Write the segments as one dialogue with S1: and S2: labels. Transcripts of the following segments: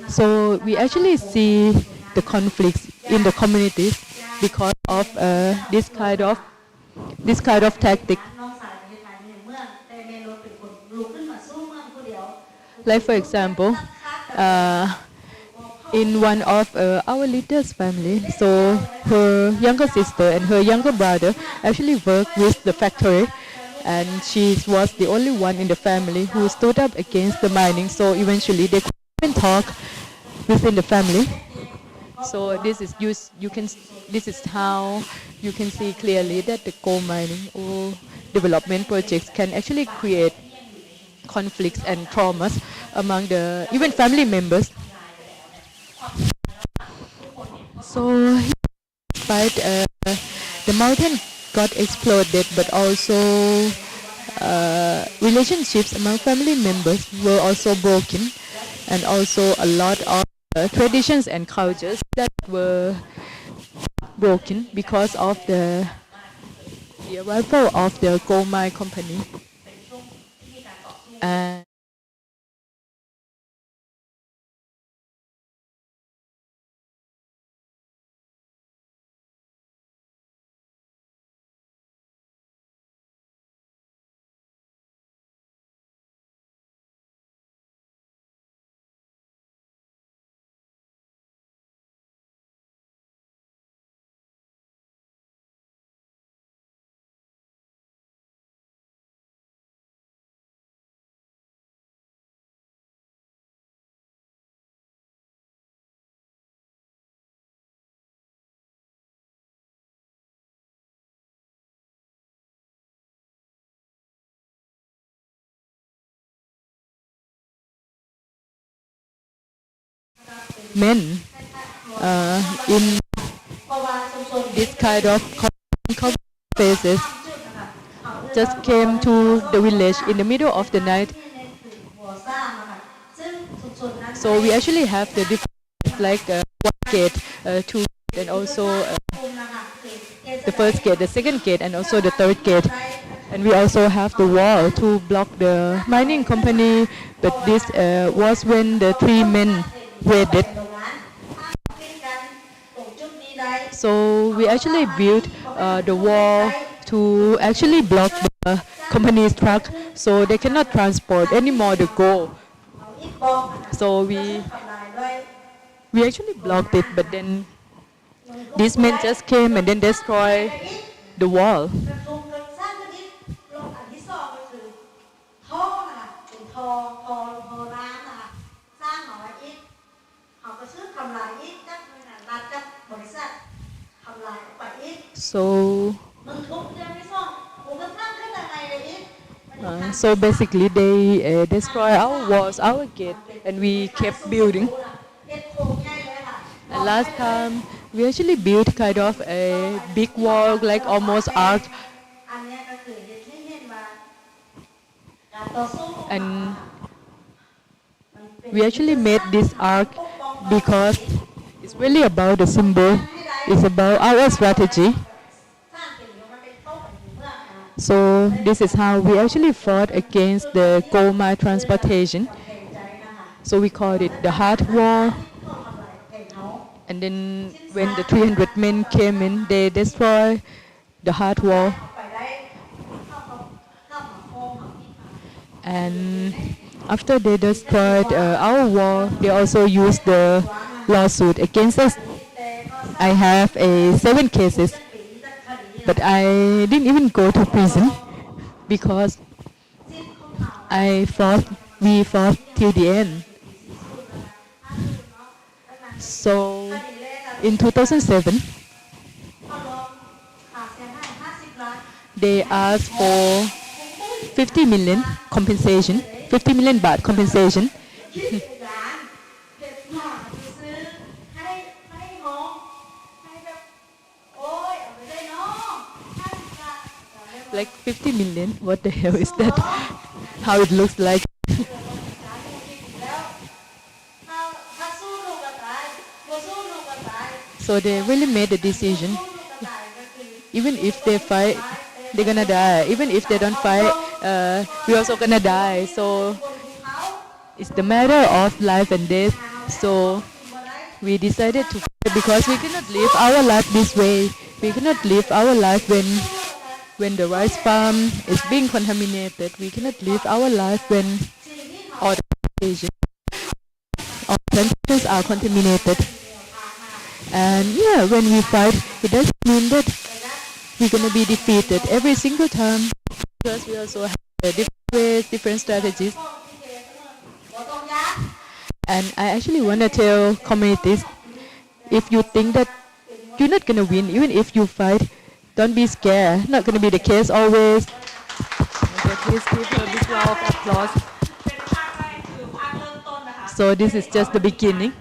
S1: So we actually see the conflicts in the communities because of this kind of tactic. Like for example, in one of our leader's family, so her younger sister and her younger brother actually worked with the factory, and she was the only one in the family who stood up against the mining. So eventually they couldn't talk within the family. So this is how you can see clearly that the coal mining or development projects can actually create conflicts and traumas among the even family members. So despite the mountain got exploded, but also relationships among family members were also broken, and also a lot of traditions and cultures that were broken because of the arrival of the gold mine company. And men in this kind of conflict phases just came to the village in the middle of the night. So we actually have the different like one gate, two, and also the first gate, the second gate, and also the third gate. And we also have the wall to block the mining company. But this was when the three men were dead. So we actually built the wall to actually block the company's truck, so they cannot transport anymore the gold. So we actually blocked it, but then these men just came and then destroy the wall. So so basically they destroy our walls, our gate, and we kept building. And last time we actually built kind of a big wall, like almost arch. And we actually made this arc because it's really about the symbol. It's about our strategy. So this is how we actually fought against the coal mine transportation. So we called it the hard war. And then when the 300 men came in, they destroyed the hard wall. And after they destroyed our wall, they also used the lawsuit against us. I have 7 cases, but I didn't even go to prison because we fought till the end. So in 2007, they asked for 50 million compensation, 50 million baht compensation. Like 50 million, what the hell is that? How it looks like. So they really made a decision. Even if they fight, they're gonna die. Even if they don't fight, we're also gonna die. So it's the matter of life and death. So we decided to fight because we cannot live our life this way. We cannot live our life when the rice farm is being contaminated. We cannot live our life when all the plantations are contaminated. And yeah, when we fight, it doesn't mean that we're gonna be defeated every single time because we also have different ways, different strategies. And I actually want to tell communities, if you think that you're not gonna win, even if you fight, don't be scared. Not gonna be the case always. Okay, please give her a big round of applause. So this is just the beginning.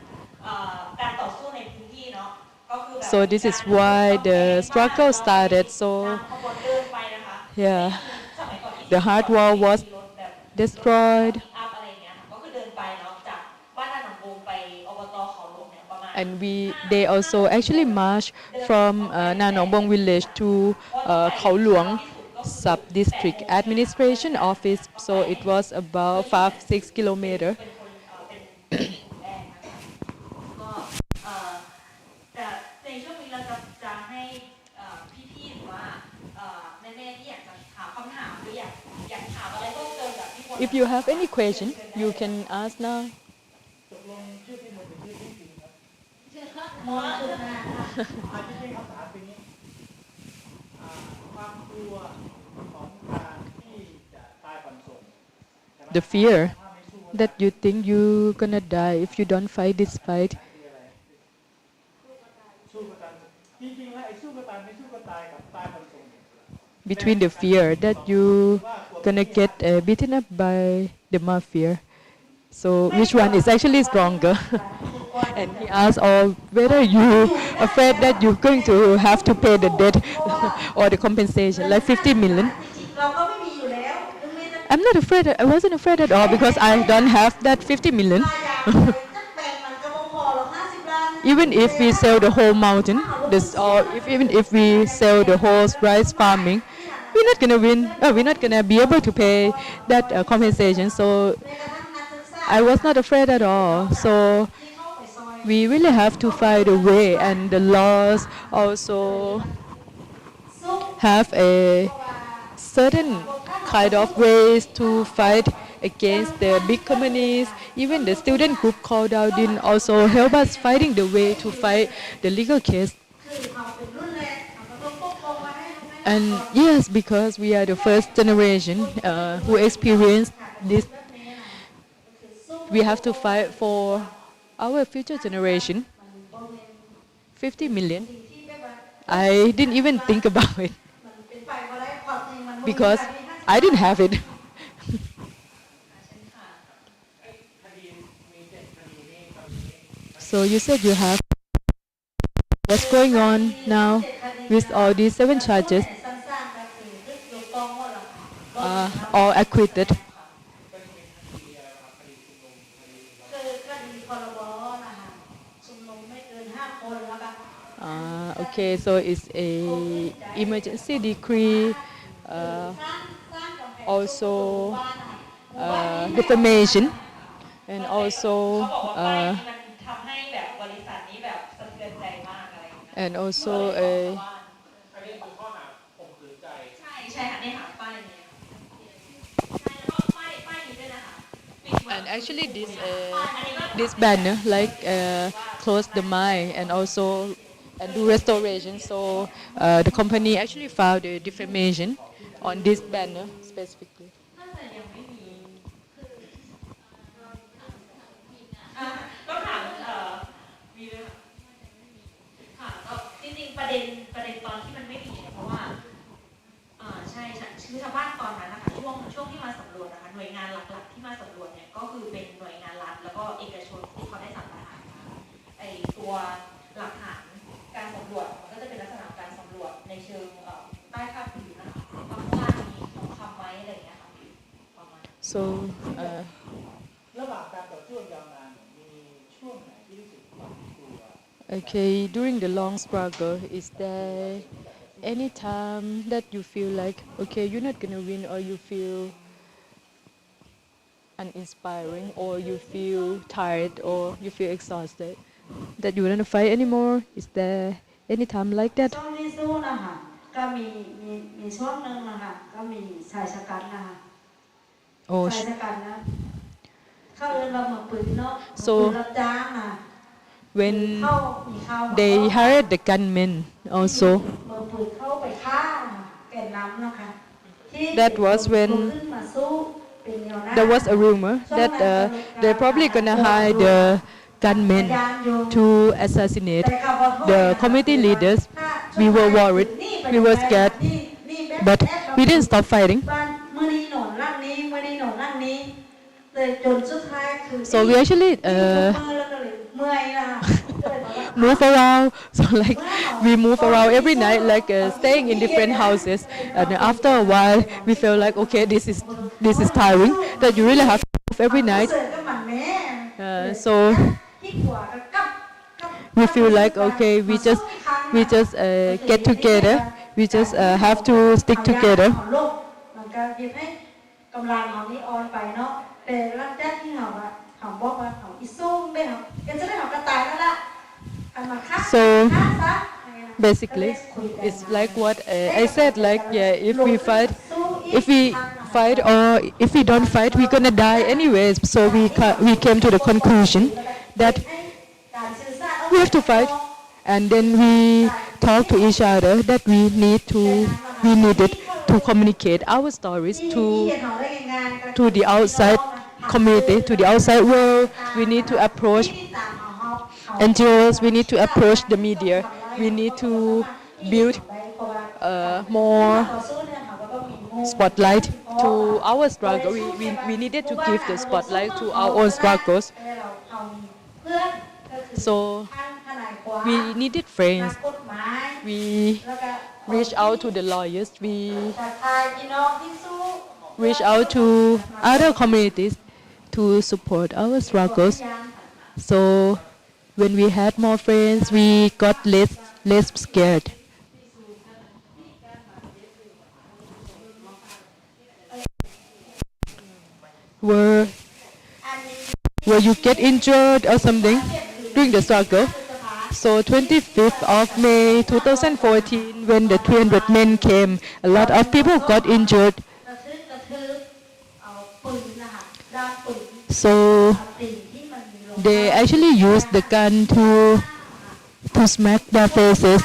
S1: So this is why the struggle started. So yeah, the hard wall was destroyed. And they also actually marched from Nanongbong village to Khao Luang sub-district administration office. So it was about 5-6 kilometers.
S2: แต่ในช่วงนี้เราจะให้พี่ๆหรือว่าแม่ๆที่อยากจะถามคำถามหรืออยากถามอะไรเพิ่มเติมจากพี่คน
S1: If you have any question, you can ask now.
S3: ตกลงชื่อพี่หมดเป็นชื่อพี่จริงครับ
S2: มอสุดนะ
S3: อาจจะเป็นคำถามเป็นนี้ความกลัวของการที่จะตายก่อนส่ง
S1: The fear that you think you're gonna die if you don't fight this fight.
S3: สู้ก็ตายจริงๆแล้วไอ้สู้ก็ตายไม่สู้ก็ตายกับตายก่อนส่ง
S1: Between the fear that you gonna get beaten up by the mafia. So which one is actually stronger? And he asked, "Oh, whether you afraid that you're going to have to pay the debt or the compensation, like 50 million?"
S2: เราก็ไม่มีอยู่แล้วไม่ได้
S1: I'm not afraid. I wasn't afraid at all because I don't have that 50 million.
S2: จะแบ่งมันก็บ่พอหรอก50 ล้าน
S1: Even if we sell the whole mountain, or even if we sell the whole rice farming, we're not gonna win. We're not gonna be able to pay that compensation. So I was not afraid at all. So we really have to find a way, and the laws also have a certain kind of ways to fight against the big companies. Even the student group called out didn't also help us fighting the way to fight the legal case. And yes, because we are the first generation who experienced this, we have to fight for our future generation. 50 million. I didn't even think about it because I didn't have it. So you said you have. What's going on now with all these 7 charges? All acquitted. Okay, so it's a emergency decree, also defamation, and also
S2: ทำให้แบบบริษัทนี้แบบสะเทือนใจมากอะไรอย่างเงี้ย
S1: and also a
S3: อันนี้คือข้อหาข่มขืนใจ
S2: ใช่ใช่ค่ะเนี่ยค่ะป้ายนี้ใช่แล้วก็ป้ายนี้ด้วยนะคะ
S1: and actually this banner like close the mine and also and do restoration. So the company actually filed a defamation on this banner specifically.
S2: น่าจะยังไม่มีต้องถามมีด้วยค่ะก็จริงๆประเด็นตอนที่มันไม่มีเนี่ยเพราะว่าใช่คือชาวบ้านตอนนั้นนะคะช่วงที่มาสำรวจนะคะหน่วยงานหลักๆที่มาสำรวจเนี่ยก็คือเป็นหน่วยงานรัฐแล้วก็เอกชนที่เขาได้สัมปทานมาไอตัวหลักฐานการสำรวจมันก็จะเป็นลักษณะการสำรวจในเชิงใต้ภาคพื้นนะคะว่าข้างล่างมีทองคำไหมอะไรอย่างเงี้ยค่ะประมาณ
S1: So
S3: ระหว่างการต่อสู้ยาวนานมีช่วงไหนที่รู้สึกหวาดกลัว
S1: okay, during the long struggle, is there any time that you feel like okay, you're not gonna win, or you feel uninspiring, or you feel tired, or you feel exhausted, that you don't fight anymore? Is there any time like that?
S2: ช่วงที่สู้นะคะก็มีช่วงหนึ่งนะคะก็มีชายชะกันนะคะ
S1: Oh,
S2: ชายชะกันนะเข้าเอิ้นว่ามือปืนเนาะ
S1: So
S2: มือปืนรับจ้างนะ
S1: when
S2: เข้ามีข้าว
S1: they hired the gunmen also,
S2: มือปืนเข้าไปฆ่าแก่นน้ำนะคะที่
S1: That was when
S2: ขึ้นมาสู้เป็นแนวหน้า
S1: there was a rumor that they're probably gonna hire the gunmen to assassinate the community leaders. We were worried, we were scared, but we didn't stop fighting.
S2: บ้านมื้อนี้หนอนร่างนี้มื้อนี้หนอนร่างนี้เลยจนสุดท้ายคือ
S1: So we actually
S2: แล้วก็เลยเมื่อยนะคะก็เลยบอกว่า
S1: move around. So like we move around every night, like staying in different houses. And after a while, we felt like okay, this is tiring. That you really have to move every night.
S2: เสิร์ฟก็หมั่นแม่
S1: So
S2: ที่หัวก็กับ
S1: we feel like okay, we just get together. We just have to stick together.
S2: มันก็เฮ็ดให้กำลังของนี้ออนไปเนาะแต่หลังจากที่เขาอะเขาบอกว่าเขาอีสู้ได้เขาก็จะได้เขากระต่ายแล้วล่ะอันมาฆ่า
S1: So
S2: ฆ่าซะ
S1: basically, it's like what I said. Like yeah, if we fight or if we don't fight, we're gonna die anyways. So we came to the conclusion that we have to fight, and then we talk to each other that we needed to communicate our stories to the outside community, to the outside world. We need to approach NGOs, we need to approach the media, we need to build more spotlight to our struggle. We needed to give the spotlight to our own struggles. So we needed friends. We reached out to the lawyers. We reached out to other communities to support our struggles. So when we had more friends, we got less scared. Were you get injured or something during the struggle? So 25th of May 2014, when the 300 men came, a lot of people got injured. So they actually used the gun to smack their faces.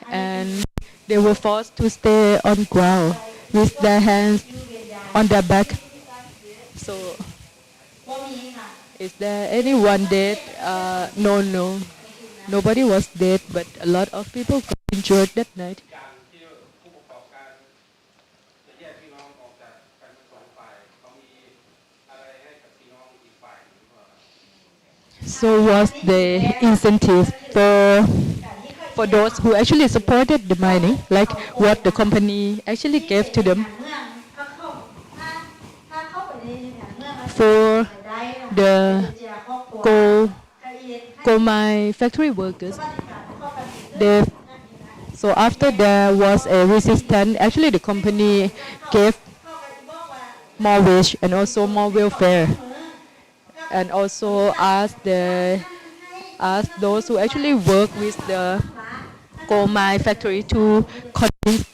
S1: And they were forced to stay on ground with their hands on their back. So is there anyone dead? No. Nobody was dead, but a lot of people got injured that night. So was the incentive for those who actually supported the mining, like what the company actually gave to them? For the coal mine factory workers, so after there was a resistance, actually the company gave more wage and also more welfare, and also asked those who actually work with the coal mine factory to convince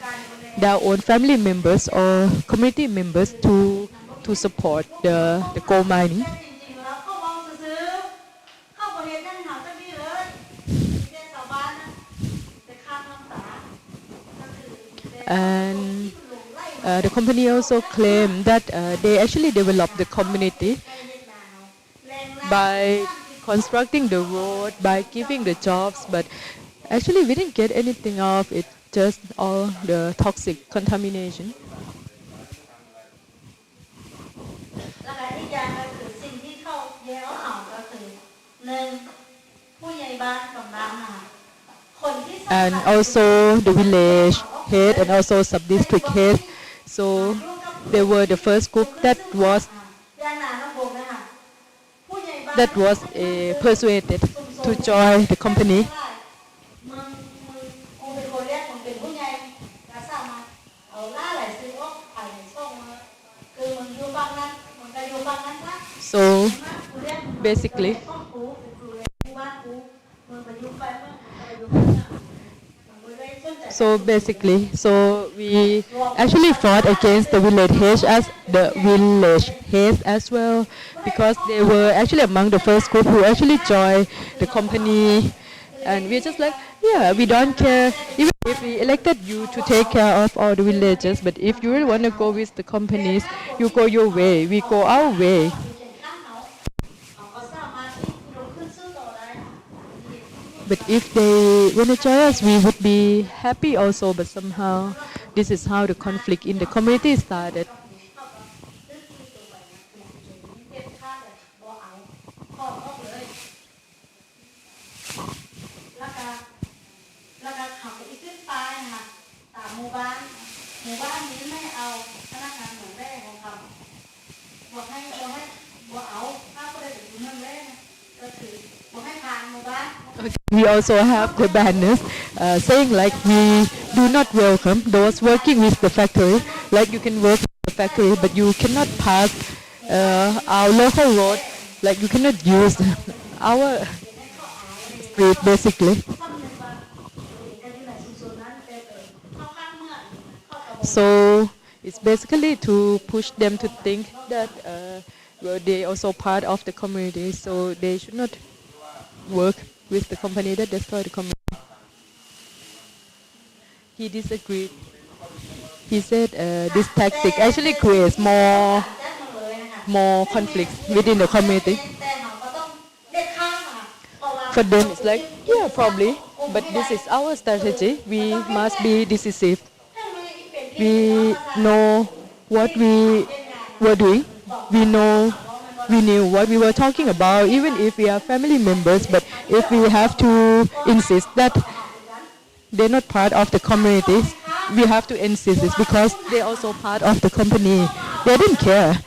S1: their own family members or community members to support the coal mining. And the company also claimed that they actually developed the community by constructing the road, by giving the jobs, but actually we didn't get anything of it, just all the toxic contamination. And also the village head and also sub-district head. So they were the first group that was persuaded to join the company. So basically, so we actually fought against the village heads as well, because they were actually among the first group who actually joined the company, and we're just like, yeah, we don't care even if we elected you to take care of all the villages, but if you really want to go with the companies, you go your way, we go our way. But if they want to join us, we would be happy also. But somehow, this is how the conflict in the community started. Okay, we also have the banners saying like we do not welcome those working with the factory. Like you can work with the factory, but you cannot pass our local road. Like you cannot use our street basically. So it's basically to push them to think that well, they also part of the community, so they should not work with the company that destroy the community. He disagreed. He said this tactic actually creates more conflicts within the community. For them, it's like, yeah, probably, but this is our strategy. We must be decisive. We know what we were doing. We know we knew what we were talking about, even if we are family members. But if we have to insist that they're not part of the communities, we have to insist this because they're also part of the company. They didn't care.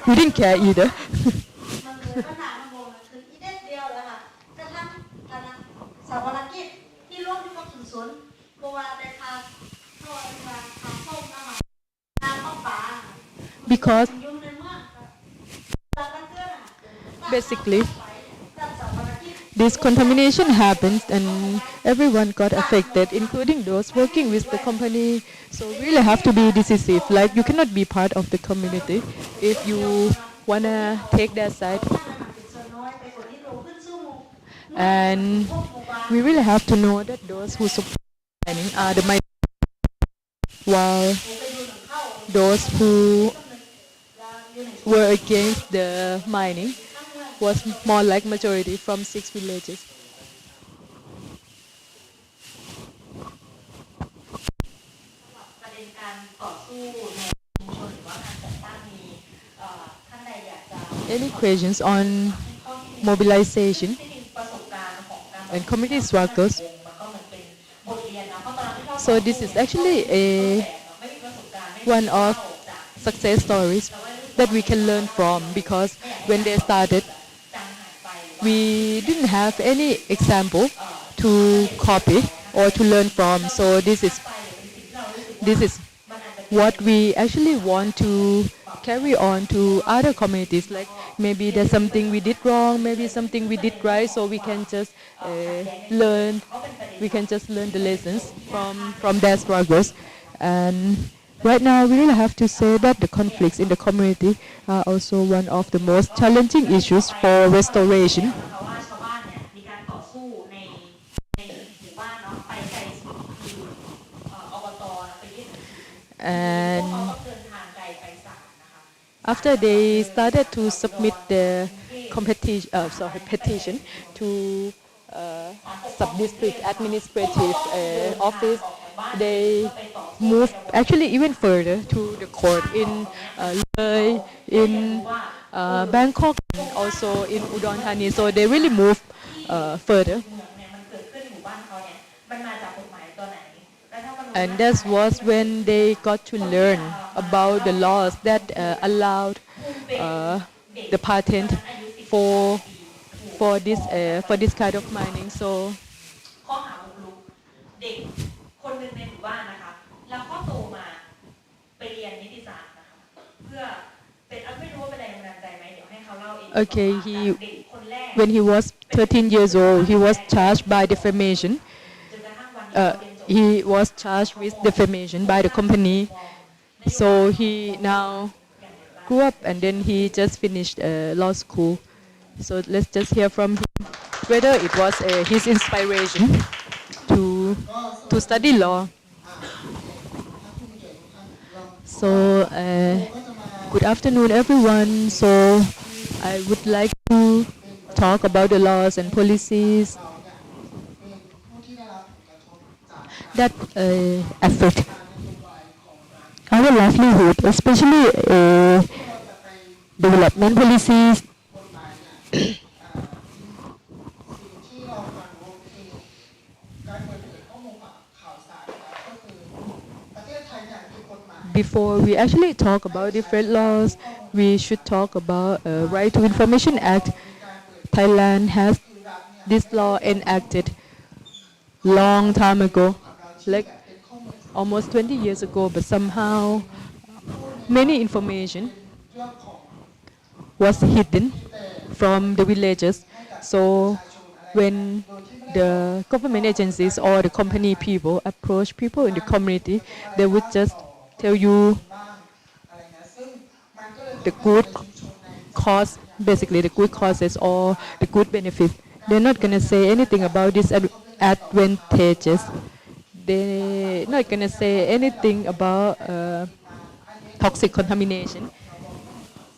S1: We didn't care either. Because basically this contamination happens and everyone got affected, including those working with the company. So really have to be decisive. Like you cannot be part of the community if you wanna take their side. And we really have to know that those who support mining are the minority, while those who were against the mining was more like majority from 6 villages.
S2: ประเด็นการต่อสู้ในชุมชนหรือว่าการจัดตั้งมีท่านใดอยากจะ
S1: Any questions on mobilization
S2: ที่มีประสบการณ์ของการ
S1: and community struggles?
S2: มันก็เหมือนเป็นบทเรียนนะเพราะตอนที่เรา
S1: So this is actually one of success stories that we can learn from, because when they started, we didn't have any example to copy or to learn from. So this is what we actually want to carry on to other communities. Like maybe there's something we did wrong, maybe something we did right, so we can just learn. We can just learn the lessons from their struggles. And right now, we really have to say that the conflicts in the community are also one of the most challenging issues for restoration.
S2: เพราะว่าชาวบ้านเนี่ยมีการต่อสู้ในหมู่บ้านเนาะไปไกลสุดคืออบตไปยื่นหนังสือ
S1: And
S2: พวกเขาต้องเดินทางไกลไปศาลนะคะ
S1: after they started to submit the petition to sub-district administrative office, they moved actually even further to the court in Loi, in Bangkok, and also in Udon Thani. So they really moved further.
S2: เนี่ยมันเกิดขึ้นหมู่บ้านเขาเนี่ยมันมาจากกฎหมายตัวไหนและถ้ามัน
S1: And that was when they got to learn about the laws that allowed the patent for this kind of mining. So
S2: ข้อหาบุกรุกเด็กคนหนึ่งในหมู่บ้านนะคะแล้วก็โตมาไปเรียนนิติศาสตร์นะคะเพื่อ
S1: Okay,
S2: เด็กคนแรก
S1: when he was 13 years old, he was charged by defamation.
S2: จนกระทั่งวันที่เขาเรียนจบ
S1: He was charged with defamation by the company. So he now grew up and then he just finished law school. So let's just hear from him whether it was his inspiration to study law. So good afternoon, everyone. So I would like to talk about the laws and policies that affect our livelihood, especially development policies. Before we actually talk about different laws, we should talk about Right to Information Act. Thailand has this law enacted long time ago, like almost 20 years ago, but somehow many information was hidden from the villagers. So when the government agencies or the company people approach people in the community, they would just tell you the good cause, basically the good causes or the good benefits. They're not going to say anything about disadvantages. They're not going to say anything about toxic contamination.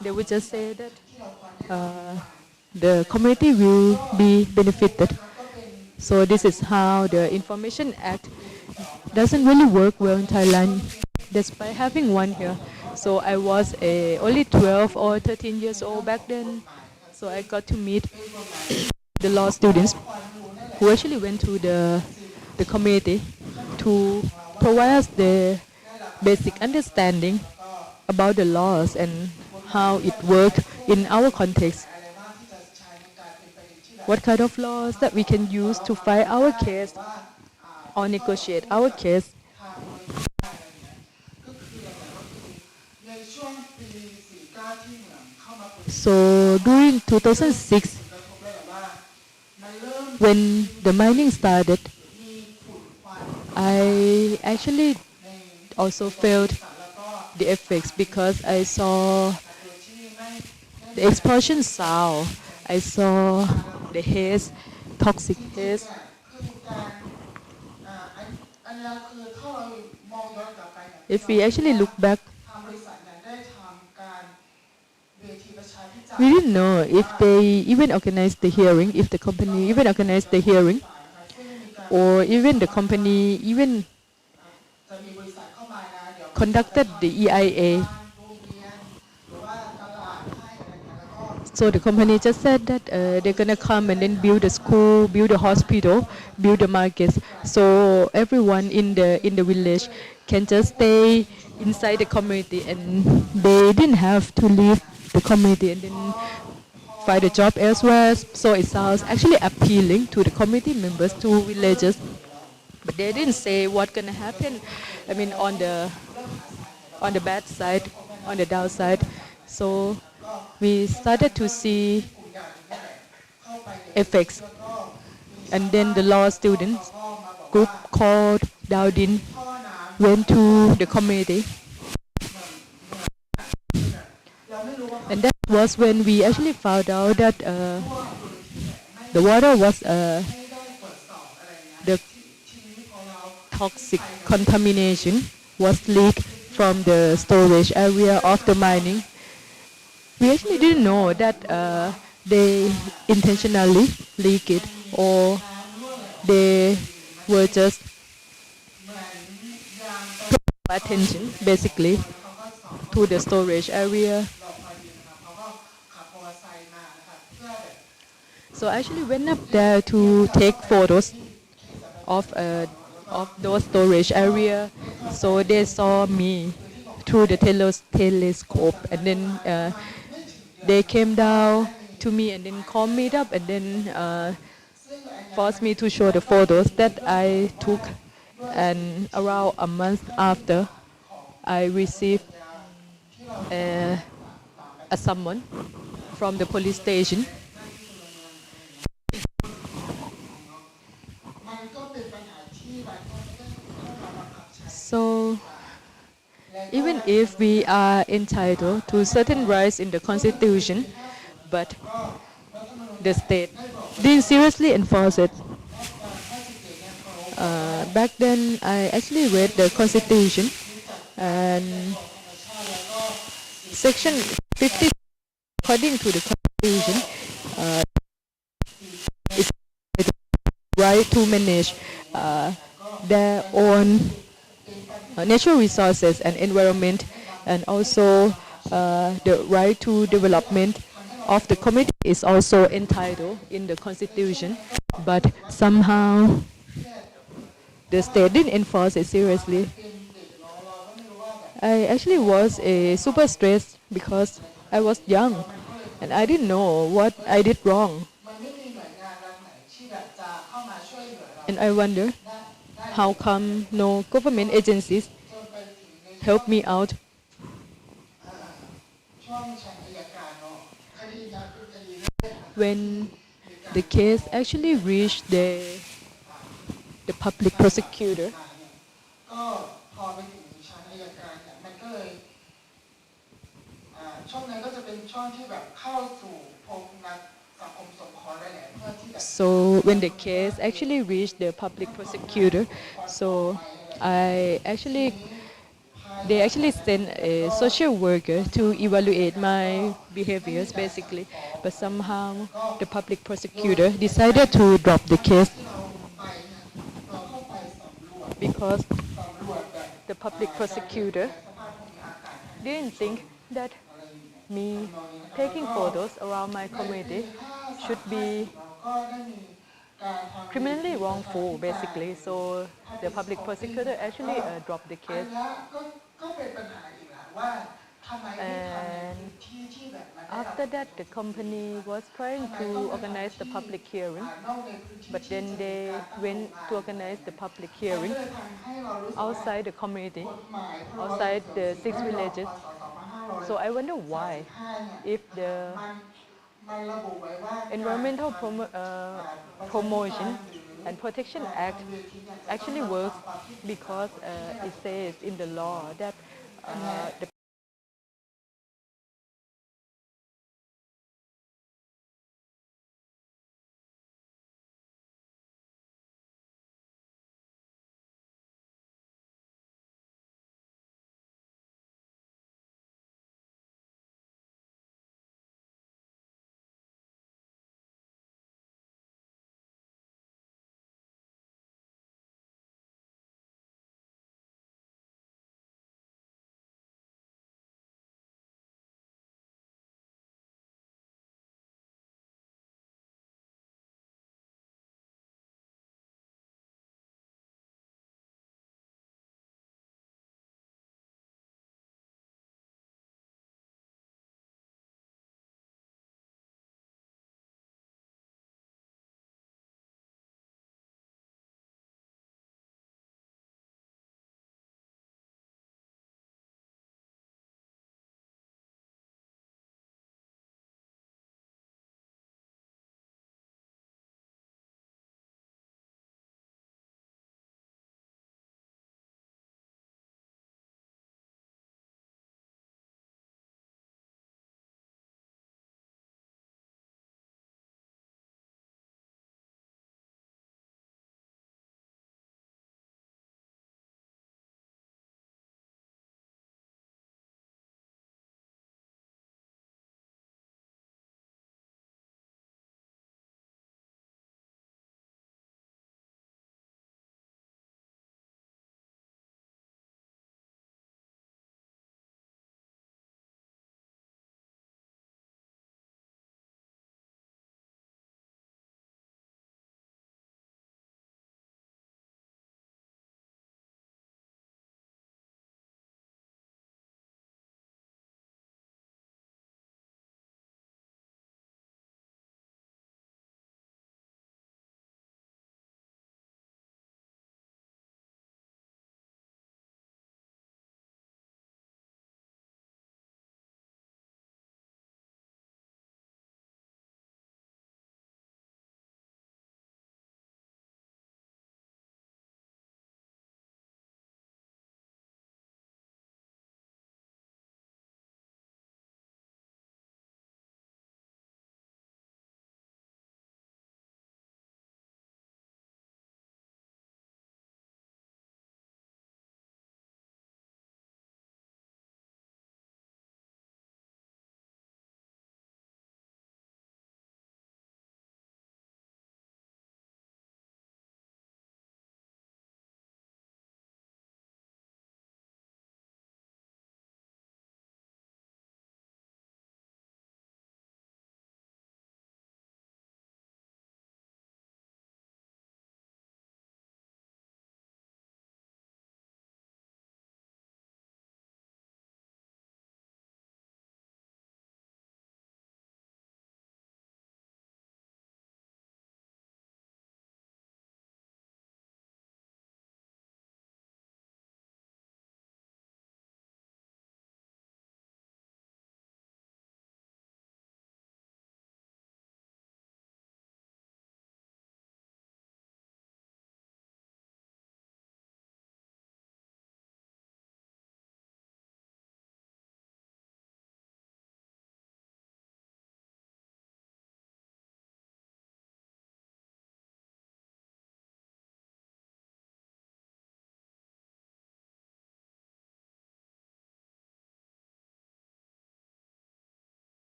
S1: They would just say that the community will be benefited. So this is how the Information Act doesn't really work well in Thailand, despite having one here. So I was only 12 or 13 years old back then. So I got to meet the law students who actually went to the community to provide us the basic understanding about the laws and how it works in our context. What kind of laws that we can use to fight our case or negotiate our case. So during 2006, when the mining started, I actually also felt the effects because I saw the explosion sound. I saw the haze, toxic haze. If we actually look back, we didn't know if they even organized the hearing, if the company even organized the hearing, or even the company even conducted the EIA. So the company just said that they're gonna come and then build a school, build a hospital, build a market. So everyone in the village can just stay inside the community, and they didn't have to leave the community and then find a job elsewhere. So it sounds actually appealing to the community members, to villagers, but they didn't say what's gonna happen. I mean, on the bad side, on the downside. So we started to see effects, and then the law students group called Dowdin went to the community, and that was when we actually found out that the water was the toxic contamination was leaked from the storage area of the mining. We actually didn't know that they intentionally leak it, or they were just paying attention basically to the storage area. So I actually went up there to take photos of those storage area. So they saw me through the telescope, and then they came down to me and then called me up and then forced me to show the photos that I took. And around a month after, I received a summon from the police station.
S4: มันก็เป็นปัญหาที่รัฐไม่ได้เข้ามาบังคับใช้
S1: So
S4: และก็
S1: even if we are entitled to certain rights in the constitution, but
S4: รัฐธรรมนูญ
S1: the state
S4: ได้บอก
S1: didn't seriously enforce it.
S4: มาตรา57เนี่ยเขาบอกว่า
S1: Back then, I actually read the constitution, and
S4: ธรรมชาติแล้วก็
S1: section 50, according to the constitution, is the right to manage their own natural resources and environment, and also the right to development of the community is also entitled in the constitution, but somehow the state didn't enforce it seriously. I actually was super stressed because I was young and I didn't know what I did wrong.
S4: มันไม่มีหน่วยงานรัฐไหนที่แบบจะเข้ามาช่วยเหลือเรา
S1: And I wonder
S4: ได้
S1: how come no government agencies
S4: จนไปถึงใน
S1: help me out.
S4: ช่วงชั้นอัยการเนาะคดีนะคือคดี
S1: When the case actually reached the public prosecutor,
S4: ก็พอไปถึงชั้นอัยการเนี่ยมันก็เลยช่วงนั้นก็จะเป็นช่วงที่แบบเข้าสู่พบนักสังคมสงเคราะห์ได้แหละเพื่อที่แบบ
S1: so when the case actually reached the public prosecutor, so they actually sent a social worker to evaluate my behaviors basically, but somehow the public prosecutor decided to drop the case
S4: ไปเนี่ยเราเข้าไปสำรวจ
S1: because
S4: สำรวจแบบ
S1: the public prosecutor
S4: สภาพภูมิอากาศ
S1: didn't think that me taking photos around my community should be
S4: ก็ได้มีการทำ
S1: criminally wrongful basically, so the public prosecutor actually dropped the
S4: อัน
S1: case.
S4: เนี้ยก็เป็นปัญหาอีกแหละว่าทำไมไม่ทำในพื้นที่ที่แบบมันได้รับ
S1: After that, the company was trying to organize the public hearing,
S4: นอกในพื้นที่
S1: but then they went to organize the public hearing
S4: ก็เลยทำให้เรารู้สึกว่า
S1: outside the community,
S4: กฎหมายพรบ
S1: outside the 6 villages.
S4: พ.ศ. 2535
S1: So I wonder why,
S4: เนี่ย
S1: if the
S4: มันระบุไว้ว่า
S1: Environmental Promotion and Protection Act actually works, because it says in the law that the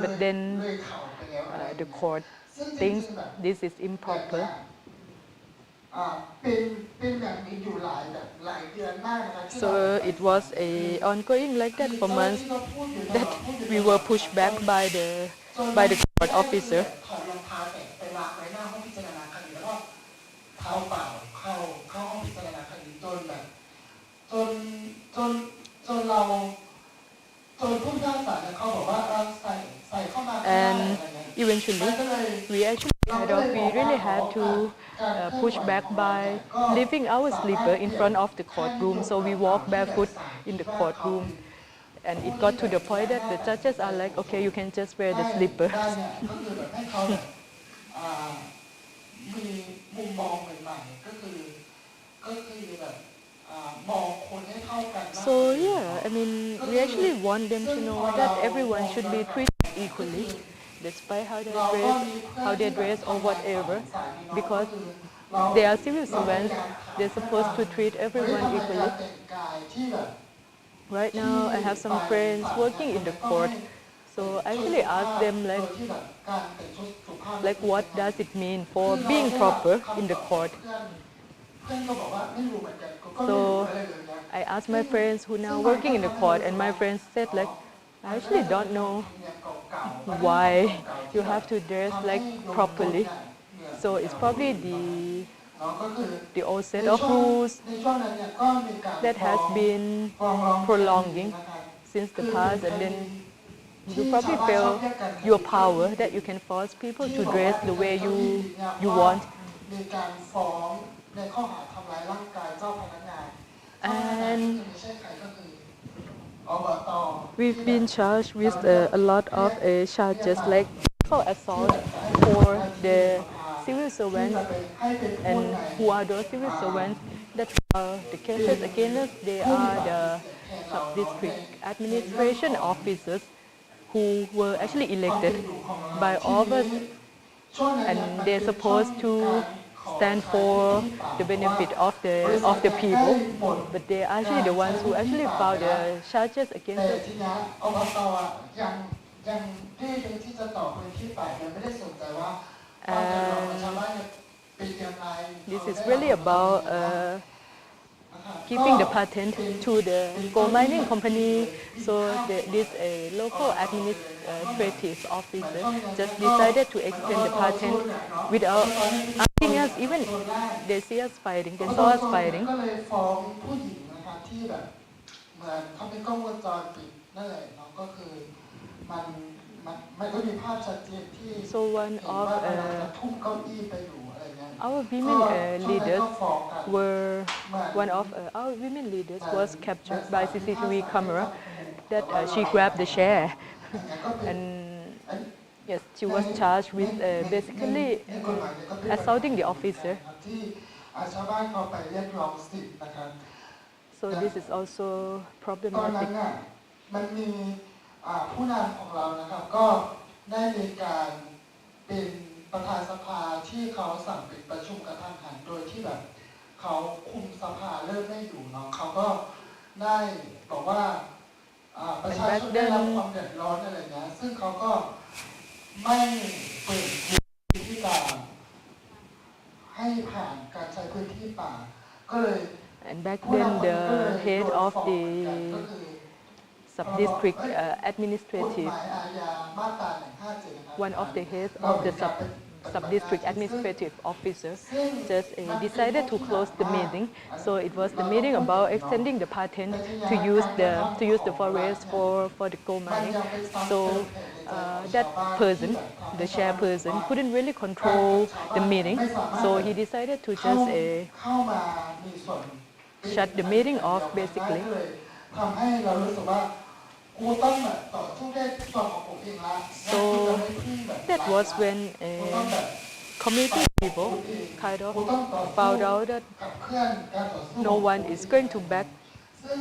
S1: But then
S4: เลยเข่าไปแล้วอะไรอย่าง
S1: the
S4: เงี้ย
S1: court
S4: ซึ่งจ
S1: thinks
S4: ริงๆแบบ
S1: this is
S4: แบบ
S1: improper.
S4: เนี้ยเป็นแบบนี้อยู่หลายเดือนมากนะครับที่เรา
S1: So it was ongoing like that for months. That we were pushed back by the court officer.
S4: ถอดรองเท้าแต่ไปวางไว้หน้าห้องพิจารณาคดีแล้วก็เท้าเปล่าเข้าห้องพิจารณาคดีจนแบบจนจนเราจนผู้พิพากษาเนี่ยเขาบอกว่าเราใส่เข้ามาไม่ได้
S1: And
S4: อะไรเงี้ย
S1: eventually,
S4: ก็เลย
S1: we actually we really had to push back by leaving our slipper in front of the courtroom. So we walked barefoot in the courtroom. And it got to the point that the judges are like, okay, you can just wear the
S4: ได้
S1: slippers.
S4: เนี่ยก็คือแบบให้เขาแบบมีมุมมองใหม่ๆก็คือแบบมองคนให้เท่ากันมาก
S1: So yeah, I mean, we actually want them to know that everyone should be treated equally, despite how they dress or whatever, because they are civil servants. They're supposed to treat everyone equally. Right now, I have some friends working in the court. So I actually asked them like what does it mean for being proper in the court? So I asked my friends who now working in the court, and my friends said like, I actually don't know why you have to dress like properly. So it's probably the old set of rules that has been prolonging since the past, and then you probably feel your power that you can force people to dress the way you want. And we've been charged with a lot of charges like sexual assault for the civil servants, and who are those civil servants that are the cases against us. They are the sub-district administration officers who were actually elected by all of us, and they're supposed to stand for the benefit of the people, but they are actually the ones who actually filed the charges against
S4: แต่
S1: us.
S4: ทีนี้อบตยังดื้อดึงที่จะต่อพื้นที่ป่ายังไม่ได้สนใจว่าความเดือดร้อนของชาวบ้านเป็นยังไง
S1: This is really about keeping the patent to the gold mining company. So this local administrative officer just decided to extend the patent without asking us. Even they see us fighting, they saw us fighting.
S4: ก็เลยฟ้องผู้หญิงนะครับที่แบบเหมือนเขาเป็นกล้องวงจรปิดนั่นแหละเนาะก็คือมันก็มีภาพชัดเจนที่
S1: So one
S4: เห็น
S1: of
S4: ว่าทุ่มเก้าอี้ไปอยู่อะไรเงี้ย
S1: our women leaders our women leaders was captured by CCTV camera that she grabbed the chair, and yes, she was charged with basically assaulting the officer.
S4: ที่ชาวบ้านเขาไปเรียกร้องสิทธิ์นะครับ
S1: So this is also
S4: ตอนนั้น
S1: problematic.
S4: น่ะมันมีผู้นำของเรานะครับก็ได้มีการเป็นประธานสภาที่เขาสั่งปิดประชุมกระทันหันโดยที่แบบเขาคุมสภาเริ่มไม่อยู่เนาะเขาก็ได้บอกว่าประชาชนได้รับความเดือดร้อนอะไรเงี้ยซึ่งเขาก็ไม่เปิดพื้นที่ป่าให้ผ่านการใช้พื้นที่ป่าก็เลย
S1: And back then, the head of the sub-district administrative, one of the heads of the sub-district administrative officer, just decided to close the meeting. So it was the meeting about extending the patent to use the forest for the gold mining. So that person, the chairperson, couldn't really control the meeting. So he decided to just shut the meeting off basically.
S4: ทำให้เรารู้สึกว่ากูต้องแบบต่อสู้ได้ตัวของผมเองละ
S1: So that was when community people kind of found out that
S4: ขับเคลื่อนการต่อสู้
S1: no one is going to back
S4: ซึ่ง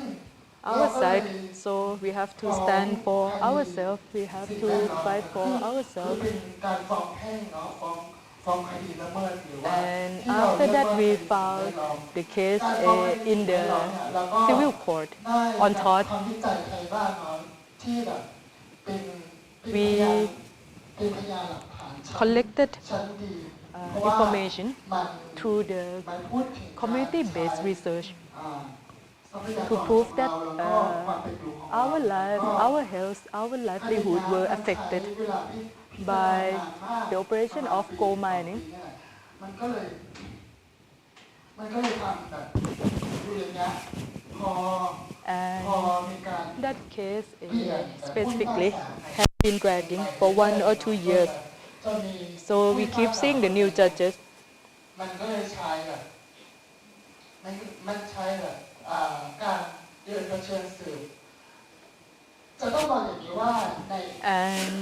S1: our side, so we have to stand for ourselves, we have to fight for
S4: คือ
S1: ourselves.
S4: เป็นการฟ้องแพ่งเนาะฟ้องคดีละเมิดหรือว่า
S1: And
S4: ที่เรา
S1: after
S4: เรียก
S1: that
S4: ว่า
S1: we
S4: คดี
S1: filed
S4: ละเมิด
S1: the case in the civil court
S4: ได้
S1: on tort.
S4: ทำวิจัยไทยบ้านเนาะที่แบบเป็น
S1: we
S4: เป็นพยานหลักฐานชั้น
S1: collected
S4: ชั้นดีเพราะว่า
S1: information
S4: มัน
S1: through the
S4: มันพูดถึงการ
S1: community-based
S4: ใช้
S1: research
S4: ทรัพยากร
S1: to prove that
S4: ของเราแล้วก็ความเป็นอยู่ของเรา
S1: our life,
S4: ก็
S1: our health, our livelihood were affected by the operation of coal mining.
S4: มันก็เลยทำแบบอยู่อย่างเงี้ยพอ
S1: And
S4: มีการ
S1: that case
S4: เปลี่ยน
S1: specifically has been dragging for 1 or 2 years.
S4: จะมี
S1: So we keep seeing the new judges.
S4: มันก็เลยใช้แบบมันใช้แบบการเดินเผชิญสืบจะต้องบอกอย่างนี้ว่าใน
S1: And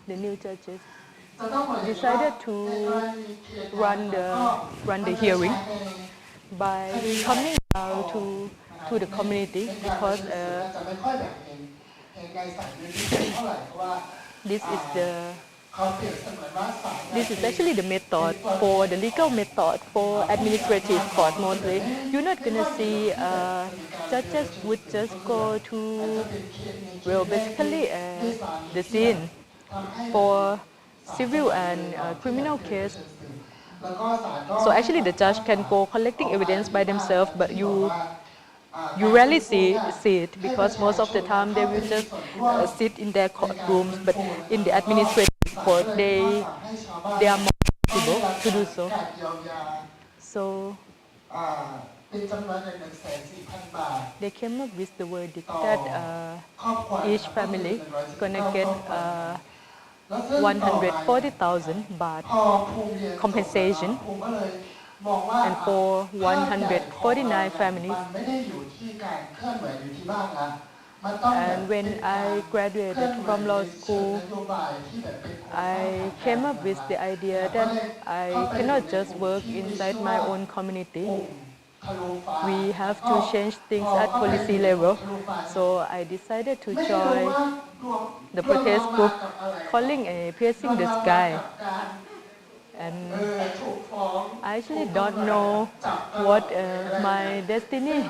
S1: the new judges
S4: จะต้องบอกอย่างนี้ว่า
S1: decided to
S4: ในกรณีเคส
S1: run the
S4: มันจะ
S1: hearing
S4: ใช้ใน
S1: by coming out to the community because
S4: จะไม่ค่อยแบบเห็นในสายเรื่องนี้เท่าไหร่เพราะว่า
S1: this is the
S4: เขาเปรียบเสมือนว่าศาล
S1: this is actually the method for the legal method for administrative court mostly. You're not gonna see judges would just go to well basically the scene for civil and criminal case.
S4: แล้วก็ศาลก็
S1: So actually the judge can go collecting evidence by themselves, but you rarely see it because most of the time they will just sit in their courtrooms, but in the administrative court they are more able to do so.
S4: การเยียวยา
S1: So
S4: เป็นจำนวนเงิน140,000 บาท
S1: they came up with the verdict that
S4: ครอบครัว
S1: each family gonna get
S4: แล้วซึ่งต่อมา
S1: 140,000 baht
S4: พอภูมิเรียนจบ
S1: compensation
S4: ภูมิก็เลยมองว่า
S1: and for
S4: ภาพใหญ่ของเราเนี่ย
S1: 149 families.
S4: มันไม่ได้อยู่ที่การเคลื่อนไหวอยู่ที่บ้านนะมันต้องแบบ
S1: And when I graduated from law school, I came up with the idea that I cannot just work inside my own community. We have to change things at policy level. So I decided to join the protest group calling Piercing the Sky. And I actually don't know what my destiny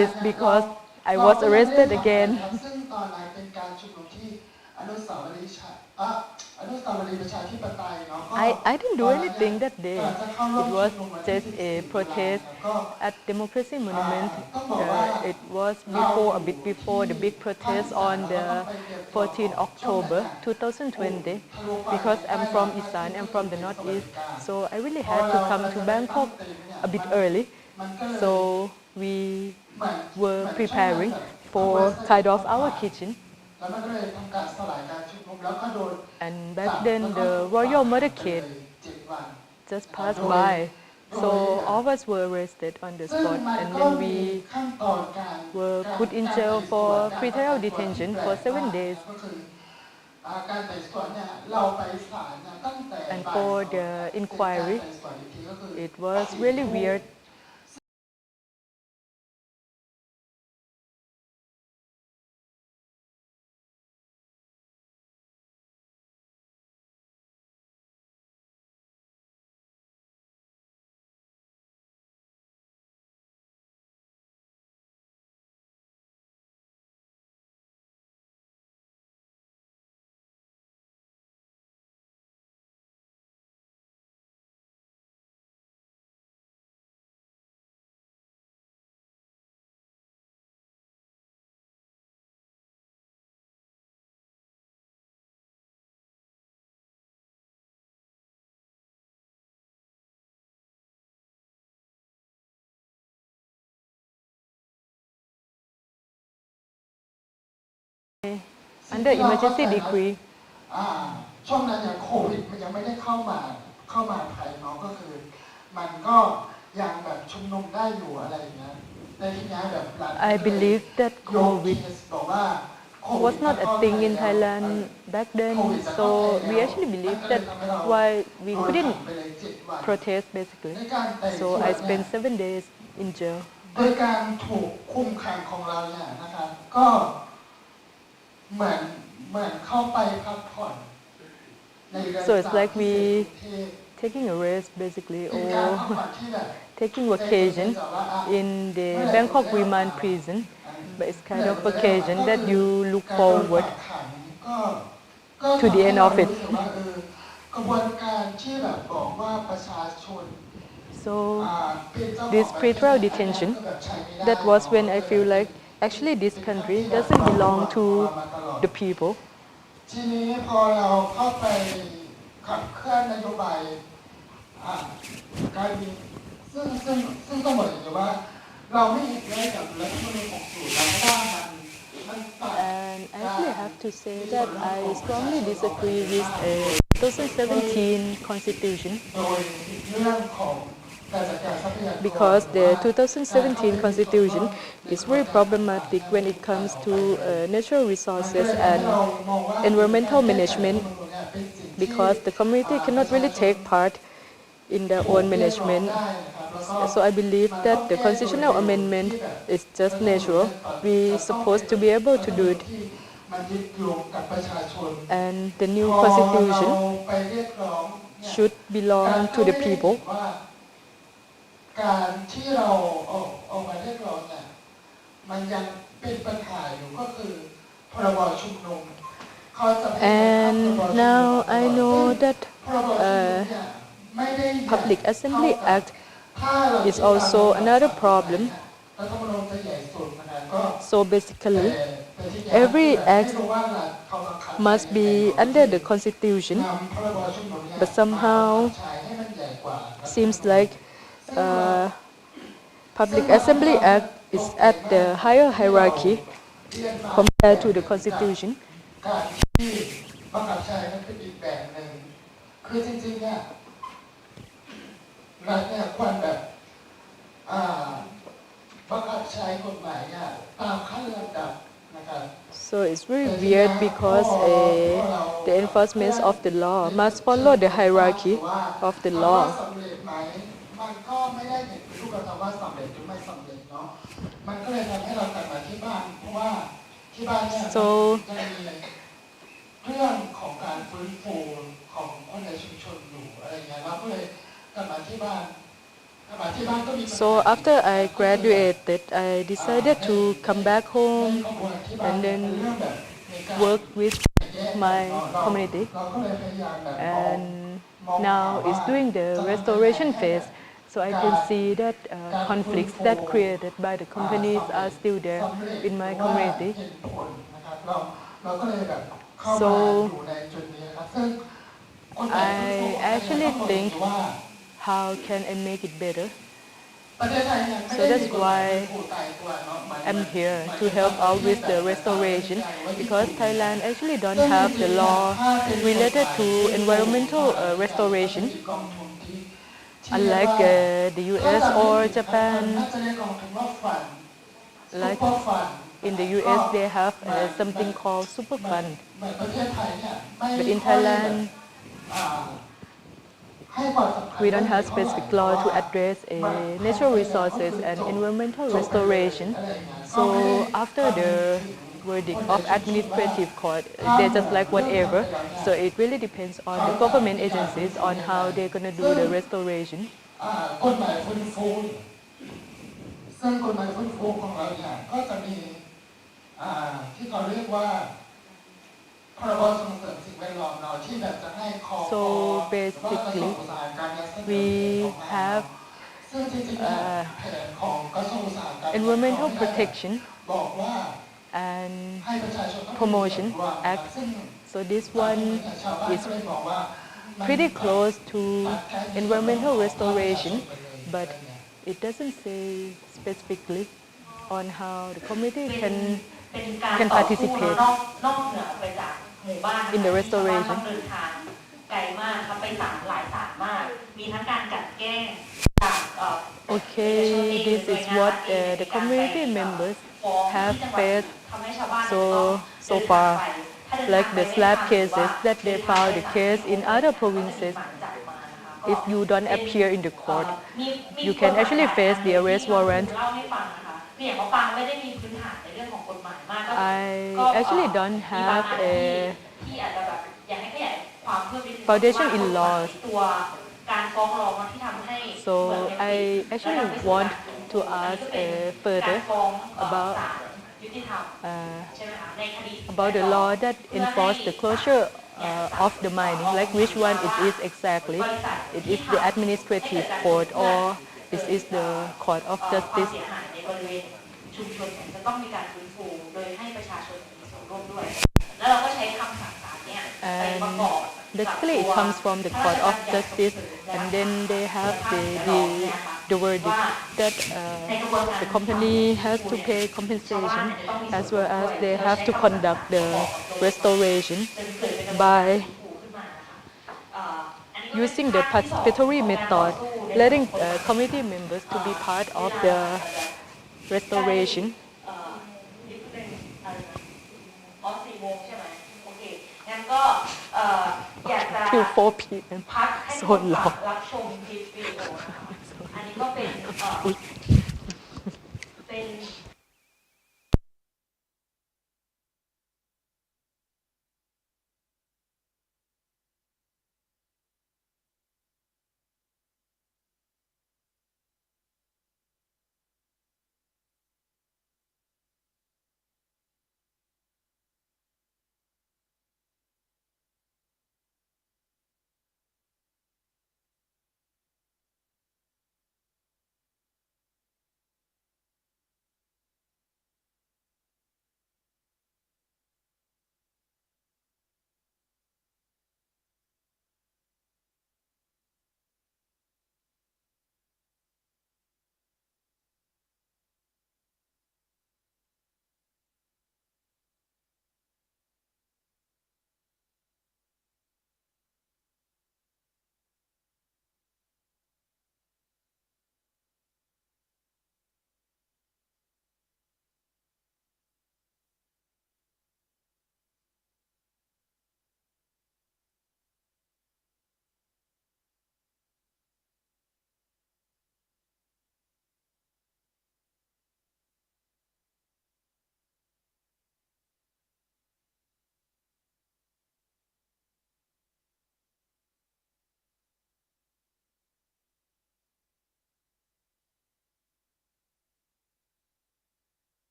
S1: is because I was arrested again.
S4: ซึ่งตอนนั้นเป็นการชุมนุมที่อนุสาวรีย์ประชาธิปไตยเนาะ
S1: I didn't do anything that day. It was just a protest at Democracy Monument. It was a bit before the big protest on the 14th October 2020. Because I'm from Isan, I'm from the northeast, so I really had to come to Bangkok a bit early. So we were preparing for kind of our kitchen.
S4: แล้วมันก็เลยทำการสลายการชุมนุมแล้วก็โดน
S1: And back then the royal motorcade
S4: 7 วัน
S1: just passed by. So all of us were arrested on the
S4: ซึ่ง
S1: spot
S4: มัน
S1: and
S4: ก็
S1: then
S4: มี
S1: we
S4: ขั้นตอนการ
S1: were put in jail for pretrial detention for 7 days.
S4: ก็คือการไต่สวนเนี่ยเราไปศาลเนี่ยตั้งแต่
S1: And
S4: บ่าย
S1: for
S4: 2
S1: the inquiry,
S4: เป็นการไต่สวนอีกทีก็คือ
S1: it was really weird. Under emergency decree,
S4: ช่วงนั้นเนี่ยโควิดมันยังไม่ได้เข้ามาไทยเนาะก็คือ มันก็ยังแบบชุมนุมได้อยู่อะไรอย่างเงี้ยในที่นี้แบบหลัง
S1: I believe that
S4: โย
S1: COVID
S4: เคสบอกว่า
S1: was not a thing in Thailand back then. So we actually believe that why we couldn't protest basically.
S4: ในการไต่ส
S1: So
S4: วน
S1: I
S4: เนี่ย
S1: spent 7 days in jail.
S4: โดยการถูกคุมขังของเราเนี่ยนะครับก็เหมือนเข้าไปพักผ่อนในเรือน
S1: So it's like
S4: จำพิเศษ
S1: we
S4: กรุงเทพ
S1: taking a rest basically
S4: เป็นการ
S1: or
S4: พักผ่อนที่แบบ
S1: taking vacation in the Bangkok Remand Prison but it's kind of occasion that you look
S4: การโดน
S1: forward
S4: ฝากขังก็
S1: to the
S4: ทำให้
S1: end
S4: เรา
S1: of it.
S4: รู้สึกว่ากระบวนการที่แบบบอกว่าประชาชน
S1: So
S4: เป็นเจ้าของ
S1: this
S4: ประเทศ
S1: pretrial detention,
S4: ก็แบบใช้ไม่ได้
S1: that was when I feel like actually this country doesn't belong to the people.
S4: ทีนี้พอเราเข้าไปขับเคลื่อนนโยบายการบินซึ่งต้องบอกอย่างนี้ว่าเราไม่เห็นด้วยกับรัฐธรรมนูญ60แล้วเพราะว่ามันตัด
S1: And I actually have to say that I strongly disagree with the 2017 constitution
S4: โดยเรื่องของการจัดการทรัพยากร
S1: because the 2017 constitution is very problematic when it comes to natural resources and environmental management because the community cannot really take part in their own management. So I believe that the constitutional amendment is just natural. We're supposed to be able to do it.
S4: มันยึดโยงกับประชาชน
S1: And the new
S4: พอเรา
S1: constitution
S4: ไปเรียกร้องเนี่ย
S1: should belong to the people.
S4: ว่าการที่เราเอามาเรียกร้องเนี่ยมันยังเป็นปัญหาอยู่ก็คือพรบชุมนุมเขาจะพยายาม
S1: And now I know that
S4: พรบชุมนุมเนี่ยไม่ได้
S1: Public Assembly Act
S4: ถ้าเรา
S1: is also another problem.
S4: รัฐธรรมนูญจะใหญ่สุดมันก็
S1: So basically, every act must be under the constitution, but somehow seems like Public Assembly Act is at the higher hierarchy compared to the constitution.
S4: การที่บังคับใช้มันเป็นอีกแบบหนึ่งคือจริงๆเนี่ยรัฐเนี่ยควรแบบบังคับใช้กฎหมายเนี่ยตามขั้นลำดับนะครับ
S1: So it's very weird because the enforcement of the law must follow the hierarchy of the
S4: ถามว่า
S1: law.
S4: สำเร็จไหมมันก็ไม่ได้เห็นเป็นรูปธรรมว่าสำเร็จหรือไม่สำเร็จเนาะมันก็เลยทำให้เรากลับมาที่บ้านเพราะว่าที่บ้านเนี่ย
S1: So
S4: จะมีเรื่องของการฟื้นฟูของคนในชุมชนอยู่อะไรเงี้ยเราก็เลยกลับมาที่บ้านกลับมาที่บ้านก็มีปัญหา
S1: So after I graduated, I decided to come back home
S4: ในครอบครัวที่บ้าน
S1: and
S4: เป็น
S1: then
S4: เรื่องแบบในการ
S1: work with
S4: แยก
S1: my
S4: เนาะ
S1: community.
S4: เราก็เลยพยายามแบบ
S1: And now it's doing the restoration phase. So I can see that conflicts that created by the companies are still there in my community.
S4: เห็นผลนะครับเราก็เลยแบบเข้ามา
S1: So
S4: อยู่ในจุดนี้นะครับซึ่งคนไทย
S1: I actually
S4: เขาบอก
S1: think
S4: ว่า
S1: how can I make it better?
S4: ประเทศไทยเนี่ยไม่
S1: So
S4: ได้
S1: that's
S4: มีกฎหมาย
S1: why
S4: ผู้ตายตัวเนาะมัน
S1: I'm here to help out with the restoration because Thailand actually don't have the law related to environmental restoration
S4: กองทุนที่
S1: unlike the US or
S4: น่า
S1: Japan.
S4: จะเรียกกองทุนว่าฟัน
S1: Like
S4: ซุปเปอร์ฟัน
S1: in the US they have something called super fund.
S4: เหมือนประเทศไทยเนี่ยไม่
S1: But in
S4: ค่อยแบบ
S1: Thailand
S4: ให้ความสำคัญ
S1: we don't have specific law to address natural resources and environmental restoration. So after the verdict of administrative court, they're just like whatever. So it really depends on the government agencies on how they're gonna do the restoration.
S4: กฎหมายฟื้นฟูซึ่งกฎหมายฟื้นฟูของเราเนี่ยก็จะมีที่เขาเรียกว่าพรบส่งเสริมสิ่งแวดล้อมเนาะที่แบบจะให้คอ
S1: So basically, we have
S4: ซึ่งจริงๆเนี่ยแผนของกระทรวงอุตสาหกรรม
S1: environmental protection
S4: บอกว่า
S1: and
S4: ให้ประชาชนต้อง
S1: Promotion Act.
S4: ซึ่ง
S1: so this one
S4: ชาวบ้าน
S1: is
S4: ก็เลยบอกว่า
S1: pretty close to environmental restoration, but it doesn't say specifically on how the community
S2: เป็น การ
S1: can
S2: ต่อสู้
S1: participate
S2: นอกเหนือไปจากหมู่บ้านนะคะ
S1: in the restoration
S2: ชาวบ้านต้องเดินทางไกลมากครับไปศาลหลายศาลมาก มีทั้งการกลันแกล้งจาก
S1: Okay, this is what the community members have faced so far, like the slap cases that they found the case in other provinces. If you don't appear in the court, you can actually face the arrest warrant.
S2: เล่าให้ฟังนะคะเนี่ยหมอปางไม่ได้มีพื้นฐานในเรื่องของกฎหมายมาก
S1: I actually don't have a
S2: ที่อาจจะแบบอยากให้ขยายความเพิ่มนิดนึง
S1: foundation in laws.
S2: ตัวการฟ้องร้องที่ทำให้
S1: So I actually want to ask further about
S2: ยุติธรรม
S1: uh,
S2: ใช่ไหมคะในคดี
S1: about the law that enforce the closure of the mining, like which one it is exactly. It is the administrative court or this is the court of
S2: ความ
S1: justice.
S2: เสียหายในบริเวณชุมชนเนี่ยจะต้องมีการฟื้นฟูโดยให้ประชาชนมีส่วนร่วมด้วย แล้วเราก็ใช้คำสั่งศาลเนี่ยไปประกอบ
S1: Basically, it comes from the court of justice, and then they have the verdict that the company has to pay compensation, as well as they have to conduct the restoration by using the participatory method, letting committee members to be part of the restoration.
S2: อ๋อ4 โมงใช่ไหมโอเคงั้นก็อยากจะ
S1: Till 4 p.m.
S2: พักให้
S1: โซ
S2: คน
S1: นหรอ
S2: รับชมคลิปวิดีโอนะคะอันนี้ก็เป็นเป็น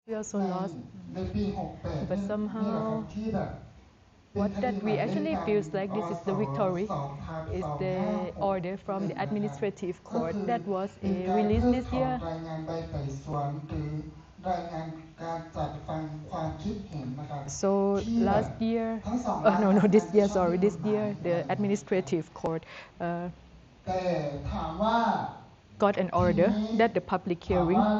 S1: We also
S4: ใน
S1: lost,
S4: ในปี 68
S1: but
S4: นี่แหละครับ
S1: somehow
S4: ที่แบบ
S1: what that we actually feels like this is the victory is the order from the administrative court that was released this year.
S4: รายงานใบไต่สวนหรือรายงานการจัดฟังความคิดเห็นนะครับ
S1: So last year, no, this year, sorry, this year the administrative court
S4: แต่ถามว่า
S1: got an order that the public
S4: ถาม
S1: hearing
S4: ว่า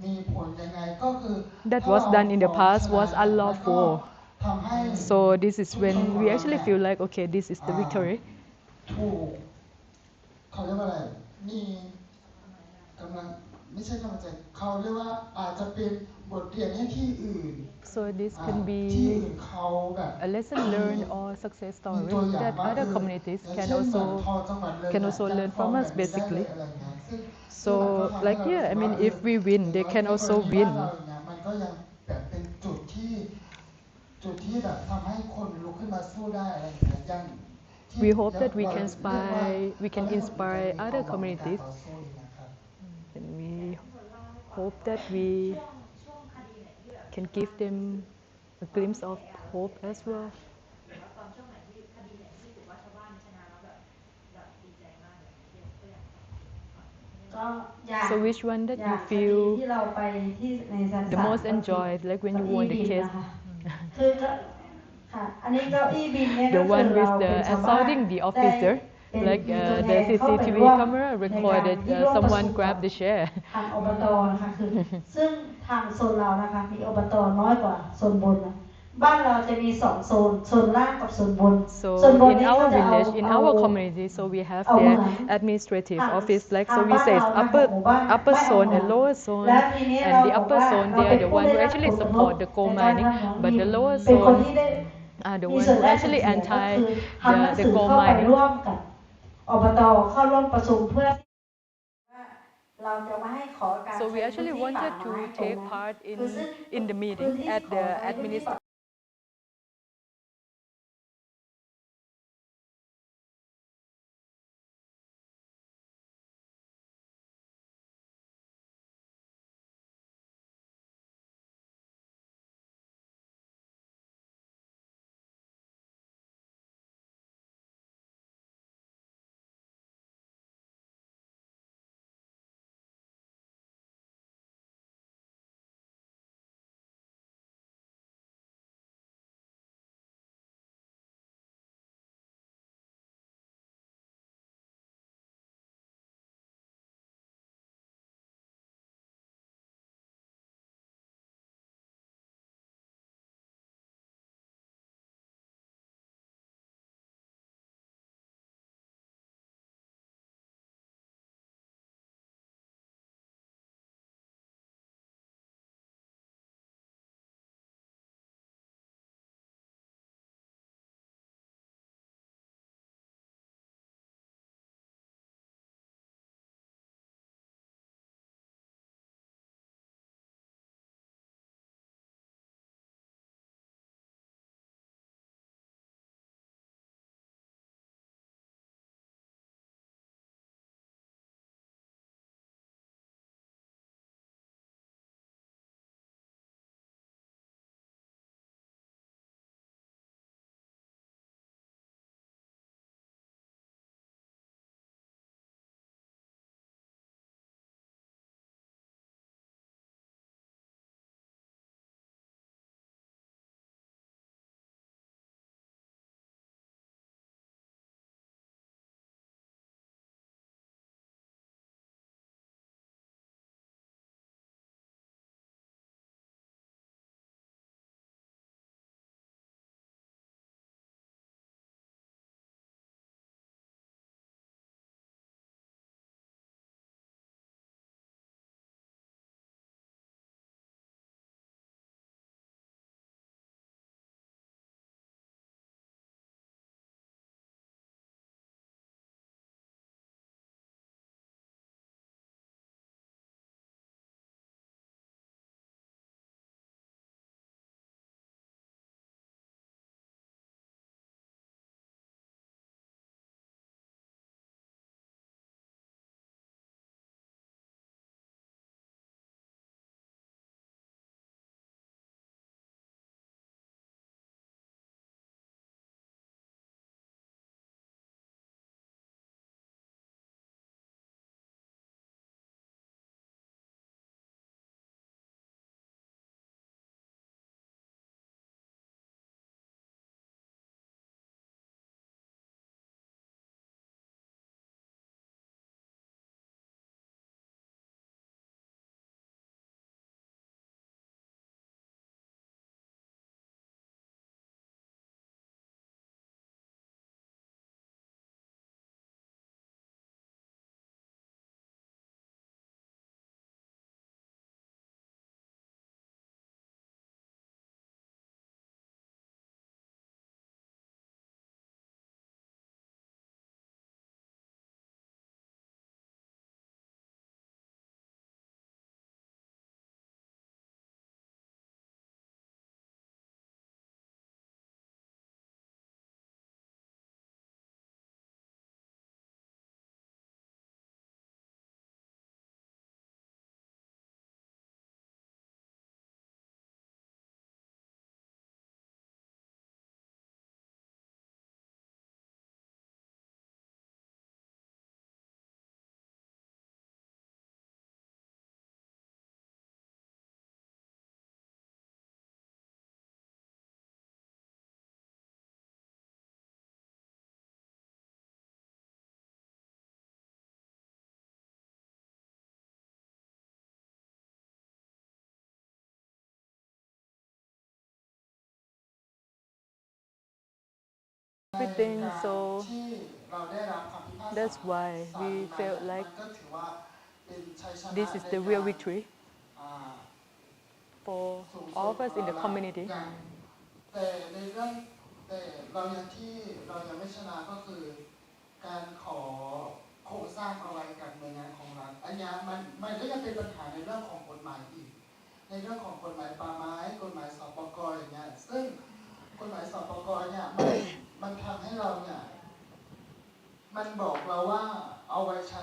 S4: มีผลยังไงก็คือ
S1: that was done in the past was unlawful.
S4: ทำให้
S1: So this is when we actually feel like, okay, this is the victory.
S4: ถูกเขาเรียกว่าอะไรมีกำลังไม่ใช่กำลังใจเขาเรียกว่าอาจจะเป็นบทเรียนให้ที่อื่น
S1: So this can
S4: ที่
S1: be
S4: อื่นเขาแบบ
S1: a lesson learned or success
S4: มี
S1: story
S4: ตัวอย่าง
S1: that
S4: ว่า
S1: other communities
S4: อย่าง
S1: can
S4: เช่นเหมือน
S1: also
S4: พอจังหวัดเลย
S1: can also learn from us basically.
S4: อะไรอย่างเงี้ยซึ่ง
S1: So like here, I mean, if we win, they can also win.
S4: มันก็ยังแบบเป็นจุดที่แบบทำให้คนลุกขึ้นมาสู้ได้อะไรอย่างเงี้ยยัง
S1: We hope that we can inspire other communities, and we hope that we can give them a glimpse of hope as well.
S2: ตอนช่วงไหนที่คดีไหนที่ถือว่าชาวบ้านชนะแล้วแบบดีใจมากเลยก็อยากก็อยาก
S1: So which one that
S2: อยา
S1: you
S2: กคดี
S1: feel
S2: ที่เราไปที่ในศาล
S1: the most enjoyed, like when you won the case?
S2: คือก็ค่ะอันนี้เก้าอี้บินเนี่ยก็
S1: The
S2: คือ
S1: one
S2: เรา
S1: with
S2: เป็
S1: the
S2: นชาวบ้าน
S1: assaulting the officer,
S2: เป็น
S1: like
S2: มีตัวแท
S1: the
S2: นเข้าไป
S1: CCTV
S2: ร่วม
S1: camera
S2: ในการ
S1: recorded
S2: ที่ร่วมประชุ
S1: someone
S2: ม
S1: grab the chair.
S2: ทางอบตนะคะคือซึ่งทางโซนเรานะคะมีอบตน้อยกว่าโซนบนนะบ้านเราจะมี2โซนล่างกับโซนบน
S1: So
S2: โซนบน
S1: in
S2: นี้
S1: our
S2: ก็จะเอา
S1: village, in our community, so we have
S2: เอาเหมื
S1: their
S2: อน
S1: administrative
S2: ทาง
S1: office, like
S2: ทาง
S1: so we
S2: บ้าน
S1: say
S2: เรานะคะหมู่บ้าน
S1: upper
S2: ไม่เอา
S1: zone
S2: เหมือน
S1: and lower zone,
S2: แล้วทีนี้
S1: and
S2: เรา
S1: the
S2: บอก
S1: upper
S2: ว่า
S1: zone
S2: เรา
S1: they
S2: เป็
S1: are
S2: น
S1: the
S2: ผู้
S1: one
S2: ได้
S1: who
S2: รับผ
S1: actually
S2: ลกระทบ
S1: support the coal
S2: ในการ
S1: mining,
S2: ทำของ
S1: but
S2: ดิ
S1: the
S2: น
S1: lower
S2: เป็นคน
S1: zone
S2: ที่ได้
S1: are the
S2: มี
S1: one
S2: ส่วน
S1: who
S2: ได้ส่วน
S1: actually
S2: เสียก็
S1: anti
S2: คือทำหนัง
S1: the
S2: สือ
S1: coal
S2: เข้าไป
S1: mining.
S2: ร่วมกับอบตเข้าร่วมประชุมเพื่อว่าเราจะมาให้ขอการ
S1: So we
S2: ใช้
S1: actually
S2: พื้นที่ป่า
S1: wanted
S2: ไม้
S1: to
S2: ตรง
S1: take
S2: นั้น
S1: part
S2: คือซึ่ง
S1: in the
S2: พื้น
S1: meeting
S2: ที่
S1: at
S2: ขอ
S1: the
S2: ใช้พื้นที่ป่า
S1: administrative everything.
S4: ในการ
S1: So
S4: ที่เราได้รับคำพิพากษา
S1: that's why
S4: ศาล
S1: we
S4: นั้น
S1: felt like
S4: มันก็ถือว่าเป็นชัยชนะ
S1: this is
S4: ใน
S1: the
S4: การ
S1: real victory
S4: อ่า
S1: for
S4: สูงสุด
S1: all of us in the
S4: ของเรา
S1: community.
S4: อย่างแต่ในเรื่องแต่เรายังที่เรายังไม่ชนะก็คือ การขอโครงสร้างเอาไว้กับหน่วยงานของรัฐอันนี้มันก็ยังเป็นปัญหาในเรื่องของกฎหมายอีก ในเรื่องของกฎหมายป่าไม้กฎหมายสปก.อย่างเงี้ยซึ่งกฎหมายสปก.เนี่ยมันทำให้เราเนี่ยมันบอกเราว่าเอาไว้ใช้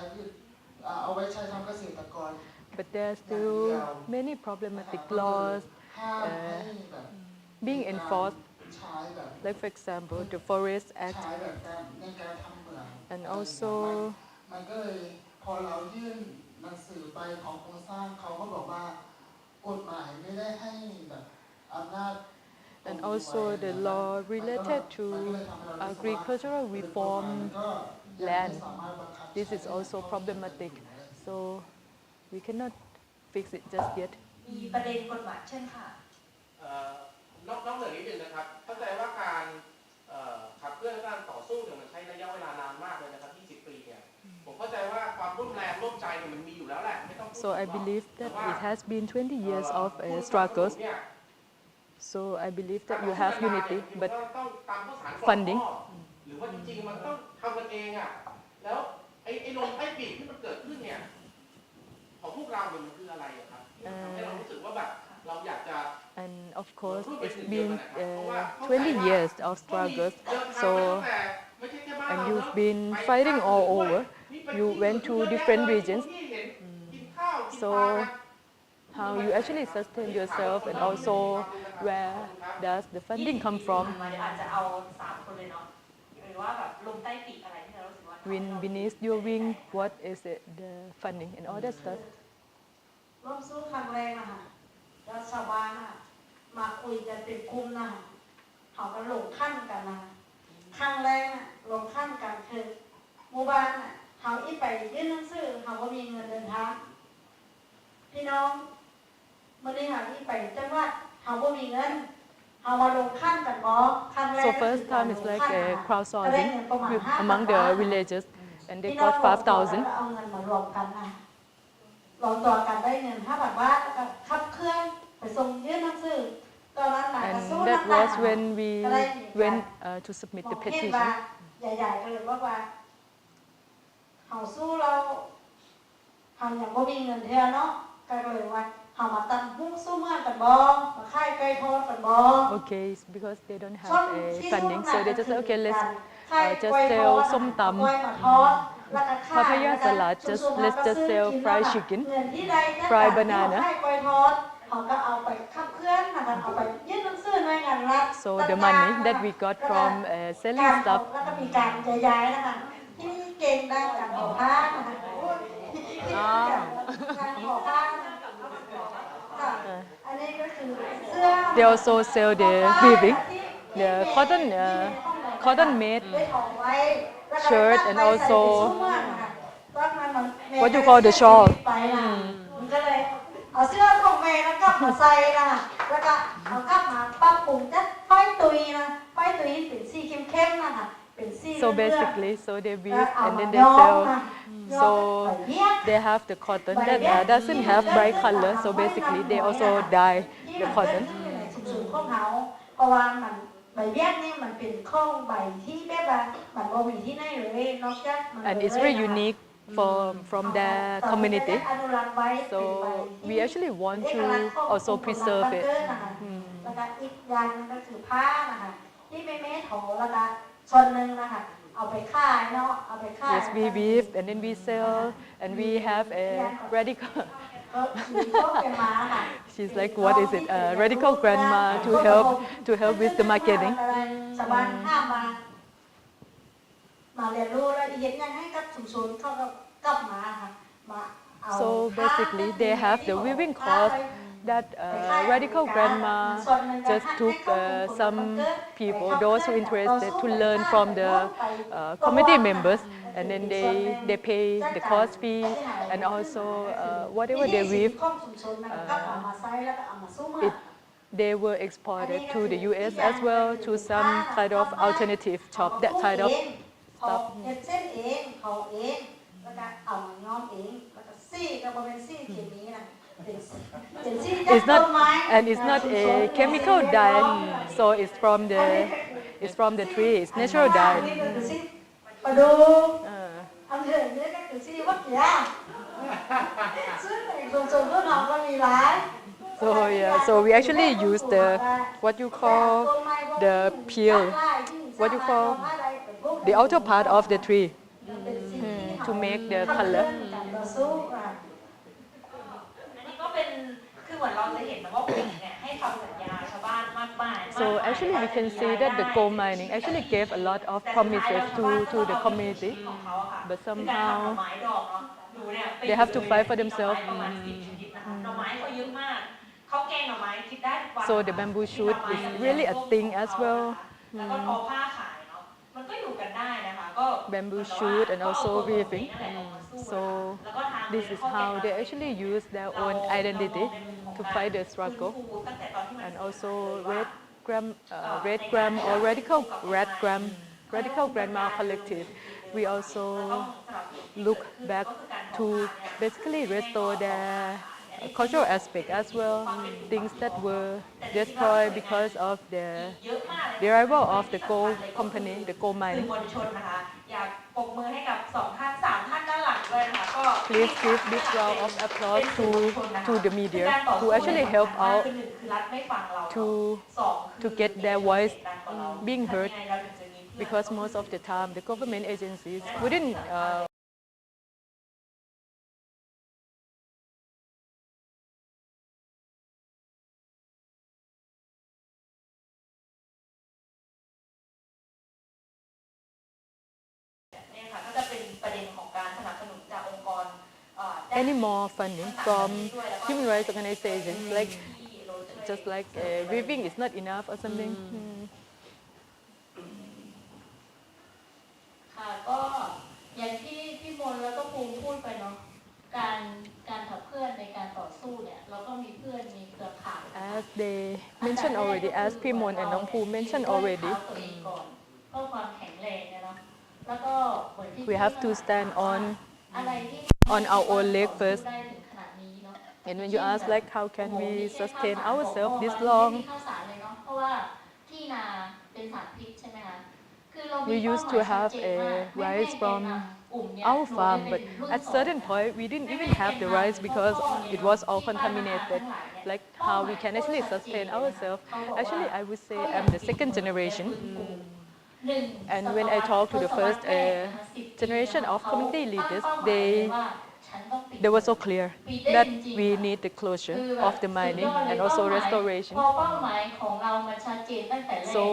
S4: ทำเกษตรกร
S1: But there are still many problematic laws
S4: ห้ามให้แบบ
S1: being enforced,
S4: ใช้แบบ
S1: like for example the Forest
S4: ใช้
S1: Act,
S4: แบบในการทำเหมือง
S1: and also
S4: มันก็เลยพอเรายื่นหนังสือไปของโครงสร้างเขาก็บอกว่ากฎหมายไม่ได้ให้แบบอำนาจ
S1: and also the law related to agricultural reform land. This is also problematic. So we cannot fix it just yet.
S2: มีประเด็นกฎหมายเช่นค่ะ
S5: นอกเหนือนิดนึงนะครับเข้าใจว่าการขับเคลื่อนการต่อสู้เนี่ยมันใช้ระยะเวลานานมากเลยนะครับ20 ปีเนี่ยผมเข้าใจว่าความร่วมแรงร่วมใจเนี่ยมันมีอยู่แล้วแหละไม่ต้องพูด
S1: So I believe that it has been 20 years of struggles. So I believe that you have unity, but
S5: ต้องตามข้อสาร
S1: funding
S5: หรือว่าจริงๆมันต้องทำกันเองอ่ะแล้วไอ้ลมใต้ปีกที่มันเกิดขึ้นเนี่ยของพวกเราเนี่ยมันคืออะไรอะครับที่ทำให้เรารู้สึกว่าแบบเราอยากจะ
S1: and of course it's been 20 years of struggles. So and you've been fighting all over. You went to different regions. So how you actually sustain yourself and also where does the funding come from?
S2: อาจจะเอา3 คนเลยเนาะหรือว่าแบบลมใต้ปีกอะไรที่เรารู้สึกว่า
S1: Wind beneath your wing, what is it, the funding and all that stuff?
S6: ร่วมสู้ครั้งแรกนะคะแล้วชาวบ้านนะคะมาคุยกันเป็นกลุ่มนะคะเขาก็ลงขั้นกันนะคะครั้งแรกน่ะลงขั้นกันคือหมู่บ้านน่ะเขาอีไปยื่นหนังสือเขาก็มีเงินเดินทางพี่น้องเมื่อนี้ค่ะอีไปจังหวัดเขาก็มีเงินเขามาลงขั้นกันบ่ครั้งแรก
S1: So first time is like a crowdsourcing among the villages, and they
S6: พี่น้อง
S1: got 5,000.
S6: เอาเงินมารวมกันนะรวมตัวกันได้เงิน5,000 บาทแล้วก็ขับเคลื่อนไปส่งยื่นหนังสือตอนนั้นก็สู้
S1: And that
S6: นัก
S1: was when we went to submit the
S6: เห็น
S1: petition.
S6: ว่าใหญ่ๆก็เลยว่าเขาสู้เราเขาอย่างบ่มีเงินเท่าเนาะก็เลยว่าเขามาตั้งหุ้นสู้เมื่อกันบ่มาค่ายไก่ทอดกันบ่
S1: Okay, it's because they don't have
S6: ช่วง
S1: a
S6: ที่
S1: funding,
S6: สู้
S1: so they just
S6: น่ะ
S1: okay, let's
S6: ค่าย
S1: just
S6: กล้วยท
S1: sell
S6: อด
S1: ส้มตำ
S6: กล้วยมาทอดแล้วก็ค่าย
S1: papaya
S6: แล้วก็
S1: salad, just
S6: ชุมๆ
S1: let's
S6: ก็
S1: just
S6: ซื้อ
S1: sell
S6: กิน
S1: fried
S6: แล้ว
S1: chicken,
S6: เงินที่ใดเนี่ย
S1: fried
S6: จากที่
S1: banana.
S6: ค่ายกล้วยทอดเขาก็เอาไปขับเคลื่อนนะคะเอาไปยื่นหนังสือหน่วยงานรัฐ
S1: So the money that we got from
S6: กา
S1: selling
S6: ร
S1: stuff,
S6: แล้วก็มีการย้ายนะคะที่นี่เก่งด้านการห่อผ้านะคะการห่อผ้าค่ะอันนี้ก็คือเสื้อ
S1: they also sell the weaving, the cotton made
S6: ได้ห่อไว้
S1: shirt and also
S6: what
S1: you call the shawl
S6: ไปนะมันก็เลยเอาเสื้อของแม่แล้วกลับมาใส่นะคะแล้วก็เอากลับมาปรับปรุงจัดป้ายตุยนะป้ายตุยเป็นสีเข้มๆนะคะเป็นสี
S1: so
S6: เลือด
S1: basically so they
S6: ๆ
S1: weave
S6: เอา
S1: and
S6: มา
S1: then
S6: ย้
S1: they
S6: อม
S1: sell
S6: นะ
S1: so
S6: ไปเย็บ
S1: they have the cotton that doesn't have bright color, so basically they also dye the cotton.
S6: สูงของเขาเพราะว่ามันใบเบี้ยนี่มันเป็นข้องใบที่แบบว่ามันบ่มีที่ไหนเลยนอกจากมัน
S1: And it's very unique from their community. So we actually want to also preserve it.
S6: แล้วก็อีกอย่างนึงก็คือผ้านะคะที่แม่ๆโถแล้วก็ส่วนหนึ่งนะคะเอาไปขายเนาะเอาไปขาย
S1: Yes, we weave and then we sell, and we have a radical.
S6: ก็มีพวกเป็นม้าค่ะ
S1: She's like, what is it? A radical grandma to help with the marketing.
S6: ชาวบ้านห้ามมาเรียนรู้และเห็นยังให้กับชุมชนเขาก็กลับมาค่ะมาเอา
S1: So basically, they have the weaving course that radical grandma just took some people, those who interested, to learn from the committee members, and then they pay the course fee, and also whatever they weave, they were exported to the US as well to some kind of alternative shop, that kind of
S6: เขา
S1: stuff.
S6: เฮ็ดเส้นเองเขาเองแล้วก็เอามาย้อมเองแล้วก็ซี่ก็บ่เป็นซี่เคมีนะเป็นซี่จาก
S1: It's
S6: ต้
S1: not
S6: นไม้
S1: and it's not a chemical dye, so it's from the tree. It's natural
S6: อัน
S1: dye.
S6: นี้ก็คือซี่ปลาดู อันเดิมนี่ก็คือซี่วัดยาซึ่งในส่วนของเราก็มีหลาย
S1: So yeah, so we actually use the what you call the peel, what you call the outer part of the tree to make the color.
S2: อันนี้ก็เป็นคือเหมือนเราจะเห็นนะว่าผู้หญิงเนี่ยให้คำสัญญาชาวบ้านมากมาย
S1: So actually we can see that the gold mining actually gave a lot of promises to the community,
S2: ของเขาอะค่ะ
S1: but
S2: คือการทำหน่อ
S1: somehow
S2: ไม้ดอกเนาะหนูเนี่ยไป
S1: they have to fight for themselves.
S2: ประมาณ10 ชนิดนะคะหน่อไม้เขาเยอะมากเขาแกงหน่อไม้คิดได้ทุกวัน
S1: So the bamboo shoot is really a thing as well.
S2: แล้วก็ทอผ้าขายเนาะมันก็อยู่กันได้นะคะก็
S1: Bamboo shoot and also weaving.
S2: นั่นแหละออกมาสู้
S1: So
S2: แล้วก็ทาง
S1: this is how they actually use their own identity to fight the struggle.
S2: ตั้งแต่ตอนที่มัน
S1: And also red gram or radical grandma collective. We also look back to basically restore their cultural aspect as well. Things that were destroyed because of the
S2: เยอะมากเลย
S1: the arrival of the gold company, the gold
S2: สื่อ
S1: mining.
S2: มวลชนนะคะอยากปรบมือให้กับ2 ท่าน 3 ท่านด้านหลังด้วยนะคะก็
S1: Please give big round of applause to the media who actually help out
S2: คือ1คือรัฐไม่ฟังเรา
S1: to
S2: 2
S1: to get their voice
S2: ดังกว่าเรา
S1: being heard
S2: ทำยังไงเราถึงจะมีเพื่อน
S1: because most of the time the government agencies wouldn't
S2: เนี่ยค่ะก็จะเป็นประเด็นของการสนับสนุนจากองค์กร
S1: any more funding from human rights organizations like just like weaving is not enough or something.
S7: ค่ะก็อย่างที่พี่มนต์แล้วก็ภูมิพูดไปเนาะการขับเคลื่อนในการต่อสู้เนี่ยเราก็มีเพื่อนมีเครือข่าย
S1: As they mentioned already, as Pimon and Nongpu mentioned already,
S7: ตัวเองก่อนเพื่อความแข็งแรงเนี่ยเนาะแล้วก็เหมือนที่
S1: we have to stand on
S7: อะไรที่
S1: on our own leg first.
S7: ได้ถึงขนาดนี้เนาะ
S1: And when you ask like how can we sustain ourselves this long,
S7: ไม่มีข้าวสารเลยเนาะเพราะว่าที่นาเป็นสารพิษใช่ไหมคะคือเรา
S1: we used to have a rice from our farm, but at certain point we didn't even have the rice because it was all contaminated. Like how we can actually sustain ourselves. Actually, I would say I'm the second generation. And when I talk to the first generation of community leaders, they were so clear that we need the closure of the mining and also restoration.
S7: พอเป้าหมายของเรามันชัดเจนตั้งแต่แรก
S1: So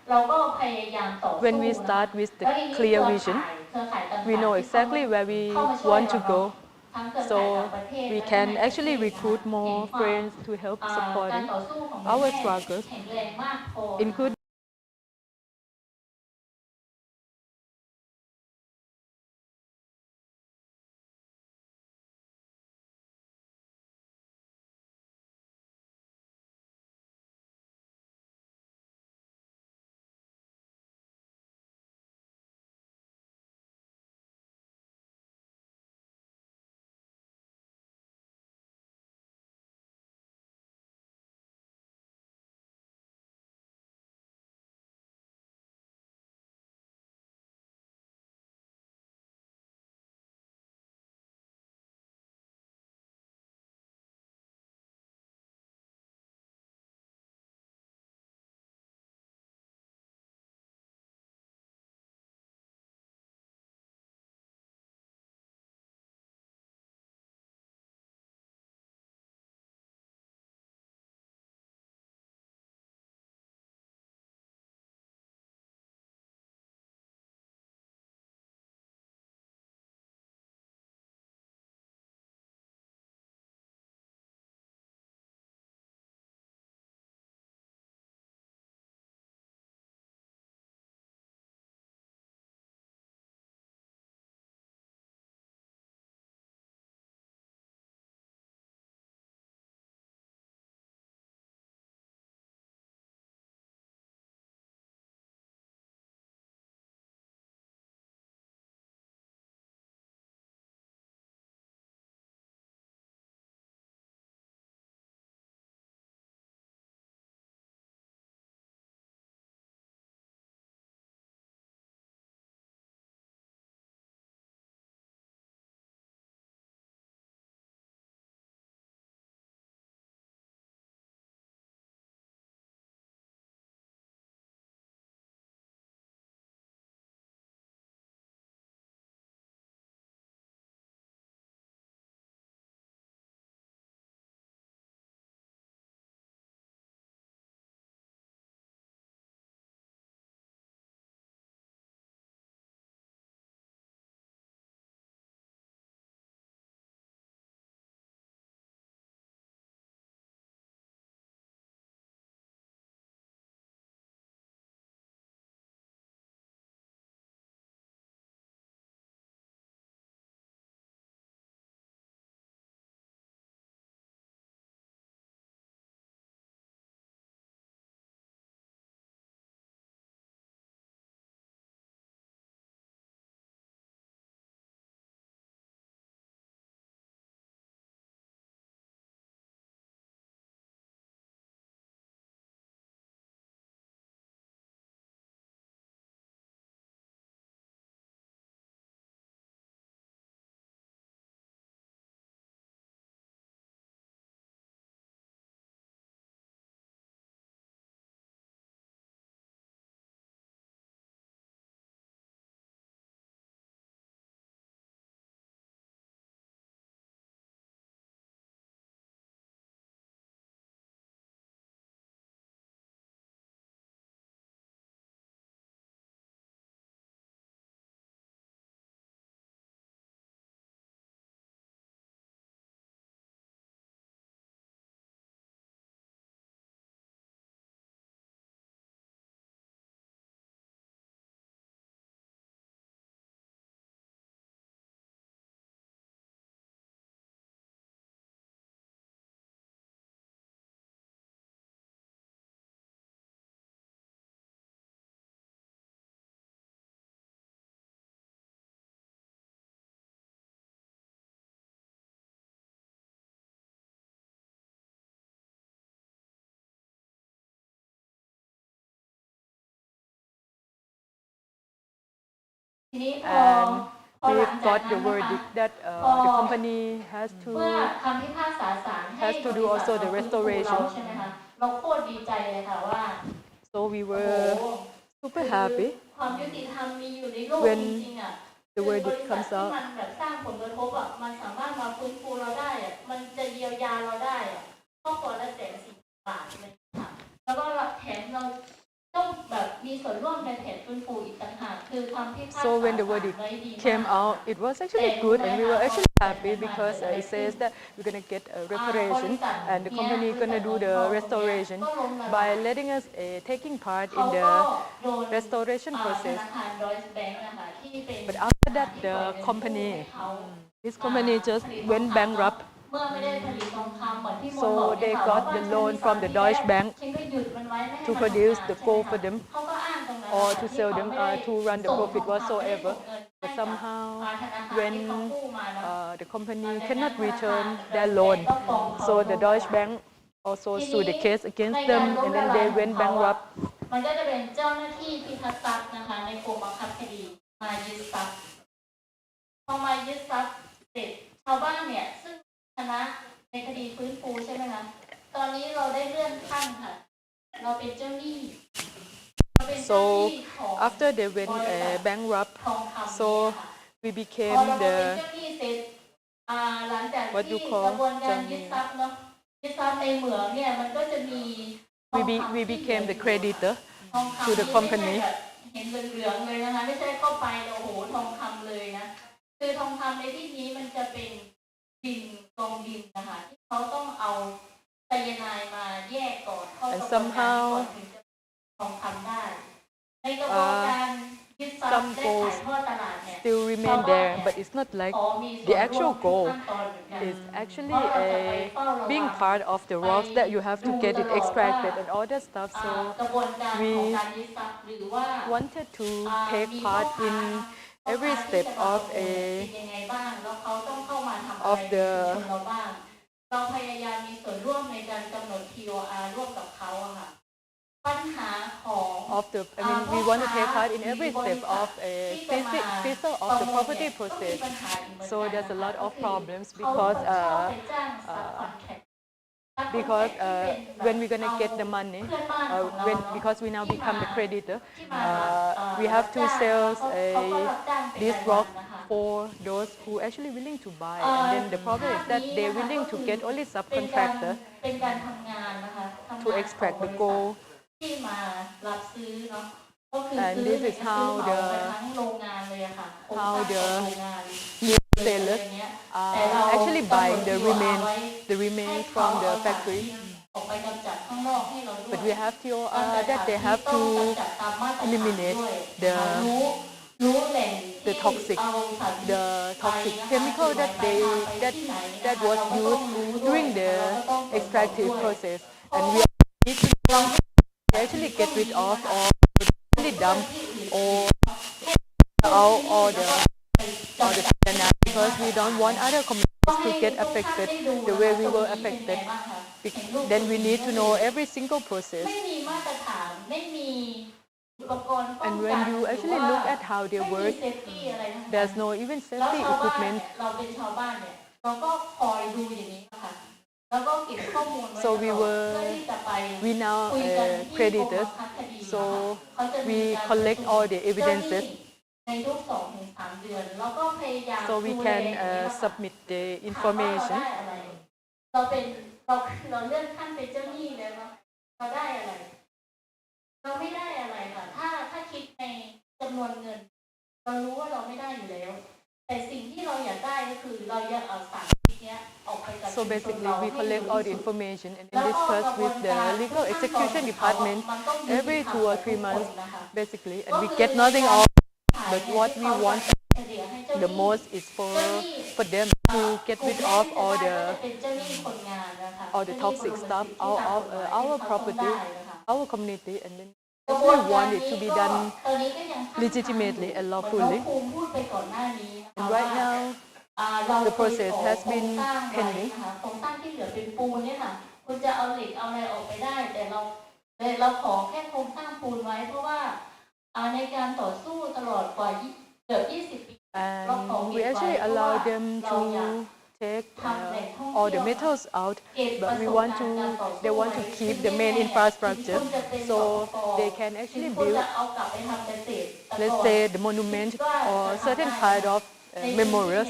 S7: เราก็พยายามต่อสู้
S1: when we start with the clear vision, we know exactly where we want to go. So we can actually recruit more friends to help supporting our struggles, including
S7: ทีนี้พอ
S1: and
S7: พอหลัง
S1: we've
S7: จาก
S1: got
S7: นั้
S1: the
S7: นนะคะ
S1: verdict that
S7: Oh.
S1: the company has
S7: เมื่อ
S1: to
S7: คำพิพากษาศาลให้
S1: has to do
S7: บริษัท
S1: also the
S7: เราฟื้นฟูเรา
S1: restoration
S7: ใช่ไหมคะเราโคตรดีใจเลยค่ะว่า
S1: so we
S7: โอ้โห
S1: were super
S7: คือ
S1: happy
S7: ความยุติธรรมมีอยู่ในโลก
S1: when
S7: จริงๆอ่ะ
S1: the
S7: คือบ
S1: verdict
S7: ริษัท
S1: comes
S7: ที่
S1: out
S7: มันแบบสร้างผลกระทบอ่ะมันสามารถมาฟื้นฟูเราได้อ่ะมันจะเยียวยาเราได้อ่ะครอบครัวละ140,000 บาทเลยค่ะแล้วก็แถมเราต้องแบบมีส่วนร่วมในแผนฟื้นฟูอีกต่างหากคือความพิพากษา
S1: So when the
S7: ศาล
S1: verdict
S7: ไว้ดี
S1: came
S7: มาก
S1: out, it was actually good, and we were actually happy because it says that we're gonna get a reparation, and the company gonna do the restoration by letting us taking part in
S7: เขาก็
S1: the
S7: โดน
S1: restoration
S7: ธ
S1: process.
S7: นาคารดอยส์แบงค์นะคะที่เป็น
S1: But after that,
S7: ที่
S1: the
S7: ปล่อยเงินกู้
S1: company,
S7: ให้เขา
S1: this company just
S7: ผลิต
S1: went
S7: ทองคำ
S1: bankrupt.
S7: เมื่อไม่ได้ผลิตทองคำเหมือนที่มน
S1: So
S7: บอก
S1: they
S7: เนี่ยค่ะ
S1: got
S7: ว่า
S1: the
S7: ฉัน
S1: loan
S7: มี
S1: from the Deutsche Bank
S7: ฉันก็หยุดมันไว้ไม่ให้
S1: to
S7: มัน
S1: produce
S7: ทำงาน
S1: the
S7: ใช่ไหม
S1: gold
S7: คะ
S1: for them
S7: เขาก็อ้างตรงนั้น
S1: or
S7: นะคะ
S1: to
S7: ที่
S1: sell
S7: เขา
S1: them
S7: ไม่ได้
S1: to run the
S7: ส่ง
S1: profit
S7: ทองคำไม่ได้
S1: whatsoever.
S7: ส่งเงิน
S1: But
S7: ให้กับ
S1: somehow
S7: ธนาคารที่
S1: when
S7: เขากู้มาเนาะ
S1: the company
S7: ดังนั้น
S1: cannot
S7: ธนาคาร
S1: return
S7: ดอย
S1: their
S7: ส์แบง
S1: loan,
S7: ค์ก็ฟ้องเขา
S1: so
S7: ล้
S1: the
S7: มละ
S1: Deutsche
S7: ลาย
S1: Bank also
S7: ที
S1: sued
S7: นี้
S1: the case against
S7: ในการ
S1: them,
S7: ล้ม
S1: and
S7: ละ
S1: then
S7: ลาย
S1: they
S7: ของ
S1: went
S7: เขาอะ
S1: bankrupt.
S7: มันก็จะเป็นเจ้าหน้าที่พิทักษ์ทรัพย์นะคะในกรมบังคับคดีมายึดทรัพย์พอมายึดทรัพย์เสร็จชาวบ้านเนี่ยซึ่งชนะในคดีฟื้นฟูใช่ไหมคะตอนนี้เราได้เลื่อนขั้นค่ะ เราเป็นเจ้าหนี้เราเป็นเจ้าห
S1: So
S7: นี้ของ
S1: after they went bankrupt,
S7: ทองคำ
S1: so
S7: เนี่ยค่ะ
S1: we
S7: พ
S1: became
S7: อเราเป็น
S1: the
S7: เจ้าหนี้เสร็จหลังจาก
S1: what
S7: ที่
S1: you
S7: ก
S1: call
S7: ระบวนการยึดทรัพย์เนาะยึดทรัพย์ในเหมืองเนี่ยมันก็จะมีทองคำ
S1: we became the creditor
S7: ทองคำ
S1: to the
S7: นี่
S1: company.
S7: ไม่ใช่แบบเห็นเหลืองๆเลยนะคะไม่ใช่เข้าไปแล้วโอ้โหทองคำเลยนะคือทองคำในที่นี้มันจะเป็นดินกองดินนะคะที่เขาต้องเอาไซยาไนด์มาแยกก่อนเข้ากระบวนการก่อนถึงจะทองคำได้ ในกระบวนการยึดทรัพย์
S1: some
S7: และ
S1: gold
S7: ขายทอดตลาดเนี่ย
S1: still remain there, but it's not like
S7: ขอมีส่วน
S1: the
S7: ร่วม
S1: actual
S7: ทุก
S1: gold
S7: ขั้นตอนเหมือนกัน
S1: is actually
S7: เพราะเราจะไปเฝ้าระวัง
S1: being part of the rocks that you have to get it extracted and all that stuff.
S7: ก
S1: So
S7: ระบวนการของการยึดทรัพย์หรือว่า
S1: wanted to
S7: มี
S1: take
S7: พ่อ
S1: part
S7: ค้า
S1: in
S7: พ่อ
S1: every
S7: ค้าที่
S1: step
S7: จะมา
S1: of
S7: ประมูล
S1: a
S7: เป็นยังไงบ้างแล้วเขาต้องเข้ามาทำอะไร
S1: of
S7: ใน
S1: the
S7: ชุมชนเราบ้างเราพยายามมีส่วนร่วมในการกำหนด TOR ร่วมกับเขาอะค่ะปัญหาของ
S1: of the I mean we want to take part in every step of a fiscal of the property process. So there's a lot of problems because when we're gonna get the money, because we now become the creditor, we have to sell this rock for those who actually willing to buy, and then the problem is that they're willing to get only subcontractor
S7: เป็นการทำงานนะคะ
S1: to extract the gold.
S7: ที่มารับซื้อเนาะก็คือ
S1: And
S7: ซื้อ
S1: this
S7: เนี่ย
S1: is
S7: จะซื้อ
S1: how
S7: เหมา
S1: the
S7: กันทั้งโรงงานเลยอะค่ะโครงส
S1: how
S7: ร้าง
S1: the
S7: ของโรงงาน
S1: new
S7: อะไร
S1: sellers
S7: อย่างเงี้ย
S1: are
S7: แต่เรา
S1: actually buying the
S7: กำหนด TOR ไว้
S1: remains from the factory.
S7: ออกไปกำจัดข้างนอกให้เราด้วย
S1: But we have TOR that they have
S7: ต้อง
S1: to
S7: กำจัดตามมาตรฐาน
S1: eliminate
S7: ด้วย
S1: the
S7: รู้แหล่ง
S1: the
S7: ที่
S1: toxic
S7: เอาสารพิษ
S1: the
S7: ไป
S1: toxic
S7: นะคะ
S1: chemical that
S7: ไป
S1: they
S7: ที่
S1: that
S7: ไหนนะคะ
S1: that was
S7: เราก็ต้อง
S1: used
S7: รู้ด้วย
S1: during the
S7: เราก็ต้องตรวจสอบ
S1: extractive
S7: ด้วย
S1: process, and we need to actually get rid of or really dump or all the cyanide, because we don't want other communities to get affected the way we were affected. Then we need to know every single process.
S7: ไม่มีมาตรฐานไม่มีอุปกรณ์ป้อง
S1: And
S7: กั
S1: when
S7: น
S1: you
S7: หรือ
S1: actually
S7: ว่า
S1: look at how they
S7: ไม่มี
S1: work,
S7: เซฟตี้อะไรทั้งนั้น
S1: there's no even
S7: แล้ว
S1: safety
S7: ชาวบ้านเนี่ย
S1: equipment.
S7: เราเป็นชาวบ้านเนี่ยเราก็คอยดูอย่างนี้นะคะแล้วก็เก็บข้อมูลไว้ต
S1: So
S7: ลอด
S1: we
S7: เพื่อ
S1: were
S7: ที่จะไป
S1: we now
S7: คุยกันที่กรม
S1: creditors,
S7: บังคับคดีนะคะ
S1: so
S7: เขาจะมี
S1: we
S7: การ
S1: collect
S7: ประชุม
S1: all the
S7: เจ้าห
S1: evidences
S7: นี้ในทุก2-3 เดือนแล้วก็พยายาม
S1: so we
S7: ดูแล
S1: can
S7: อย่างนี้นะคะ
S1: submit the
S7: ถามว่า
S1: information.
S7: เราได้อะไรเราเลื่อนขั้นเป็นเจ้าหนี้แล้วเนาะเราได้อะไร เราไม่ได้อะไรค่ะถ้าคิดในจำนวนเงิน เรารู้ว่าเราไม่ได้อยู่แล้ว แต่สิ่งที่เราอยากได้ก็คือเราอยากเอาสารพิษเนี้ยออกไปจาก
S1: So basically, we collect all the information and then discuss with the legal execution department every 2 or 3 months, basically, and we get nothing out. But what we want the most is for them to get rid of all the toxic stuff out of our property, our community, and then we want it to be done legitimately and lawfully. And right now, the process has been pending.
S7: โครงสร้างที่เหลือเป็นปูนเนี่ยค่ะคุณจะเอาเหล็กเอาอะไรออกไปได้ แต่เราขอแค่โครงสร้างปูนไว้เพราะว่าในการต่อสู้ตลอดกว่าเกื กือบ20 ปี
S1: and we actually allow them to take all the metals out, but they want to keep the main infrastructure, so they can actually build, let's say, the monument or certain kind of memorials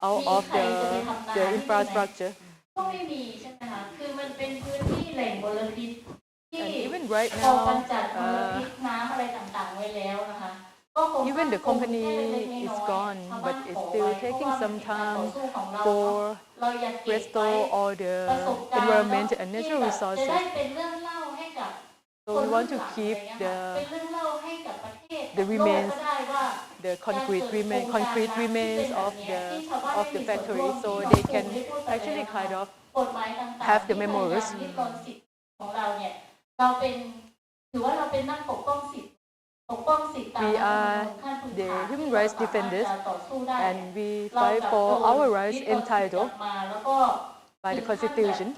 S1: out of the infrastructure.
S7: ก็ไม่มีใช่ไหมคะคือมันเป็นพื้นที่แหล่งมลพิษที่
S1: And even right
S7: กอง
S1: now,
S7: กำจัดมลพิษน้ำอะไรต่างๆไว้แล้วนะคะ
S1: even the company is gone, but it's still taking some time for restore all the environment and natural
S7: จะ
S1: resources.
S7: ได้เป็นเรื่องเล่าให้กับ
S1: So we want to keep
S7: เป็นเรื่องเล่าให้กับประเทศ
S1: the remains
S7: โลกก็ได้ว่า
S1: the concrete remains of the factory, so they can actually kind of
S7: กฎหมายต่างๆ
S1: have the
S7: ที่พยายาม
S1: memories.
S7: ริดรอนสิทธิ์ของเราเนี่ยเราเป็นถือว่าเราเป็นนักปกป้องสิทธิ์ตาม
S1: We
S7: รัฐธรรม
S1: are
S7: นูญขั้นพื้น
S1: the
S7: ฐาน
S1: human rights
S7: ที่เราสามารถ
S1: defenders
S7: จะต่อสู้ได้
S1: and we
S7: เรา
S1: fight
S7: จะ
S1: for
S7: โดน
S1: our rights
S7: ริดรอนสิทธิ์กลั
S1: entitled
S7: บมาแล้วก็
S1: by the Constitution.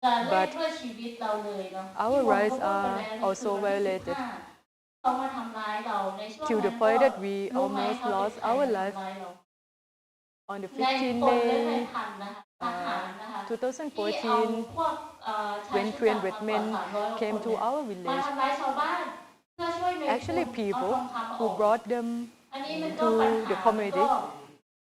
S7: การเล่น
S1: but
S7: ด้วยชีวิตเราเลยเนาะ
S1: our
S7: ที่
S1: rights
S7: เขาพูด
S1: are
S7: ไปแล้ว
S1: also
S7: ในคืนวันที่
S1: violated
S7: 15เขามาทำร้ายเราในช่วง
S1: to the
S7: นั้น
S1: point
S7: ก็
S1: that we
S7: รู้ไหม
S1: almost
S7: เขาเป็น
S1: lost
S7: ใคร
S1: our
S7: มา
S1: life
S7: ทำร้ายเรา
S1: on the
S7: ใน
S1: 15
S7: พลและใน
S1: May
S7: พันนะคะทหารนะคะ ที่เอา
S1: 2014
S7: พวกชาย
S1: when
S7: ชุด
S1: 300
S7: ดำมากว่า
S1: men
S7: 300
S1: came
S7: คน
S1: to
S7: เนี่ย
S1: our
S7: มา
S1: village.
S7: ทำร้ายชาวบ้านเพื่อช่วยเมทุน
S1: Actually,
S7: เอา
S1: people
S7: ทองคำอ
S1: who
S7: อก
S1: brought them
S7: อันนี้มันก็
S1: to
S7: ปัญ
S1: the
S7: หา
S1: community
S7: ก็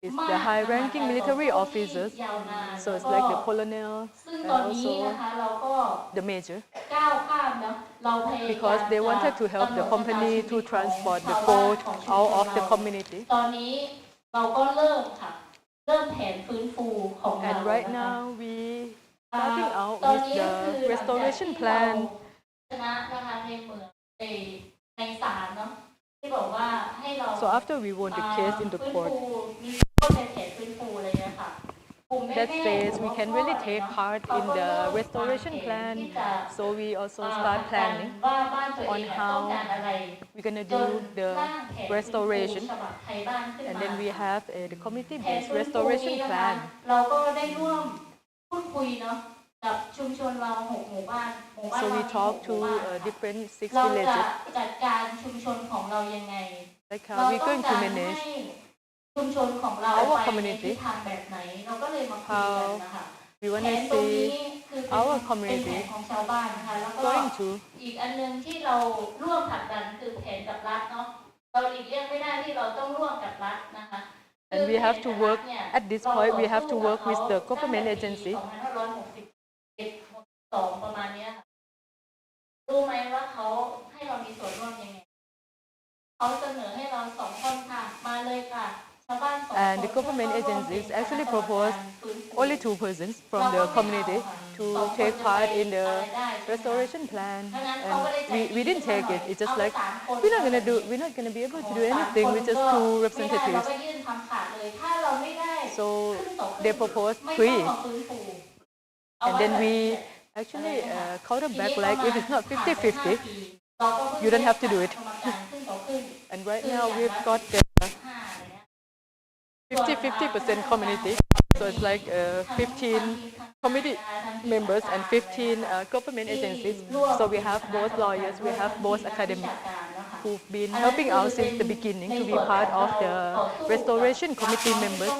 S1: is
S7: มาก
S1: the
S7: นะคะ
S1: high-ranking
S7: การต่อ
S1: military
S7: สู้ที่
S1: officers.
S7: ยาวนาน
S1: So
S7: แล้ว
S1: it's
S7: ก็
S1: like the colonel
S7: ซึ่ง
S1: and
S7: ตอนนี้
S1: also
S7: นะคะเราก็
S1: the major,
S7: ก้าวข้ามเนาะเราพยายาม
S1: because they wanted to help the company to transport the food out of the community.
S7: ตอนนี้เราก็เริ่มค่ะเริ่มแผนฟื้นฟูของเรา
S1: And right
S7: นะคะ
S1: now we starting out
S7: ตอน
S1: with
S7: นี้ก็คือ
S1: the restoration plan.
S7: ชนะนะคะในเมืองในศาลเนาะที่บอกว่าให้เรา
S1: So after we won the case in the
S7: ฟื้น
S1: court,
S7: ฟูมีต้นในแผนฟื้นฟูอะไรเงี้ยค่ะกลุ่มแม่
S1: that
S7: ๆ
S1: says we
S7: หรือว่า
S1: can
S7: พ่อ
S1: really
S7: เนี่ย
S1: take
S7: เนาะ
S1: part
S7: เขา
S1: in
S7: ก็
S1: the
S7: เริ่ม
S1: restoration
S7: วางแผน
S1: plan.
S7: ที่จะ
S1: So we also
S7: ผ
S1: start
S7: ลักดัน
S1: planning
S7: ว่าบ้านตัวเอง
S1: on
S7: เนี่ยต้อง
S1: how
S7: การอะไร
S1: we're gonna
S7: จน
S1: do the
S7: ร่างแผนฟื้นฟู
S1: restoration,
S7: ฉบับไทยบ้านขึ้น
S1: and
S7: มา
S1: then we have the
S7: แผน
S1: community-based
S7: ฟื้นฟูนี้
S1: restoration
S7: นะคะ
S1: plan.
S7: เราก็ได้ร่วมพูดคุยเนาะกับชุมชนเรา6 หมู่บ้าน
S1: So
S7: เรา
S1: we
S7: มี
S1: talk
S7: 6 ห
S1: to
S7: มู่บ้านค่ะ
S1: different 6
S7: เราจะ
S1: villages,
S7: จัดการชุมชนของเรายังไง
S1: like
S7: เรา
S1: how we're
S7: ต้อง
S1: going
S7: กา
S1: to
S7: รให้
S1: manage
S7: ชุมชนของเรา
S1: our
S7: ไปใน
S1: community
S7: ทิศทางแบบไหน เราก็เลยมาคุยกันนะคะ
S1: we
S7: แผ
S1: want to
S7: นตรงนี้
S1: see
S7: คือ
S1: our
S7: เป็นแผ
S1: community
S7: นของชาวบ้านนะคะแล้วก็
S1: going to
S7: อีกอันหนึงที่เราร่วมผลักดันคือแผนกับรัฐเนาะเราหลีกเลี่ยงไม่ได้ที่เราต้องร่วมกับรัฐนะคะ
S1: and we have to work at this point we have to work with the government agency.
S7: 2562ประมาณเนี้ยค่ะรู้ไหมว่าเขาให้เรามีส่วนร่วมยังไงเขาเสนอให้เรา2 คนค่ะมาเลยค่ะชาวบ้าน2 คน
S1: And the government agencies actually proposed only 2 persons from the community to take part in the restoration plan, and we didn't take it. It's just like we're not gonna be able to do anything with just 2 representatives.
S7: เราก็ยื่นคำขาดเลยถ้าเราไม่ได้
S1: So
S7: ครึ่งต่อครึ่ง
S1: they proposed
S7: ไม่
S1: 3,
S7: ต้องมาฟื้นฟู
S1: and then we actually counter back like if it's not 50-50, you don't have to do it. And right now we've got the 50% community, so it's like 15 committee members and 15 government agencies. So we have both lawyers, we have both academics who've been helping out since the beginning to be part of the restoration committee members.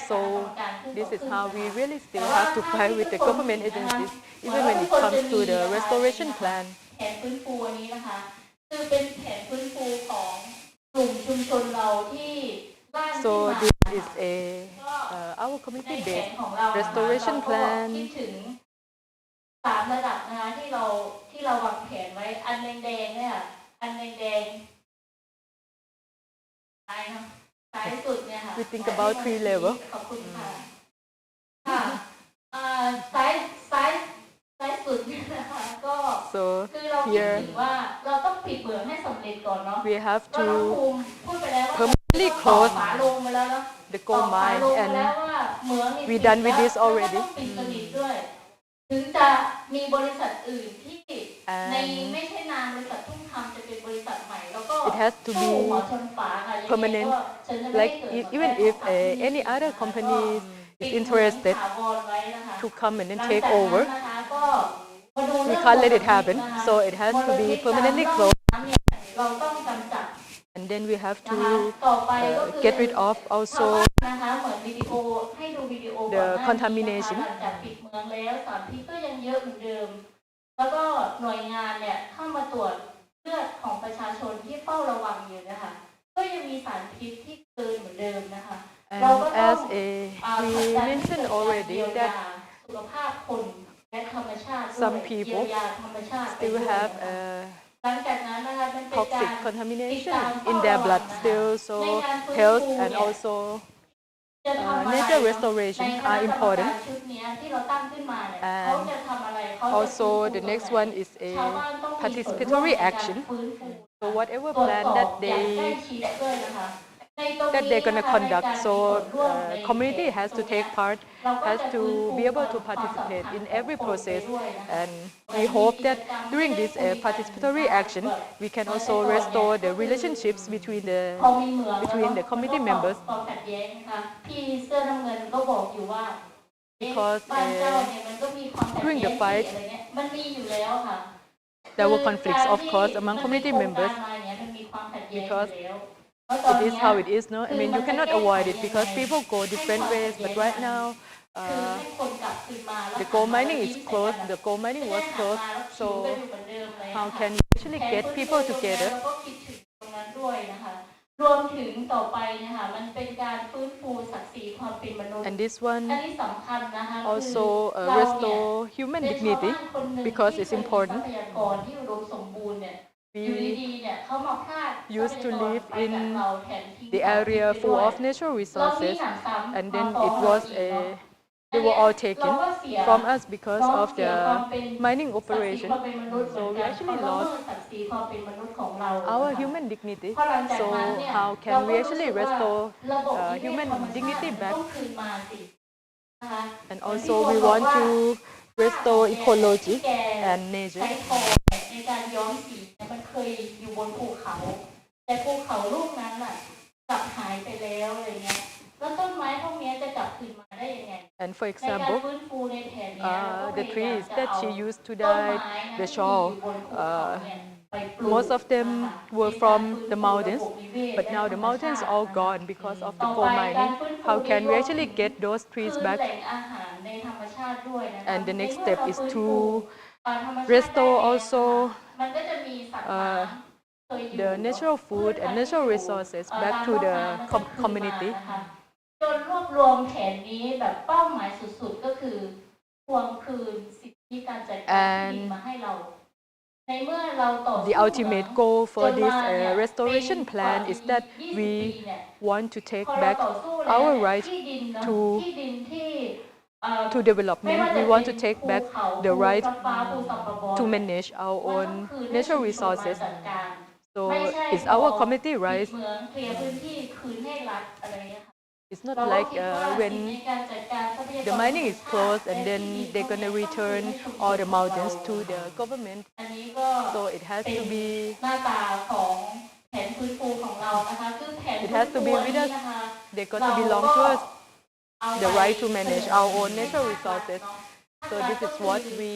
S1: So this is how we really still have to fight with the government agencies, even when it comes to the restoration plan.
S7: แผนฟื้นฟูอันนี้นะคะคือเป็นแผนฟื้นฟูของกลุ่มชุมชนเราที่ร่างขึ้น
S1: So
S7: มา
S1: this is our
S7: ในแผ
S1: community-based
S7: นของเรานะคะ
S1: restoration
S7: เราก็
S1: plan.
S7: คิดถึง3 ระดับนะคะที่เราวางแผนไว้อันแดงๆเนี่ยอันแดงๆซ้ายเนาะซ้ายสุดเนี่ยค่ะ
S1: We think about 3 levels.
S7: ขอบคุณค่ะค่ะซ้ายสุดเนี่ยนะคะก็
S1: So
S7: คือเราคิด
S1: here
S7: ถึงว่าเราต้องปิดเหมืองให้สำเร็จก่อนเนาะ
S1: we have
S7: ก็น้อง
S1: to
S7: ภูมิพูดไปแล้วว่า
S1: permanently
S7: ต่อ
S1: close
S7: ฝาโลงไปแล้วเนาะ
S1: the
S7: ต่อ
S1: gold
S7: ฝา
S1: mine,
S7: โลงไปแล้ว
S1: and
S7: ว่าเหมืองนี่
S1: we done with this
S7: แล้ว
S1: already.
S7: ก็ต้องปิดสนิทด้วย ถึงจะมีบริษัทอื่นที่ใน
S1: And
S7: ไม่ใช่นามบริษัททุ่งคำจะเป็นบริษัทใหม่แล้วก็
S1: it has to
S7: สู้
S1: be
S7: หัวชนฝาค่ะยังไง
S1: permanent.
S7: ก็ฉันจะไม่
S1: Like
S7: ให้เกิด
S1: even if any other company is interested
S7: ถาวรไว้นะคะ
S1: to come and
S7: หลั
S1: then
S7: งจาก
S1: take
S7: นั้น
S1: over,
S7: นะคะก็มาดูเรื่อง
S1: we can't let it
S7: มลพิษ
S1: happen.
S7: นะคะ
S1: So it has to be
S7: มลพิษ
S1: permanently
S7: ตาม
S1: closed,
S7: น้ำเนี่ยเราต้องกำจัด
S1: and then we have
S7: นะคะ
S1: to
S7: ต่อไปก็คือ
S1: get rid of
S7: ชาว
S1: also
S7: บ้านนะคะเหมือนวิดีโอให้ดูวิดีโอก่อนห
S1: the
S7: น้านี้นะคะ
S1: contamination
S7: หลังจากปิดเมืองแล้วสารพิษก็ยังเยอะเหมือนเดิม แล้วก็หน่วยงานเนี่ยเข้ามาตรวจเลือดของประชาชนที่เฝ้าระวังอยู่นะคะก็ยังมีสารพิษที่เกินเหมือนเดิมนะคะ
S1: and
S7: เราก็ต้อง
S1: as we
S7: ผลักดันให้เกิ
S1: mentioned
S7: ดการ
S1: already
S7: เยียวยา
S1: that
S7: สุขภาพคนและธรรมชาติด้วย
S1: some
S7: เยีย
S1: people
S7: วยาธรรมชาติไป
S1: still
S7: ด้วย
S1: have
S7: นะคะ หลังจากนั้นนะคะมันเป็นการ
S1: toxic contamination in their blood still, so health and also
S7: จะทำอะไร
S1: nature restoration
S7: ในคณะ
S1: are
S7: กรรม
S1: important.
S7: การชุดนี้ที่เราตั้งขึ้นมาเนี่ย
S1: And
S7: เขาจะทำอะไรเขาจะ
S1: Also,
S7: ฟื้นฟู
S1: the
S7: ตรง
S1: next
S7: ไหน
S1: one is
S7: ชาว
S1: a
S7: บ้านต้องมีส่วนร่วม
S1: participatory
S7: ในการ
S1: action.
S7: ฟื้นฟู
S1: So whatever
S7: ตรวจ
S1: plan
S7: สอบ
S1: that
S7: อย่างใกล้
S1: they
S7: ชิดด้วยนะคะในตรง
S1: that
S7: นี้
S1: they're
S7: นะ
S1: gonna
S7: คะในการ
S1: conduct,
S7: มี
S1: so
S7: ส่วนร่วมใน
S1: community has to take part,
S7: เราก็
S1: has
S7: จะฟื้น
S1: to
S7: ฟู
S1: be able to
S7: ความสัมพัน
S1: participate
S7: ธ์
S1: in
S7: ของ
S1: every
S7: คนไป
S1: process,
S7: ด้วยนะคะ
S1: and we hope that during this participatory action, we can also restore the relationships between
S7: พอมีเหมือง
S1: between the committee
S7: แล้วก็
S1: members
S7: ความขัดแย้งนะคะพี่เสื้อน้ำเงินก็บอกอยู่ว่า
S1: because
S7: บ้านเจ้าเนี่ยมันก็มีความขัด
S1: during
S7: แย้
S1: the
S7: ง
S1: fight
S7: อะไรเงี้ยมันมีอยู่แล้วค่ะ
S1: there were conflicts, of course, among community members.
S7: มันมีความขัดแย้งอยู่
S1: because
S7: แล้วแล้วตอน
S1: It
S7: เนี้
S1: is
S7: ย
S1: how it is, no? I
S7: คือ
S1: mean,
S7: มั
S1: you
S7: นจะ
S1: cannot
S7: แก้ไข
S1: avoid it
S7: ยัง
S1: because
S7: ไง
S1: people go
S7: ให้
S1: different
S7: ความ
S1: ways.
S7: ขัด
S1: But
S7: แย้ง
S1: right
S7: มัน
S1: now,
S7: คือให้คนกลับคืนมาแล้ว
S1: the coal
S7: หันมา
S1: mining is
S7: ยิ้มใส่
S1: closed.
S7: กัน
S1: The coal mining
S7: ไม่
S1: was
S7: ได้หัน
S1: closed.
S7: มาแล้วคิว
S1: So
S7: กันอยู่เหมือนเดิมเลย
S1: how
S7: ค่ะ
S1: can you actually
S7: แผน
S1: get
S7: ฟื้นฟู
S1: people
S7: ตรงเนี้ย
S1: together?
S7: เราก็คิดถึงตรงนั้นด้วยนะคะ รวมถึงต่อไปเนะคะมันเป็นการฟื้นฟูศักดิ์ศรีความเป็นมนุษย์
S1: And this
S7: อัน
S1: one
S7: นี้สำคัญนะคะคือ
S1: also
S7: เราเนี่ย
S1: restore human
S7: เป็นชาว
S1: dignity
S7: บ้านคนหนึ่ง
S1: because
S7: ที่
S1: it's
S7: เคยมีทรั
S1: important.
S7: พยากรที่อุดมสมบูรณ์เนี่ยอยู่
S1: We
S7: ดีๆเนี่ยเขามาพลาด
S1: used to
S7: ทรัพยากร
S1: live
S7: ไปจาก
S1: in
S7: เราแถมทิ้ง
S1: the
S7: เขาทิ้ง
S1: area
S7: ไป
S1: full
S7: ด้วย
S1: of natural
S7: เรามี
S1: resources,
S7: หนำซ้ำ
S1: and
S7: มา
S1: then
S7: ฟ้อง
S1: it
S7: เรา
S1: was
S7: อีกเนาะ
S1: they were all
S7: เรา
S1: taken
S7: ก็เสีย
S1: from us because
S7: เรา
S1: of
S7: เสียความ
S1: the
S7: เป็น
S1: mining
S7: ศักดิ์ศรี
S1: operation.
S7: ความเป็นมนุษย์เหมือน
S1: So we
S7: กัน
S1: actually
S7: เขาละเมิ
S1: lost
S7: ดศักดิ์ศรีความเป็นมนุษย์ของเรา
S1: our
S7: นะคะ
S1: human dignity.
S7: พอหลังจาก
S1: So
S7: นั้นเนี่ย
S1: how
S7: เรา
S1: can
S7: ก็
S1: we
S7: รู้สึ
S1: actually
S7: กว่า
S1: restore
S7: ระบบนิเวศ
S1: human
S7: ธรรมชาติ
S1: dignity
S7: มัน
S1: back?
S7: ต้องคืนมาสินะคะ
S1: And
S7: เหมือนที่
S1: also
S7: คน
S1: we
S7: บอก
S1: want
S7: ว่า
S1: to restore
S7: ที่
S1: ecology
S7: แก
S1: and
S7: ใช้
S1: nature.
S7: ทองในการย้อมสีเนี่ยมันเคยอยู่บนภูเขา แต่ภูเขาลูกนั้นน่ะกลับหายไปแล้วอะไรเงี้ยแล้วต้นไม้พวกเนี้ยจะกลับคืนมาได้ยังไง
S1: And for
S7: ในการ
S1: example,
S7: ฟื้นฟูในแผนเนี้ยเราก็พ
S1: the
S7: ยายาม
S1: trees
S7: จะ
S1: that
S7: เอา
S1: she used to
S7: ต้น
S1: dye
S7: ไม้นะ
S1: the
S7: ที่
S1: shawl,
S7: อยู่บนภูเขาเนี่ยไปปลูก
S1: most of them
S7: นะคะ
S1: were
S7: ในการ
S1: from
S7: ฟื้น
S1: the
S7: ฟูระ
S1: mountains,
S7: บบนิเวศ
S1: but
S7: และ
S1: now
S7: ธร
S1: the
S7: รม
S1: mountains
S7: ชาติ
S1: all
S7: นะคะ
S1: gone because of
S7: ต่
S1: the
S7: อไป
S1: coal
S7: การ
S1: mining.
S7: ฟื้นฟู
S1: How
S7: ใน
S1: can
S7: โล
S1: we
S7: ก
S1: actually get those
S7: คื
S1: trees
S7: อ
S1: back?
S7: แหล่งอาหารในธรรมชาติด้วยนะคะ
S1: And the
S7: ใน
S1: next
S7: เมื่อ
S1: step
S7: เรา
S1: is
S7: ฟื้น
S1: to
S7: ฟูธรรมชาติได้
S1: restore
S7: แล้ว
S1: also
S7: นะคะมันก็จะมีสัตว์น้ำเคยอยู่
S1: the natural food and natural resources back to the community.
S7: จนรวบรวมแผนนี้แบบเป้าหมายสุดๆก็คือทวงคืนสิทธิการจัดการที่ดินมาให้เรา ในเมื่อเราต่อสู้
S1: The ultimate goal for
S7: จน
S1: this
S7: มาเนี่ย
S1: restoration
S7: เป็น
S1: plan
S7: กว่า
S1: is that
S7: 20
S1: we
S7: ปีเนี่ย
S1: want to take
S7: พอเรา
S1: back
S7: ต่อสู้แล้ว
S1: our
S7: เนี่ย
S1: right
S7: ที่ดินเนอะ
S1: to
S7: ที่ดินที่ไม่
S1: to
S7: ว่า
S1: development.
S7: จะ
S1: We
S7: เป็
S1: want
S7: น
S1: to take
S7: ภู
S1: back
S7: เขา
S1: the
S7: ภู
S1: right
S7: กระฟ้าภูสัมปบ
S1: to manage our
S7: มัน
S1: own
S7: ต้องคืนให้
S1: natural
S7: ชุมชนมา
S1: resources.
S7: จัดการ
S1: So
S7: ไม่ใช่
S1: it's
S7: พอ
S1: our community
S7: ปิด
S1: rights.
S7: เมืองเคลียร์พื้นที่คืนให้รัฐอะไรเงี้ยค่ะ
S1: It's not
S7: เราก็
S1: like
S7: คิดว่าสิ่ง
S1: when
S7: ในการจัดการทรัพยากร
S1: the mining is
S7: ธรรมชาติ
S1: closed and
S7: และ
S1: then
S7: ที่ดิน
S1: they're
S7: พวก
S1: gonna
S7: เนี้ยต้องคืน
S1: return
S7: ให้ชุมชน
S1: all the
S7: ของเรา
S1: mountains to the government.
S7: อันนี้ก็
S1: So it has
S7: เป็น
S1: to be
S7: หน้าตาของแผนฟื้นฟูของเรานะคะคือแผน
S1: It
S7: ฟื้
S1: has
S7: น
S1: to
S7: ฟู
S1: be
S7: อัน
S1: with
S7: นี้
S1: us.
S7: นะคะ
S1: they got
S7: เรา
S1: to
S7: ก็
S1: belong to us.
S7: เอา
S1: The
S7: ไป
S1: right to manage our own
S7: ให้
S1: natural
S7: ภาครัฐ
S1: resources.
S7: เนอะ
S1: So this is what we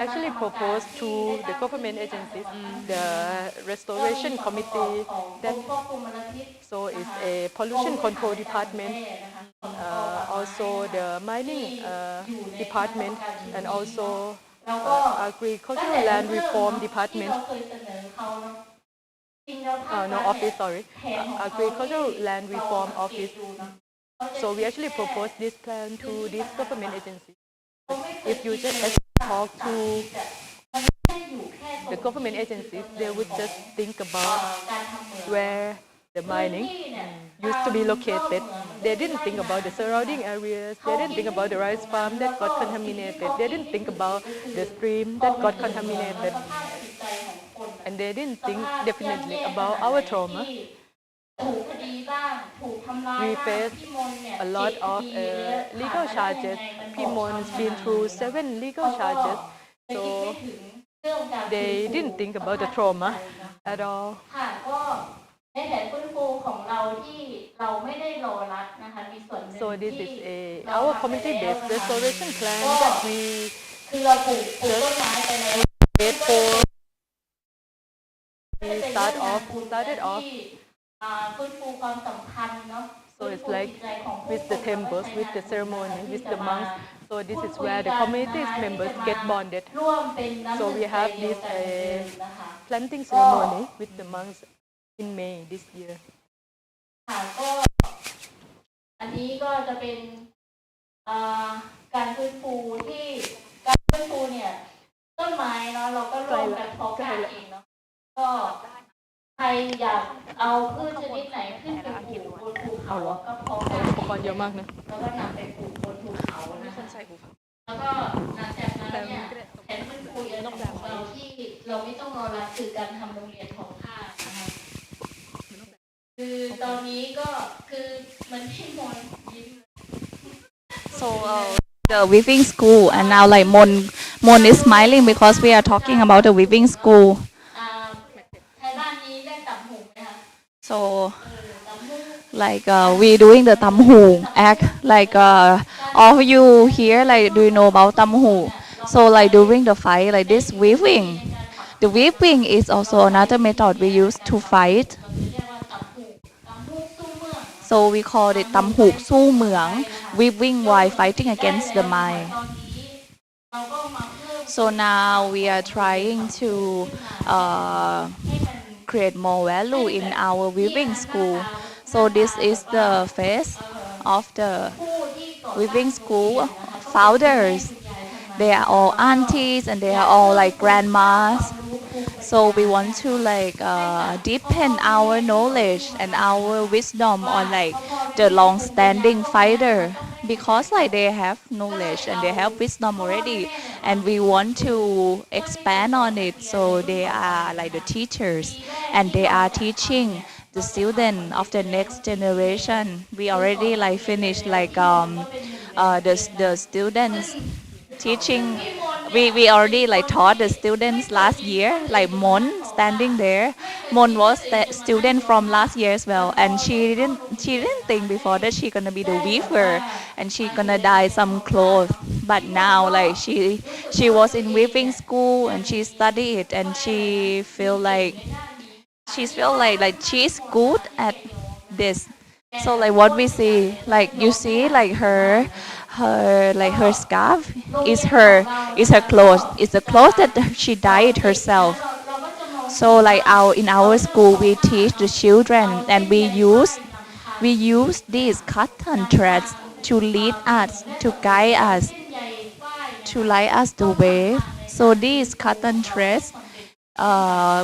S1: actually propose to the government agencies, the restoration committee, that so is a pollution control department, also the mining department, and also agricultural land reform department. No office, sorry, agricultural land reform office. So we actually propose this plan to this government agency. If you just talk to the government agencies, they would just think about where the mining used to be located. They didn't think about the surrounding areas. They didn't think about the rice farm that got contaminated. They didn't think about the stream that got contaminated. And they didn't think definitely about our trauma. We face a lot of legal charges. Pimon's been through 7 legal charges. So they didn't think about the trauma at all.
S7: ค่ะก็ในแผนฟื้นฟูของเราที่เราไม่ได้รอรัฐนะคะมีส่วนหนึ่ง
S1: So this
S7: ที่
S1: is
S7: เรา
S1: our
S7: ทำไป
S1: community-based
S7: แล้วนะคะ
S1: restoration plan
S7: ก็
S1: that we
S7: คือเราปลูกต้นไม้ไปแล้ว
S1: made for. We started off
S7: ฟื้นฟูความสัมพันธ์เนาะ
S1: So it's like with the temples, with the ceremony, with the monks. So this is where the community's members get bonded.
S7: ร่วมเป็นน้ำห
S1: So
S7: นึ่ง
S1: we
S7: ใจ
S1: have
S7: เดียว
S1: this
S7: กันเหมือนเดิมนะคะ
S1: planting ceremony with the monks in May this year.
S7: ค่ะก็อันนี้ก็จะเป็นการฟื้นฟูที่การฟื้นฟูเนี่ยต้นไม้เนาะเราก็ร่วมกันเพาะกันเองเนาะก็ใครอยากเอาพืชชนิดไหนขึ้นไปปลูกบนภูเขาก็เพาะกัน
S1: อุปกรณ์เยอะมากนะ
S7: แล้วก็นำไปปลูกบนภูเขานะคะแล้วก็หลังจากนั้นเนี่ยแผนฟื้นฟูอย่างของเราที่เราไม่ต้องรอรับคือการทำโรงเรียนทอผ้านะคะคือตอนนี้ก็คือมันที่มนยิ้ม
S8: So the weaving school, and now like Mon is smiling because we are talking about the weaving school.
S7: ไทยบ้านนี้ได้ตับหูไหมคะ
S8: So
S7: ตับหู
S8: like we doing the tam hu act. Like all of you here, like do you know about tam hu? So like during the fight, like this weaving, the weaving is also another method we use to fight.
S7: เราจะเรียกว่าตับหูตับหูสู้เมือง
S8: So we call it tam hu su muang, weaving while fighting against the mind.
S7: ตอนนี้เราก็มาเพิ่ม
S8: So now we are trying to
S7: ให้มัน
S8: create more value in our weaving school. So this is the face of the
S7: ผู้ที่ก่อตั้ง
S8: weaving school founders. They are all aunties and they are all like grandmas. So we want to like deepen our knowledge and our wisdom on like the long-standing fighter, because like they have knowledge and they have wisdom already, and we want to expand on it. So they are like the teachers and they are teaching the student of the next generation. We already like finished like the students teaching. We already like taught the students last year, like Mon standing there. Mon was the student from last year as well, and she didn't think before that she gonna be the weaver and she gonna dye some clothes. But now like she was in weaving school and she studied it, and she feel like she's good at this. So like what we see, like you see like her like her scarf is her clothes. It's the clothes that she dyed herself. So like in our school we teach the children, and we use these cotton threads to lead us, to guide us, to light us the way. So these cotton threads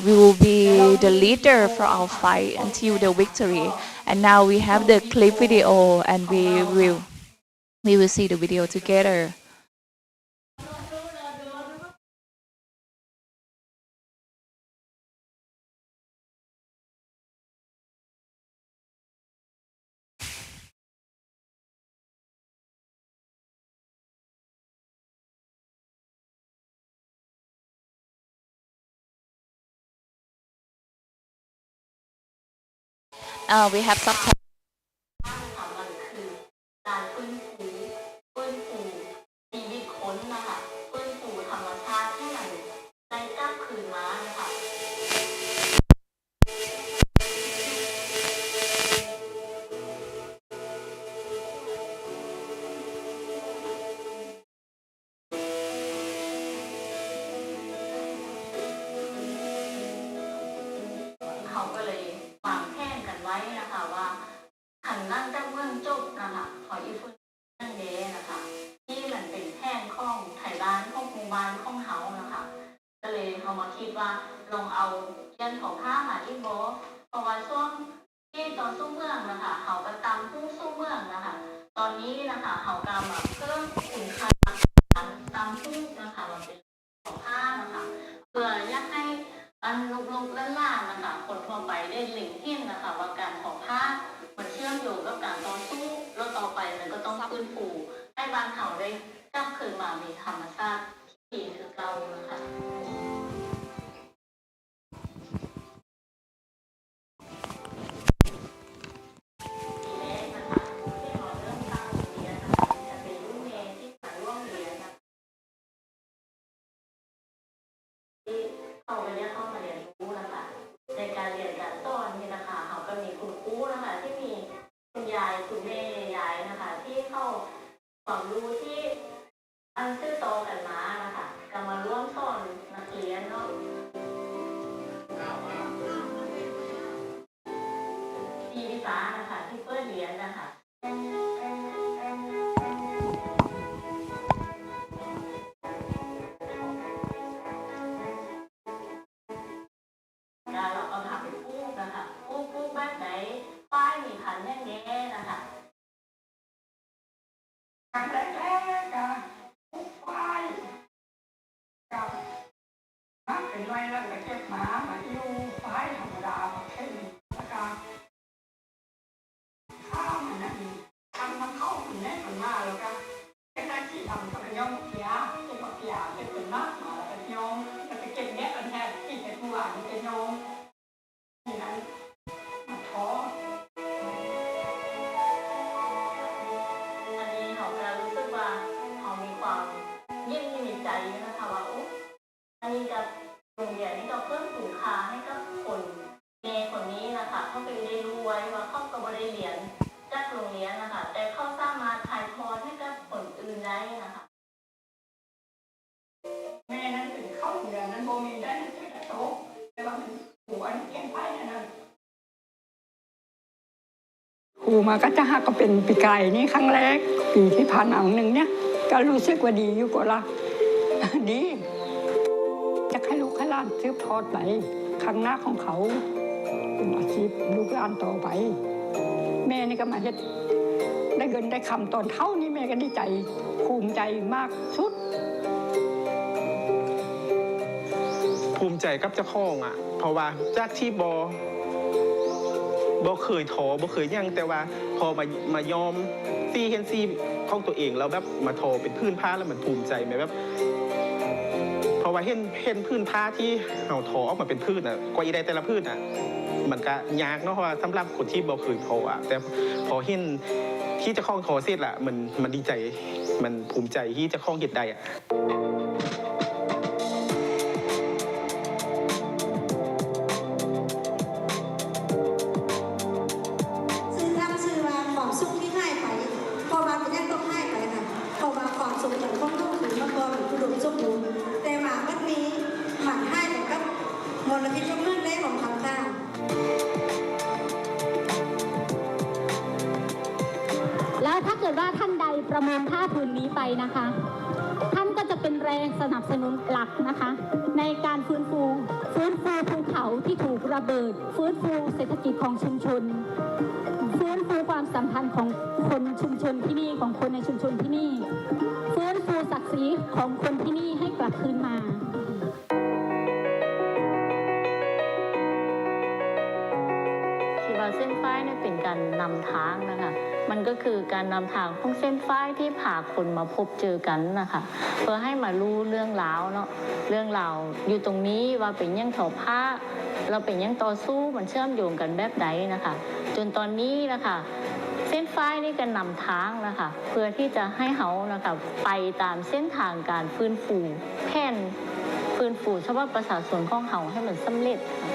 S8: we will be the leader for our fight until the victory. And now we have the clip video, and we will see the video together. We have subtitles.
S7: มันคือการฟื้นฟูชีวิตคนนะคะฟื้นฟูธรรมชาติให้มันได้กลับคืนมานะคะ เขาก็เลยวางแผนกันไว้นะคะว่าขันนั่งจากเมืองจบนะคะขออีฟุ้นนั่งเดนะคะที่มันเป็นแผนของไทยบ้านของหมู่บ้านของเฮานะคะก็เลยเขามาคิดว่าลองเอายันของผ้ามาอีกบ่เพราะว่าช่วงที่ตอนสู้เมืองนะคะเขาก็ตำผู้สู้เมืองนะคะตอนนี้นะคะเขากำลังเพิ่มคุณค่าตำผู้นะคะมันเป็นของผ้านะคะเพื่ออยากให้อันลุกๆล่านๆนะคะคนทั่วไปได้เล็งเห็นนะคะว่าการทอผ้ามันเชื่อมโยงกับการต่อสู้แล้วต่อไปมันก็ต้องฟื้นฟูให้บ้านเขาได้กลับคืนมามีธรรมชาติที่ดีคือเก่านะคะทีแรกนะคะที่เราเริ่มตั้งโรงเรียนนะคะจะเป็นรุ่นเมย์ที่มาร่วมเรียนนะคะที่เขาไปเรียนเข้ามาเรียนรู้นะคะในการเรียนการสอนนี่นะคะเขาก็มีคุณ ซื้อต่อกันมานะคะก็มาร่วมสอนนักเรียนเนาะปีวิสานะคะที่เปิดเรียนนะคะแล้วเราก็ทำเป็นปุ๊กนะคะปุ๊กแบบไหนป้ายมีพันแน่แน่นะคะ
S9: ครั้งแรกก็ปุ๊บไปกับมาเป็นไรแล้วก็เก็บหมาอยู่ไฟธรรมดาเข้มแล้วก็ข้าวมันนั่นทำมันเข้าถึงแน่มันมากแล้วก็เป็นหน้าที่ทำกับยองเสียเก็บเสียเก็บเป็นมากมาแล้วก็ยองแล้วก็เก็บแง่กันแทนที่เป็นผู้อ่านเป็นยองที่นั้นมาท้อ
S7: อันนี้เขาจะรู้สึกว่าเขามีความยิ่งมีใจนะคะว่าอุ๊ยอันนี้กับโรงเรียนนี่ก็เพิ่มคุณค่าให้กับคนเมย์คนนี้นะคะเขาเป็นได้รู้ไว้ว่าเขาก็ไม่ได้เรียนจากโรงเรียนนะคะแต่เขาสามารถถ่ายทอดให้กับคนอื่นได้นะคะ
S9: แม่นั้นถึงเข้าเดือนนั้นโบมีได้นั่นคือโตแต่ว่ามันหัวเก่งไปนั่นครูมาก็จะหักก็เป็นปีไก่นี่ครั้งแรกปีที่ผ่านมาหนึ่งเนี่ยก็รู้สึกว่าดีอยู่กว่าละ ดีจะให้ลูกให้หลานสืบทอดไปข้างหน้าของเขาเป็นอาชีพลูกหลานต่อไป แม่นี่ก็มาเฮ็ดได้เงินได้คำตอนเท่านี้แม่ก็ดีใจภูมิใจมากสุด
S5: ภูมิใจกับเจ้าของอ่ะเพราะว่าจากที่บ่เคยท้อบ่เคยยังแต่ว่าพอมายอมเห็นของตัวเองแล้วแบบมาทอเป็นพื้นผ้าแล้วมันภูมิใจไหมแบบเพราะว่าเห็นพื้นผ้าที่เราทอออกมาเป็นพื้นอ่ะกว่าอีได้แต่ละพื้นอ่ะมันก็ยากเนาะเพราะว่าสำหรับคนที่บ่เคยทออ่ะแต่พอเห็นที่เจ้าของทอเสร็จละมันดีใจมันภูมิใจที่เจ้าของเฮ็ดได้อ่ะ
S10: ซื้อทำซื้อมาความสุขที่ให้ไปพอมาเป็นยังต้องให้ไปค่ะพอมาความสุขอย่างของลูกหรือมาก่อนหรือผู้ดมสมบูรณ์แต่หมาวันนี้หมันให้แต่ก็มลพิษทุกเรื่องได้ของทางข้าง
S11: แล้วถ้าเกิดว่าท่านใดประมูลผ้าผืนนี้ไปนะคะ ท่านก็จะเป็นแรงสนับสนุนหลักนะคะ ในการฟื้นฟูภูเขาที่ถูกระเบิดฟื้นฟูเศรษฐกิจของชุมชนฟื้นฟูความสัมพันธ์ของคนชุมชนที่นี่ของคนในชุมชนที่นี่ฟื้นฟูศักดิ์ศรีของคนที่นี่ให้กลับคืนมา
S7: คิดว่าเส้นฝ้ายเนี่ยเป็นการนำทางนะคะ มันก็คือการนำทางของเส้นฝ้ายที่พาคนมาพบเจอกันนะคะ เพื่อให้มารู้เรื่องราวเนาะ เรื่องราวอยู่ตรงนี้ว่าเป็นยังทอผ้า เราเป็นยังต่อสู้มันเชื่อมโยงกันแบบใดนะคะ จนตอนนี้นะคะเส้นฝ้ายนี่ก็นำทางนะคะ เพื่อที่จะให้เขานะคะไปตามเส้นทางการฟื้นฟูแผนฟื้นฟูเฉพาะประชาชนของเขาให้มันสำเร็จค่ะ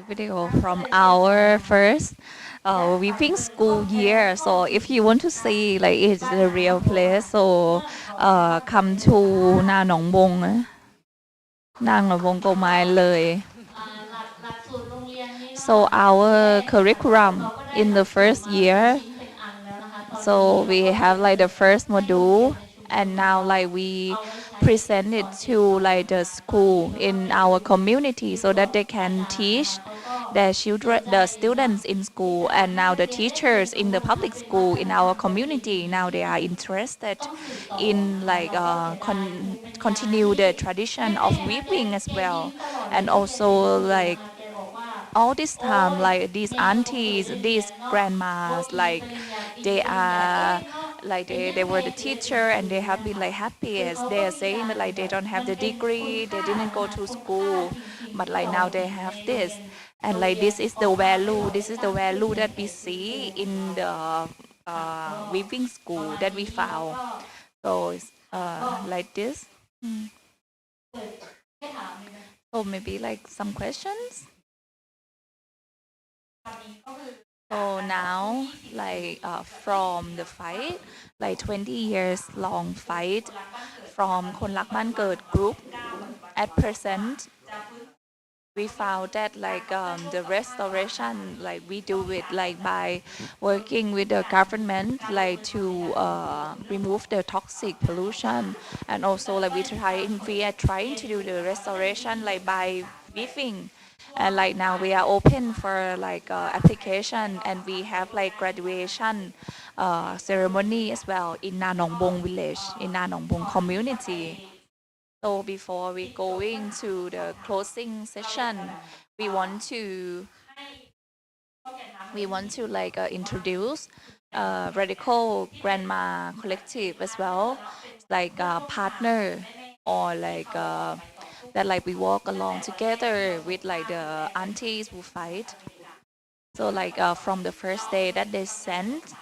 S8: Video from our first weaving school year. So if you want to see like it's the real place, so come to Nang Nong Bong, Nang Nong Bong Ko Mai Loi. So our curriculum in the first year, so we have like the first module, and now like we present it to like the school in our community so that they can teach their children, the students in school, and now the teachers in the public school in our community, now they are interested in like continue the tradition of weaving as well, and also like all this time, like these aunties, these grandmas, like they are like they were the teacher and they have been like happy as they are saying that like they don't have the degree, they didn't go to school, but like now they have this, and like this is the value, this is the value that we see in the weaving school that we found. So it's like this. Mm. So maybe like some questions. So now, like from the fight, like 20 years long fight from Kon Rak Ban Ket group, at present, we found that like the restoration, like we do it like by working with the government, like to remove the toxic pollution, and also like we are trying to do the restoration like by weaving. And like now we are open for like application, and we have like graduation ceremony as well in Na Nong Bong village, in Na Nong Bong community. So before we going to the closing session, we want to like introduce Radical Grandma Collective as well, like a partner, or like that like we walk along together with like the aunties who fight. So like from the first day that they sent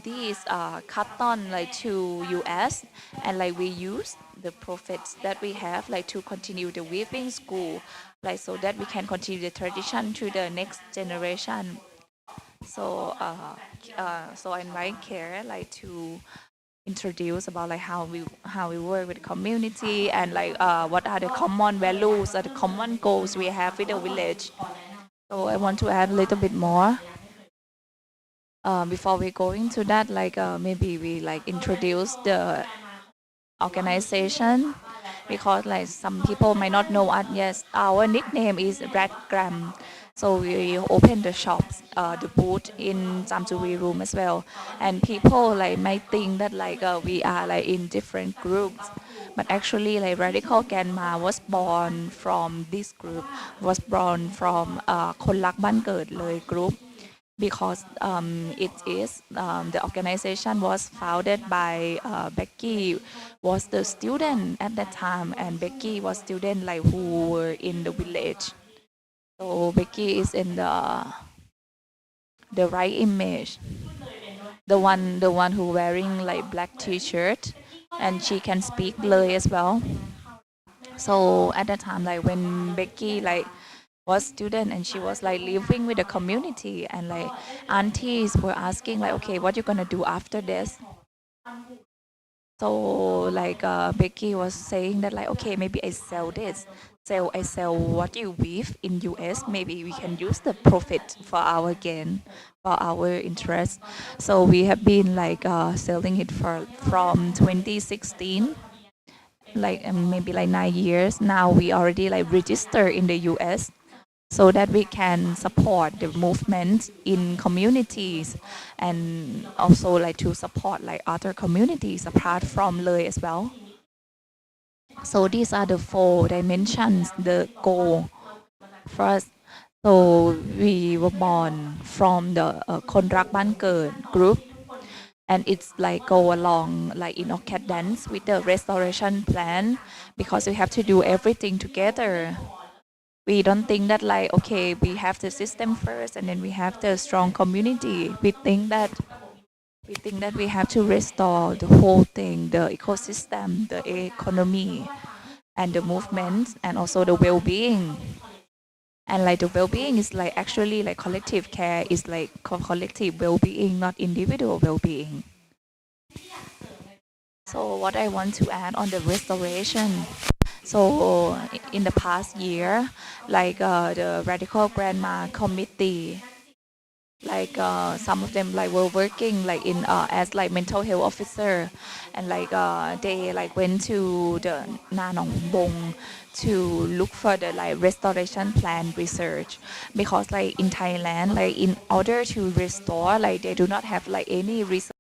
S8: these cotton like to US, and like we use the profits that we have like to continue the weaving school, like so that we can continue the tradition to the next generation. So so I invite Care like to introduce about like how we work with the community, and like what are the common values or the common goals we have with the village. So I want to add a little bit more. Before we go into that, like maybe we like introduce the organization, because like some people might not know us. Yes, our nickname is Red Gram. So we open the shops, the booth in Jamjuri room as well, and people like might think that like we are like in different groups, but actually like Radical Grandma was born from this group, was born from Kon Rak Ban Ket Loi group, because the organization was founded by Becky was the student at that time, and Becky was student like who were in the village. So Becky is in the right image, the one who wearing like black t-shirt, and she can speak Loi as well. So at that time, like when Becky like was student and she was like living with the community, and like aunties were asking like, okay, what you gonna do after this? So like Becky was saying that like, okay, maybe I sell this, I sell what you weave in US, maybe we can use the profit for our gain, for our interest. So we have been like selling it from 2016, like maybe like 9 years now. We already like register in the US, so that we can support the movement in communities, and also like to support like other communities apart from Loi as well. So these are the 4 dimensions, the goal. First, so we were born from the Kon Rak Ban Ket group, and it's like go along like in accordance with the restoration plan, because we have to do everything together. We don't think that like, okay, we have the system first and then we have the strong community. We think that we have to restore the whole thing, the ecosystem, the economy, and the movement, and also the well-being. And like the well-being is like actually like collective care is like collective well-being, not individual well-being. So what I want to add on the restoration. So in the past year, like the Radical Grandma Committee, like some of them like were working like in as like mental health officer, and like they like went to the Na Nong Bong to look for the like restoration plan research, because like in Thailand, like in order to restore, like they do not have like any research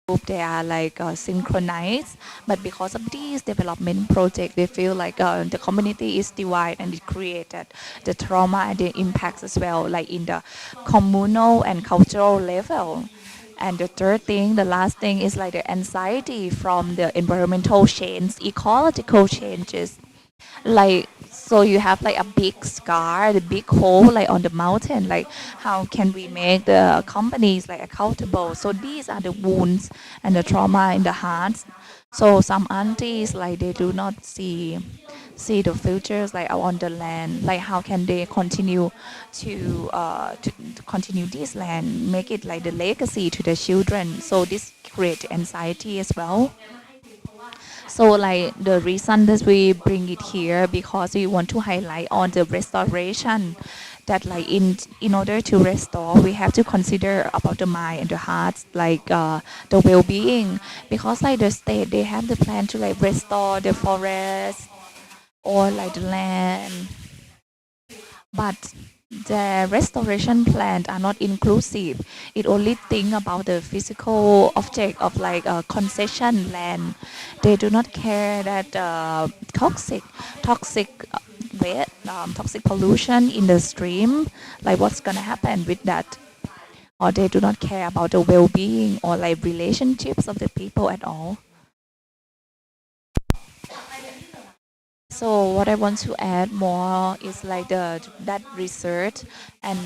S8: group, they are like synchronized, but because of these development project, they feel like the community is divided and it created the trauma and the impacts as well, like in the communal and cultural level. And the third thing, the last thing is like the anxiety from the environmental change, ecological changes. Like, so you have like a big scar, the big hole like on the mountain. Like, how can we make the companies like accountable? So these are the wounds and the trauma in the hearts. So some aunties like they do not see the futures like on the land. Like how can they continue to continue this land, make it like the legacy to the children. So this create anxiety as well. So like the reason that we bring it here because we want to highlight on the restoration that like in order to restore we have to consider about the mind and the heart like the well-being because like the state they have the plan to like restore the forest or like the land, but the restoration plans are not inclusive. It only think about the physical object of like a concession land. They do not care that toxic waste, toxic pollution in the stream, like what's gonna happen with that. Or they do not care about the well-being or like relationships of the people at all. So what I want to add more is like that research and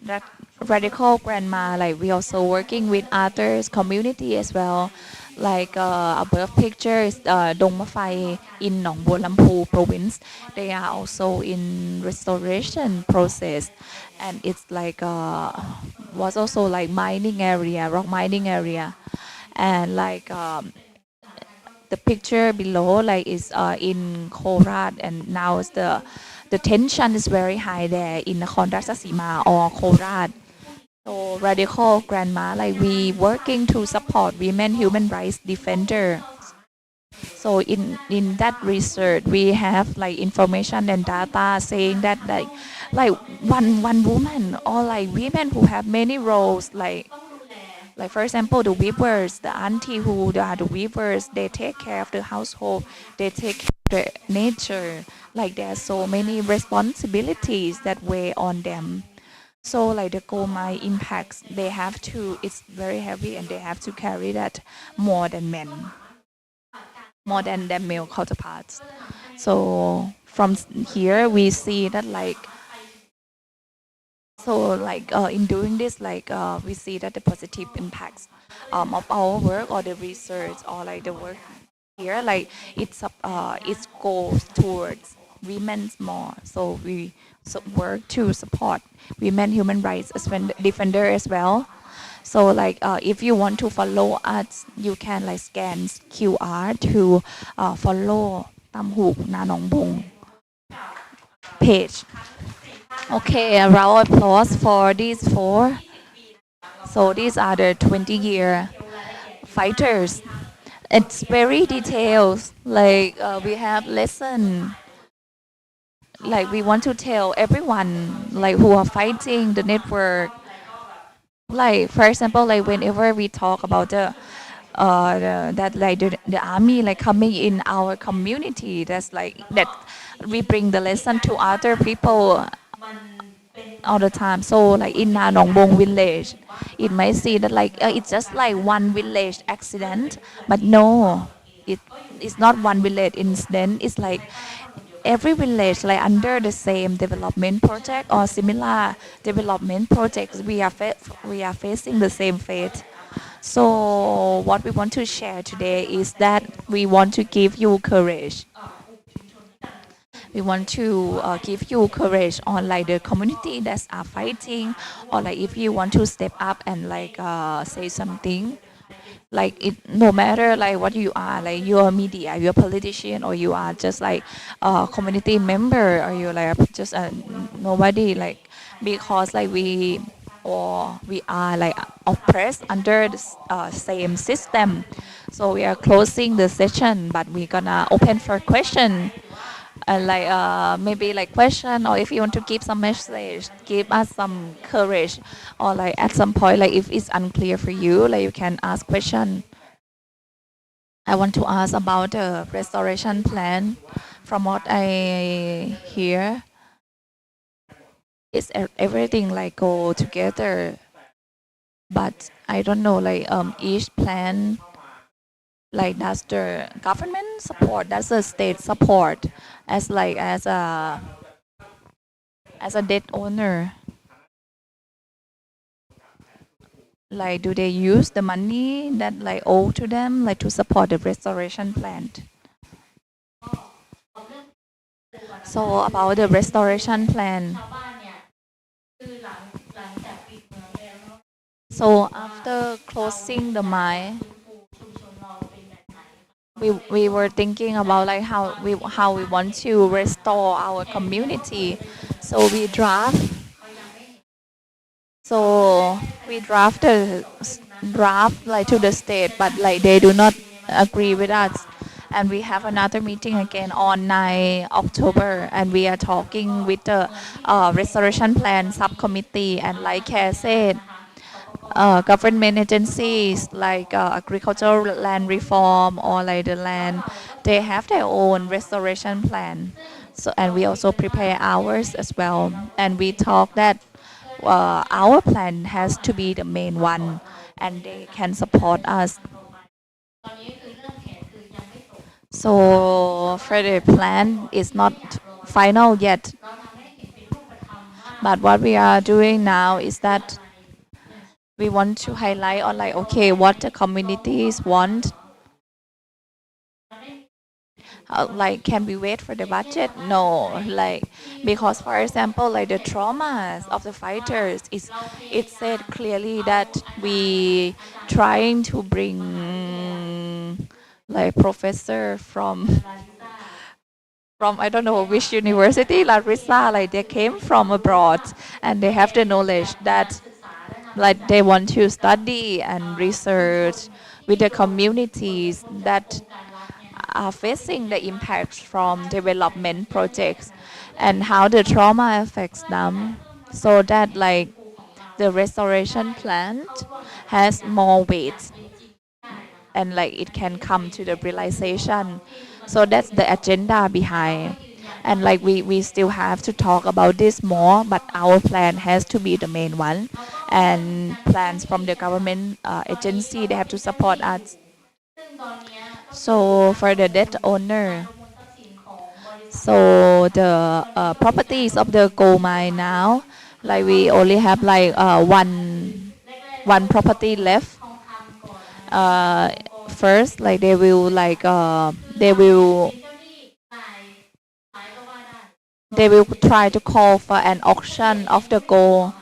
S8: that radical grandma. Like we also working with others community as well. Like above picture is Dong Mafai in Nong Buo Lampu province. They are also in restoration process, and it's like was also like mining area, rock mining area, and like. The picture below like is in Korat and now it's the tension is very high there in Nakhon Ratchasima or Korat. So radical grandma like we working to support women human rights defender. So in that research we have like information and data saying that like one woman or like women who have many roles like for example, the weavers, the auntie who are the weavers, they take care of the household, they take care of the nature. Like there are so many responsibilities that weigh on them. So like the gold mine impacts, they have to. It's very heavy, and they have to carry that more than men, more than their male counterparts. So from here we see that like so like in doing this like we see that the positive impacts of our work or the research or like the work here like it goes towards women's more, so we work to support women human rights as defender as well. So like if you want to follow us you can like scan QR to follow Tam Hook Nanong Bong page. Okay, a round of applause for these four. So these are the 20-year fighters. It's very detailed. Like we have lesson. Like we want to tell everyone like who are fighting the network. Like for example, like whenever we talk about that like the army like coming in our community, that's like that we bring the lesson to other people all the time. So like in Nanong Bong village, it might see that like it's just like one village accident, but no, it's not one village incident. It's like every village like under the same development project or similar development projects. We are facing the same fate. So what we want to share today is that we want to give you courage. We want to give you courage on like the community that are fighting, or like if you want to step up and like say something, like it no matter like what you are, like you're a media, you're a politician, or you are just like a community member, or you're like just a nobody, like because like we are like oppressed under the same system. So we are closing the session, but we're gonna open for question. like maybe like question, or if you want to give some message, give us some courage, or like at some point, like if it's unclear for you, like you can ask question. I want to ask about the restoration plan. From what I hear, it's everything like go together, but I don't know, like each plan, like that's the government support, that's the state support, as like as a debt owner. Like, do they use the money that like owe to them, like to support the restoration plan? So about the restoration plan. So after closing the mine, we were thinking about like how we want to restore our community. So we draft the draft like to the state, but like they do not agree with us. And we have another meeting again on 9 October, and we are talking with the restoration plan subcommittee. And like Care said, government agencies like agricultural land reform or like the land, they have their own restoration plan. So, and we also prepare ours as well. And we talk that our plan has to be the main one, and they can support us. So for the plan is not final yet, but what we are doing now is that we want to highlight on like, okay, what the communities want. Like, can we wait for the budget? No, like, because for example, like the traumas of the fighters, it said clearly that we trying to bring like professor from I don't know which university, Larissa, like they came from abroad, and they have the knowledge that like they want to study and research with the communities that are facing the impacts from development projects and how the trauma affects them, so that like the restoration plan has more weight and like it can come to the realization. So that's the agenda behind. And like we still have to talk about this more, but our plan has to be the main one, and plans from the government agency, they have to support us. So for the debt owner, so the properties of the gold mine now, like we only have like one property left. First, like they will try to call for an auction of the gold,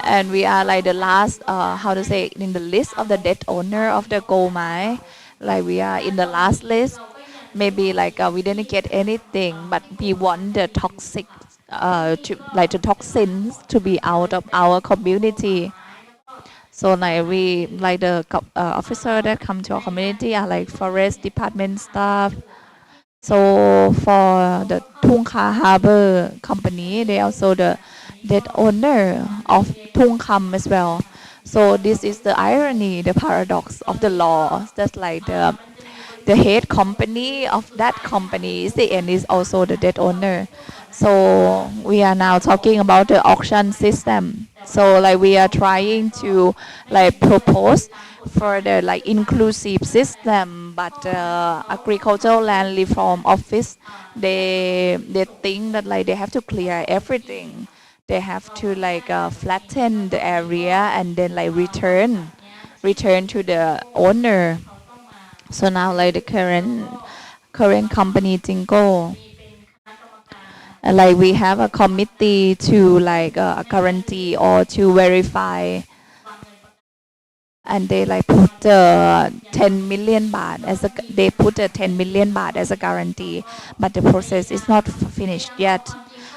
S8: and we are like the last how to say, in the list of the debt owner of the gold mine. Like we are in the last list. Maybe like we didn't get anything, but we want the toxic the toxins to be out of our community. So like we like the officer that come to our community are like forest department staff. So for the Thung Kha Harbor company, they also the debt owner of Thung Kham as well. So this is the irony, the paradox of the law. That's like the head company of that company is the end is also the debt owner. So we are now talking about the auction system. So like we are trying to like propose for the like inclusive system, but agricultural land reform office, they think that like they have to clear everything. They have to like flatten the area and then like return to the owner. So now like the current company Jinko, like we have a committee to like guarantee or to verify, and they like put 10 million baht as a they put a 10 million baht as a guarantee, but the process is not finished yet.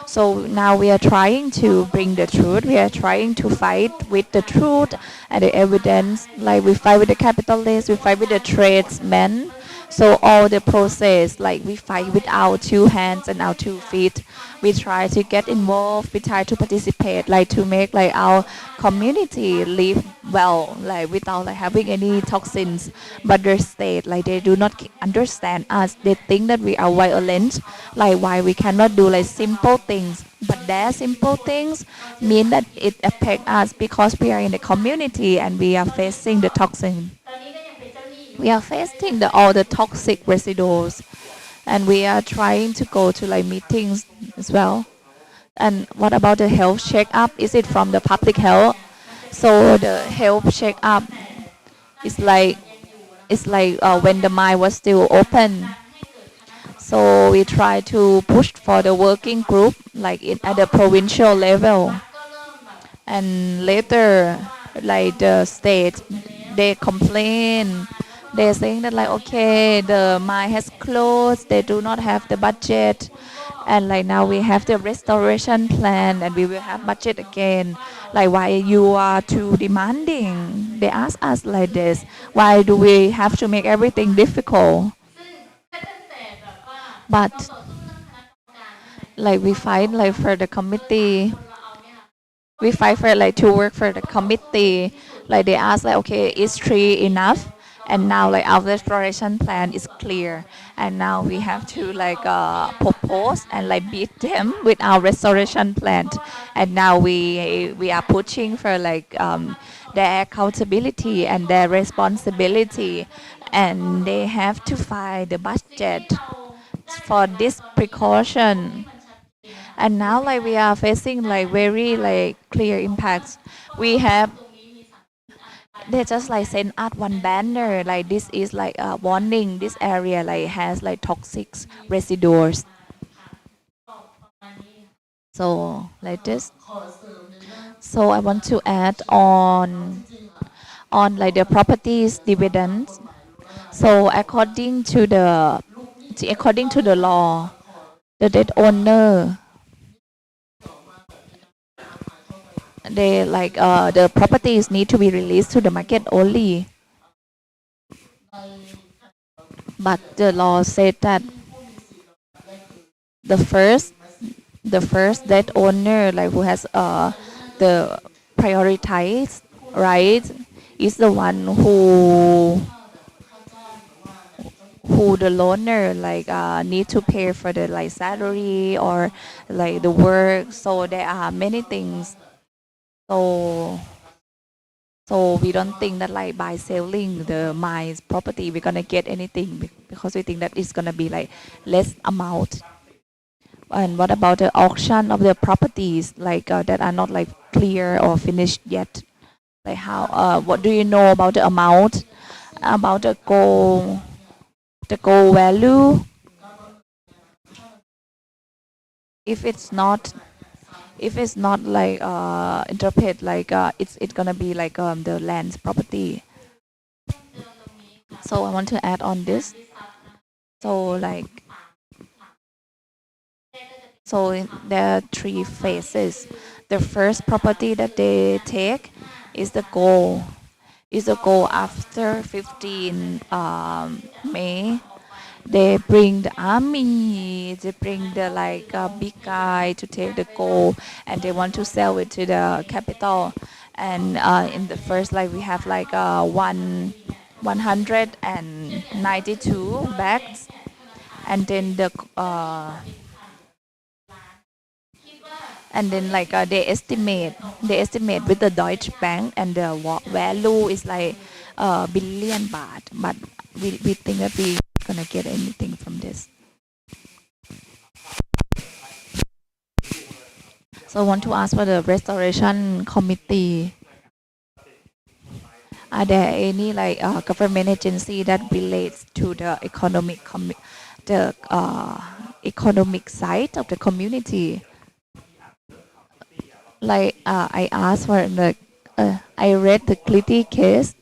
S8: So now we are trying to bring the truth. We are trying to fight with the truth and the evidence. Like we fight with the capitalists, we fight with the tradesmen, So all the process, like we fight with our 2 hands and our 2 feet. We try to get involved. We try to participate, like to make like our community live well, like without like having any toxins. But the state, like they do not understand us. They think that we are violent, like why we cannot do like simple things. But their simple things mean that it affect us because we are in the community and we are facing the toxin. We are facing all the toxic residues, and we are trying to go to like meetings as well. And what about the health checkup? Is it from the public health? So the health checkup is like when the mine was still open. So we try to push for the working group like at the provincial level, and later like the state they complain. They're saying that like okay, the mine has closed, they do not have the budget, and like now we have the restoration plan and we will have budget again. Like why you are too demanding? They ask us like this. Why do we have to make everything difficult? But like we fight like for the committee. We fight for like to work for the committee. Like they ask like okay, is 3 enough? And now like our restoration plan is clear, and now we have to like propose and like beat them with our restoration plan. And now we are pushing for like their accountability and their responsibility, and they have to find the budget for this precaution. And now like we are facing like very like clear impacts. We have they just like send out one banner like this is like a warning, this area like has like toxic residues. So like this. So I want to add on like the properties dividends. So according to the law, the debt owner, they like the properties need to be released to the market only. But the law said that the first debt owner, like who has the prioritized right, is the one who the loaner like need to pay for the like salary or like the work. So there are many things. So we don't think that like by selling the mines property we're gonna get anything, because we think that it's gonna be like less amount. And what about the auction of the properties like that are not like clear or finished yet? Like how what do you know about the amount, about the gold value? If it's not like interpret like it's gonna be like the land's property. So I want to add on this. So like there are 3 phases. The first property that they take is the gold. After 15 May. They bring the army, they bring the like big guy to take the gold, and they want to sell it to the capital. And in the first, like we have like 192 bags, and then like they estimate with the Deutsche Bank, and the value is like billion baht. But we think that we gonna get anything from this. So I want to ask for the restoration committee. Are there any like government agency that relates to the economic side of the community? Like I asked for the I read the Clitty case.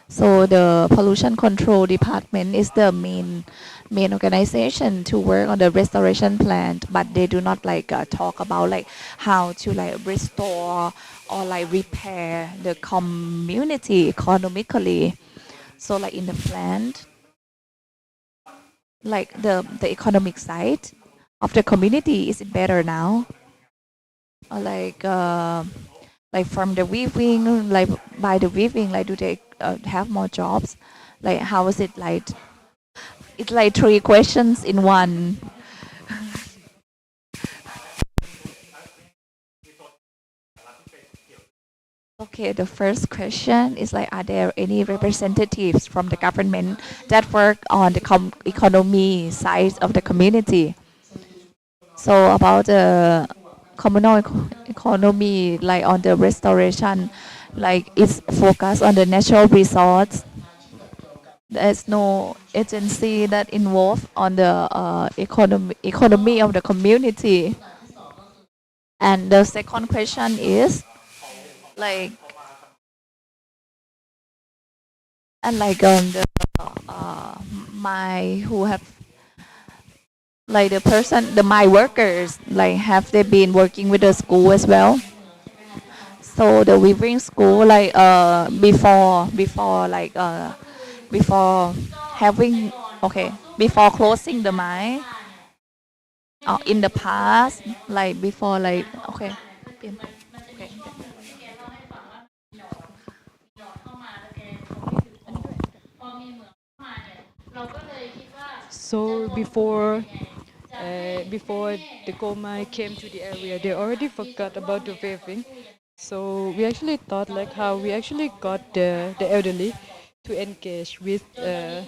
S8: So the pollution control department is the main organization to work on the restoration plan, but they do not like talk about like how to like restore or like repair the community economically. So like in the plant, like the economic side of the community, is it better now? Or like from the weaving, like by the weaving, like do they have more jobs? Like how is it like? It's like three questions in one. Okay, the first question is like, are there any representatives from the government that work on the economy side of the community? So about the communal economy, like on the restoration, like it's focused on the natural resource. There's no agency that involved on the economy of the community. And the second question is like, and like the my who have like the person, the my workers, like have they been working with the school as well? So the weaving school, like before having, okay, before closing the mine, in the past, like before, like, okay, okay.
S1: So before the coal mine came to the area, they already forgot about the weaving. So we actually thought like how we actually got the elderly to engage with the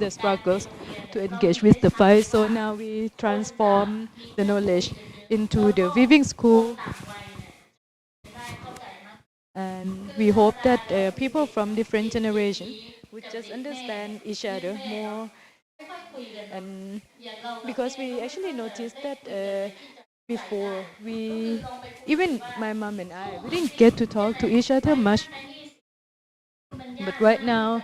S1: struggles, to engage with the fight. So now we transform the knowledge into the weaving school, and we hope that people from different generations would just understand each other more. And because we actually noticed that before we, even my mom and I, we didn't get to talk to each other much, but right now,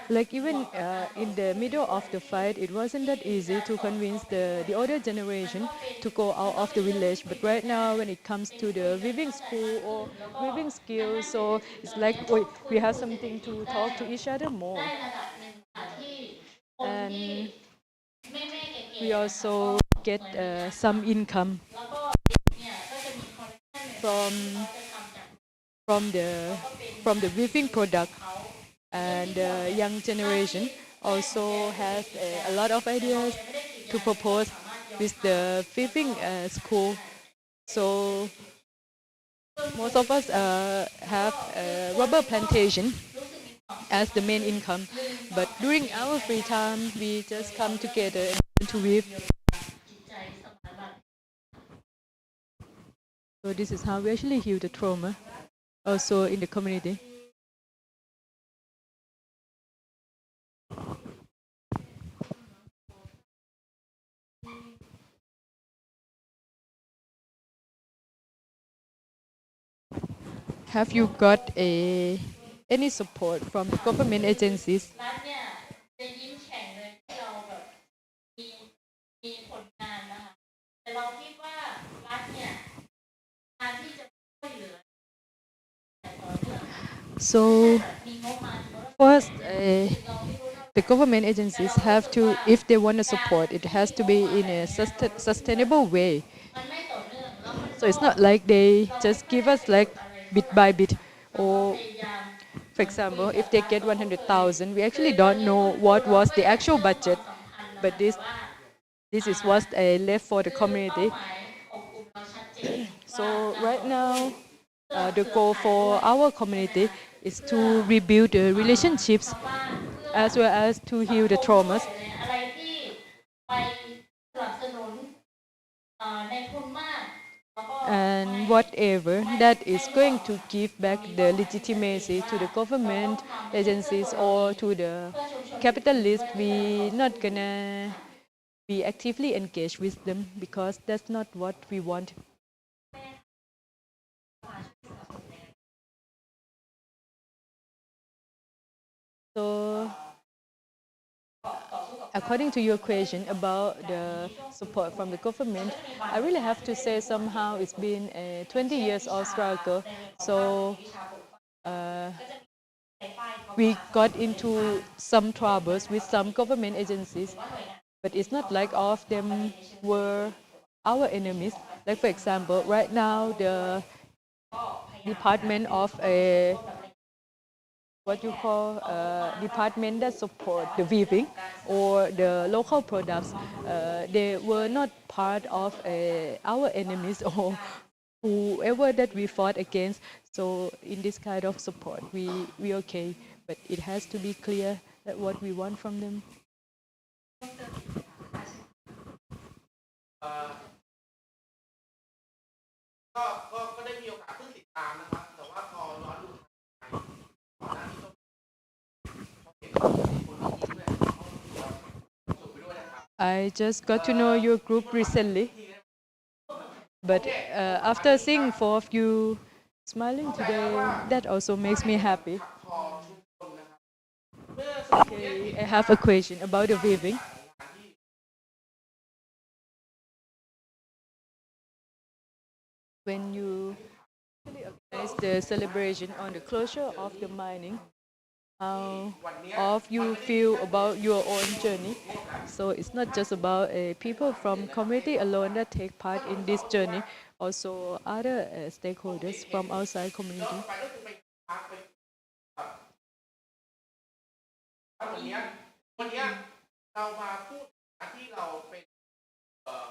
S1: like even in the middle of the fight, it wasn't that easy to convince the older generation to go out of the village. But right now, when it comes to the weaving school or weaving skills, so it's like we have something to talk to each other more. And we also get some income from the weaving product. And the young generation also has a lot of ideas to propose with the weaving school. So most of us have a rubber plantation as the main income, but during our free time we just come together and to weave. So this is how we actually heal the trauma also in the community. Have you got any support from the government agencies?
S7: รัฐเนี่ยจะยิ้มแฉ่งเลยที่เราแบบมีผลงานนะคะแต่เราคิดว่ารัฐเนี่ยการที่จะช่วยเหลือแต่ต่อเนื่อง
S1: So
S7: มีงบประมาณ
S1: first, the government agencies have to, if they want to support, it has to be in a sustainable way.
S7: มันไม่ต่อเนื่องแล้วมัน
S1: So it's not like they just give us like bit by bit. Or,
S7: พยายาม
S1: for example, if they get 100,000, we actually don't know what was the actual budget, but this is what's left for the community.
S7: ของกลุ่มเราชัดเจน
S1: So right now, the goal for our community is to rebuild the relationships as well as to heal the traumas.
S7: อะไรที่ไปสนับสนุนในทุนมากแล้วก็
S1: And whatever that is going to give back the legitimacy to the government agencies or to the capitalists, we not gonna be actively engaged with them because that's not what we want. So, according to your question about the support from the government, I really have to say somehow it's been 20 years of struggle. So, we got into some troubles with some government agencies, but it's not like all of them were our enemies. Like for example, right now the Department of what you call department that support the weaving or the local products, they were not part of our enemies or whoever that we fought against. So in this kind of support, we okay, but it has to be clear that what we want from them.
S5: เอ่อก็ได้มีโอกาสเพิ่งติดตามนะครับ แต่ว่าพอย้อนดูก่อนหน้านี้ก็เห็นคนที่ยิ้มเนี่ยเขาสุขไปด้วยนะครับ
S1: I just got to know your group recently, but after seeing four of you smiling today, that also makes me happy.
S5: พอชุมชนนะครับเมื่อสักครู่นี้
S1: Okay, I have a question about the weaving. When you organize the celebration on the closure of the mining, how of you feel about your own journey? So it's not just about people from community alone that take part in this journey, also other stakeholders from outside community.
S5: วันนี้เรามาพูดที่เราเป็นเอ่อ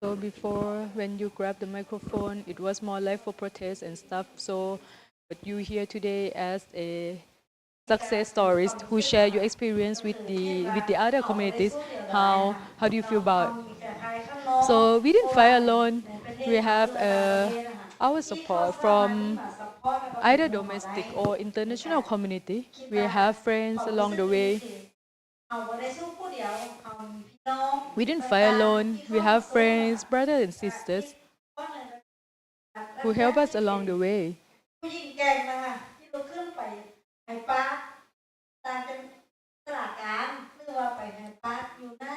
S1: So before, when you grabbed the microphone, it was more like for protest and stuff. So, but you here today as a success stories who share your experience with the other communities. How do you feel about it? So we didn't fight alone. We have our support from either domestic or international community. We have friends along the way. We didn't fight alone. We have friends, brothers and sisters who help us along the way.
S10: ผู้หญิงแกร่งนะคะที่เราขึ้นไปให้ป้าต่างจังตลาดกลางหรือว่าไปให้ป้าอยู่นะ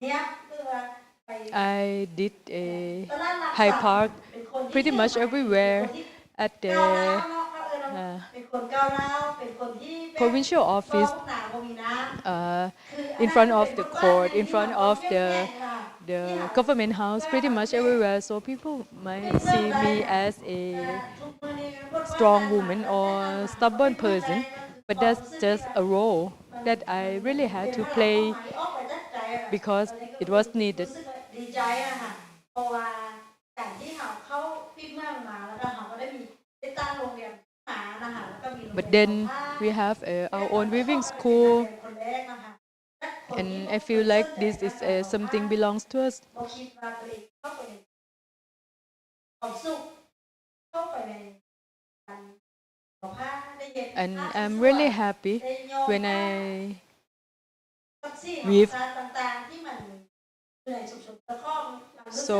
S10: เนี่ยหรือว่าไป
S1: I did a High Park pretty much everywhere at the
S10: เป็นคนก้าวร้าวเป็นคนที่
S1: provincial office,
S10: หนาบ่มีน้ำ
S1: in front of the court, in front of the government house, pretty much everywhere. So people might see me as a strong woman or stubborn person, but that's just a role that I really had to play because it was needed.
S10: ดีใจอะค่ะเพราะว่าการที่เขาเข้าพี่เมืองมาแล้วก็เขาก็ได้ตั้งโรงเรียนมานะคะแล้วก็มี
S1: But then we have our own weaving school,
S10: คนแรกนะคะ
S1: and I feel like this is something belongs to us.
S10: เราคิดว่าตัวเองเข้าไปในความสุขเข้าไปในการของผ้าได้เย็น
S1: And I'm really happy when I
S10: กับสิ่ง
S1: weave.
S10: ต่างๆที่มันเหนื่อยสุดๆตะข้องความรู้สึก
S1: So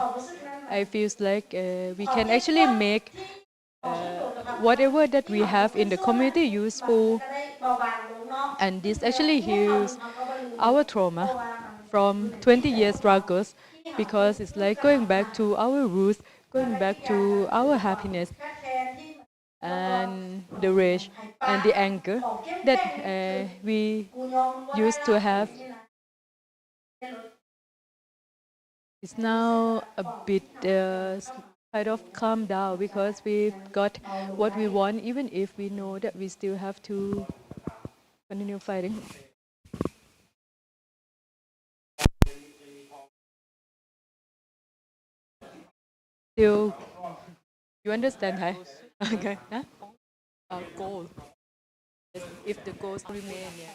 S10: ความรู้สึกนั้น
S1: I feel like we can actually make whatever that we have in the community useful,
S10: ก็ได้เบาบางลงเนาะ
S1: and this actually heals our trauma from 20 years struggles because it's like going back to our roots, going back to our happiness and the rage and the anger that we used to have. It's now a bit kind of calm down because we've got what we want, even if we know that we still have to continue fighting. Still, you understand, Thai? Okay. Huh? Goal. If the goals remain, yeah.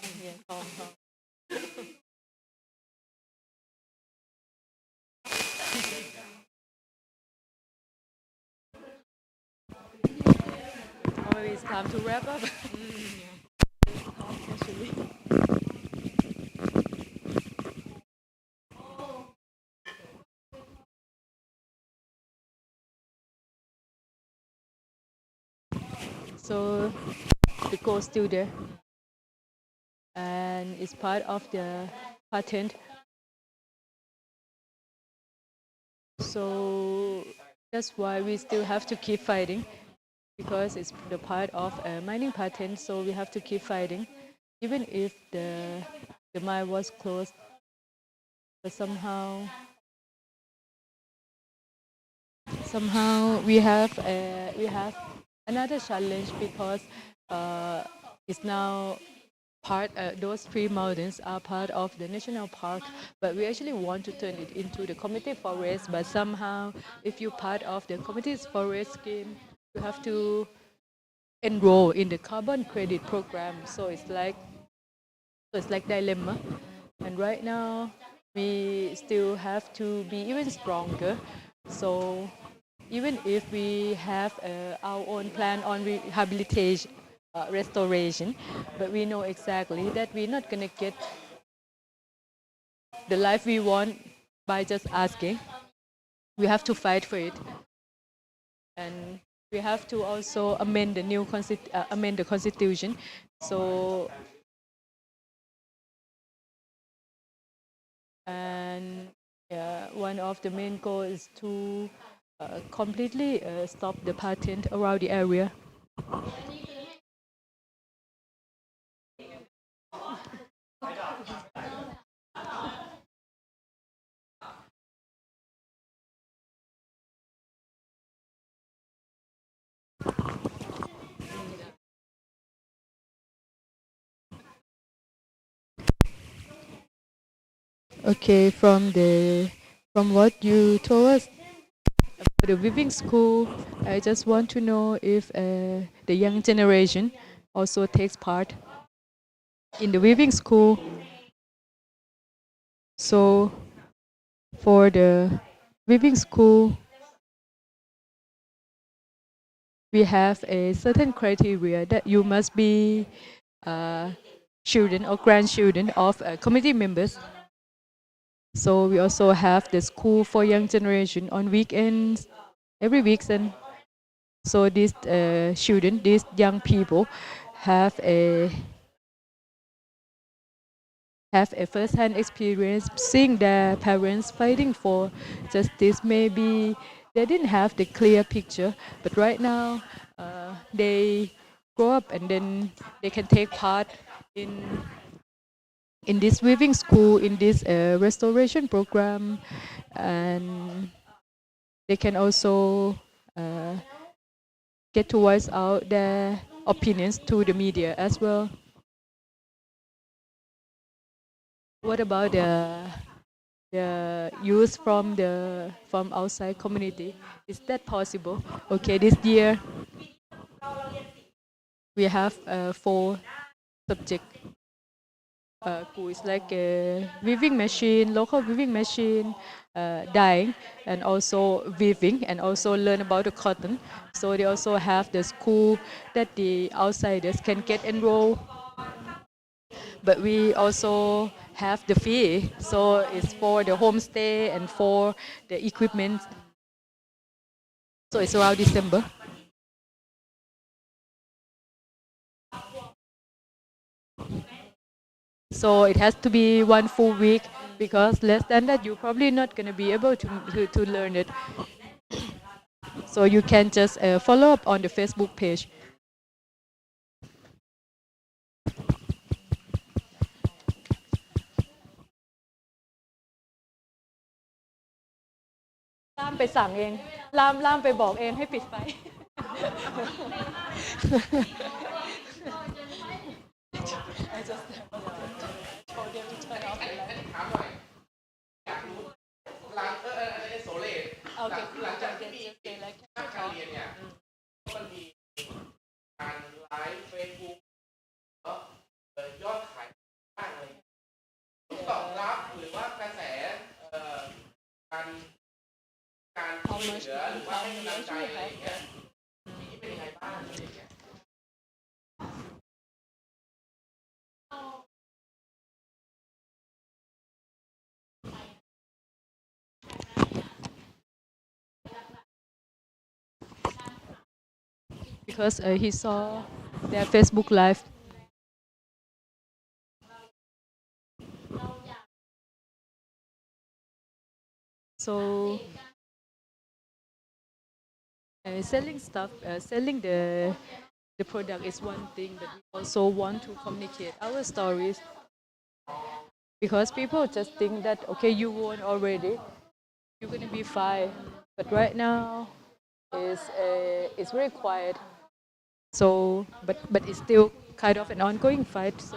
S1: Maybe it's time to wrap up. Actually. So the goal is still there, and it's part of the patent. So That's why we still have to keep fighting, because it's the part of mining patent. So we have to keep fighting, even if the mine was closed. But somehow we have another challenge, because it's now those three mountains are part of the national park, but we actually want to turn it into the community forest. But somehow, if you're part of the community forest scheme, you have to enroll in the carbon credit program. So it's like dilemma. And right now, we still have to be even stronger. So even if we have our own plan on rehabilitation, restoration, but we know exactly that we're not going to get the life we want by just asking. We have to fight for it, and we have to also amend the constitution. So, and one of the main goals is to completely stop the patent around the area. Okay, from what you told us about the weaving school, I just want to know if the young generation also takes part in the weaving school. So for the weaving school, we have a certain criteria that you must be children or grandchildren of committee members. So we also have the school for young generation on weekends, every weekend. So these students, these young people, have a first-hand experience seeing their parents fighting for justice. Maybe they didn't have the clear picture, but right now they grow up and then they can take part in this weaving school, in this restoration program, and they can also get to voice out their opinions to the media as well. What about the youth from outside community? Is that possible? Okay, this year we have 4 subjects. Who is like a weaving machine, local weaving machine, dyeing, and also weaving, and also learn about the cotton. So they also have the school that the outsiders can get enrolled. But we also have the fee, so it's for the homestay and for the equipment. So it's around December. So it has to be 1 full week, because less than that you're probably not going to be able to learn it. So you can just follow up on the Facebook page. I just told them to turn off the light.
S5: ถามหน่อยอยากรู้หลังโซเล่หลังจากที่มีภาคการเรียนเนี่ยมันมีการไลฟ์เฟซบุ๊กยอดขายบ้างอะไรตอบรับหรือว่ากระแสการช่วยเหลือหรือว่าให้กำลังใจอะไรอย่างเงี้ยนี่เป็นยังไงบ้างอะไรอย่างเงี้ย
S1: Because he saw their Facebook Live. So Selling stuff, selling the product is one thing, but we also want to communicate our stories because people just think that okay, you won already, you're gonna be fine. But right now, it's very quiet. So, but it's still kind of an ongoing fight. So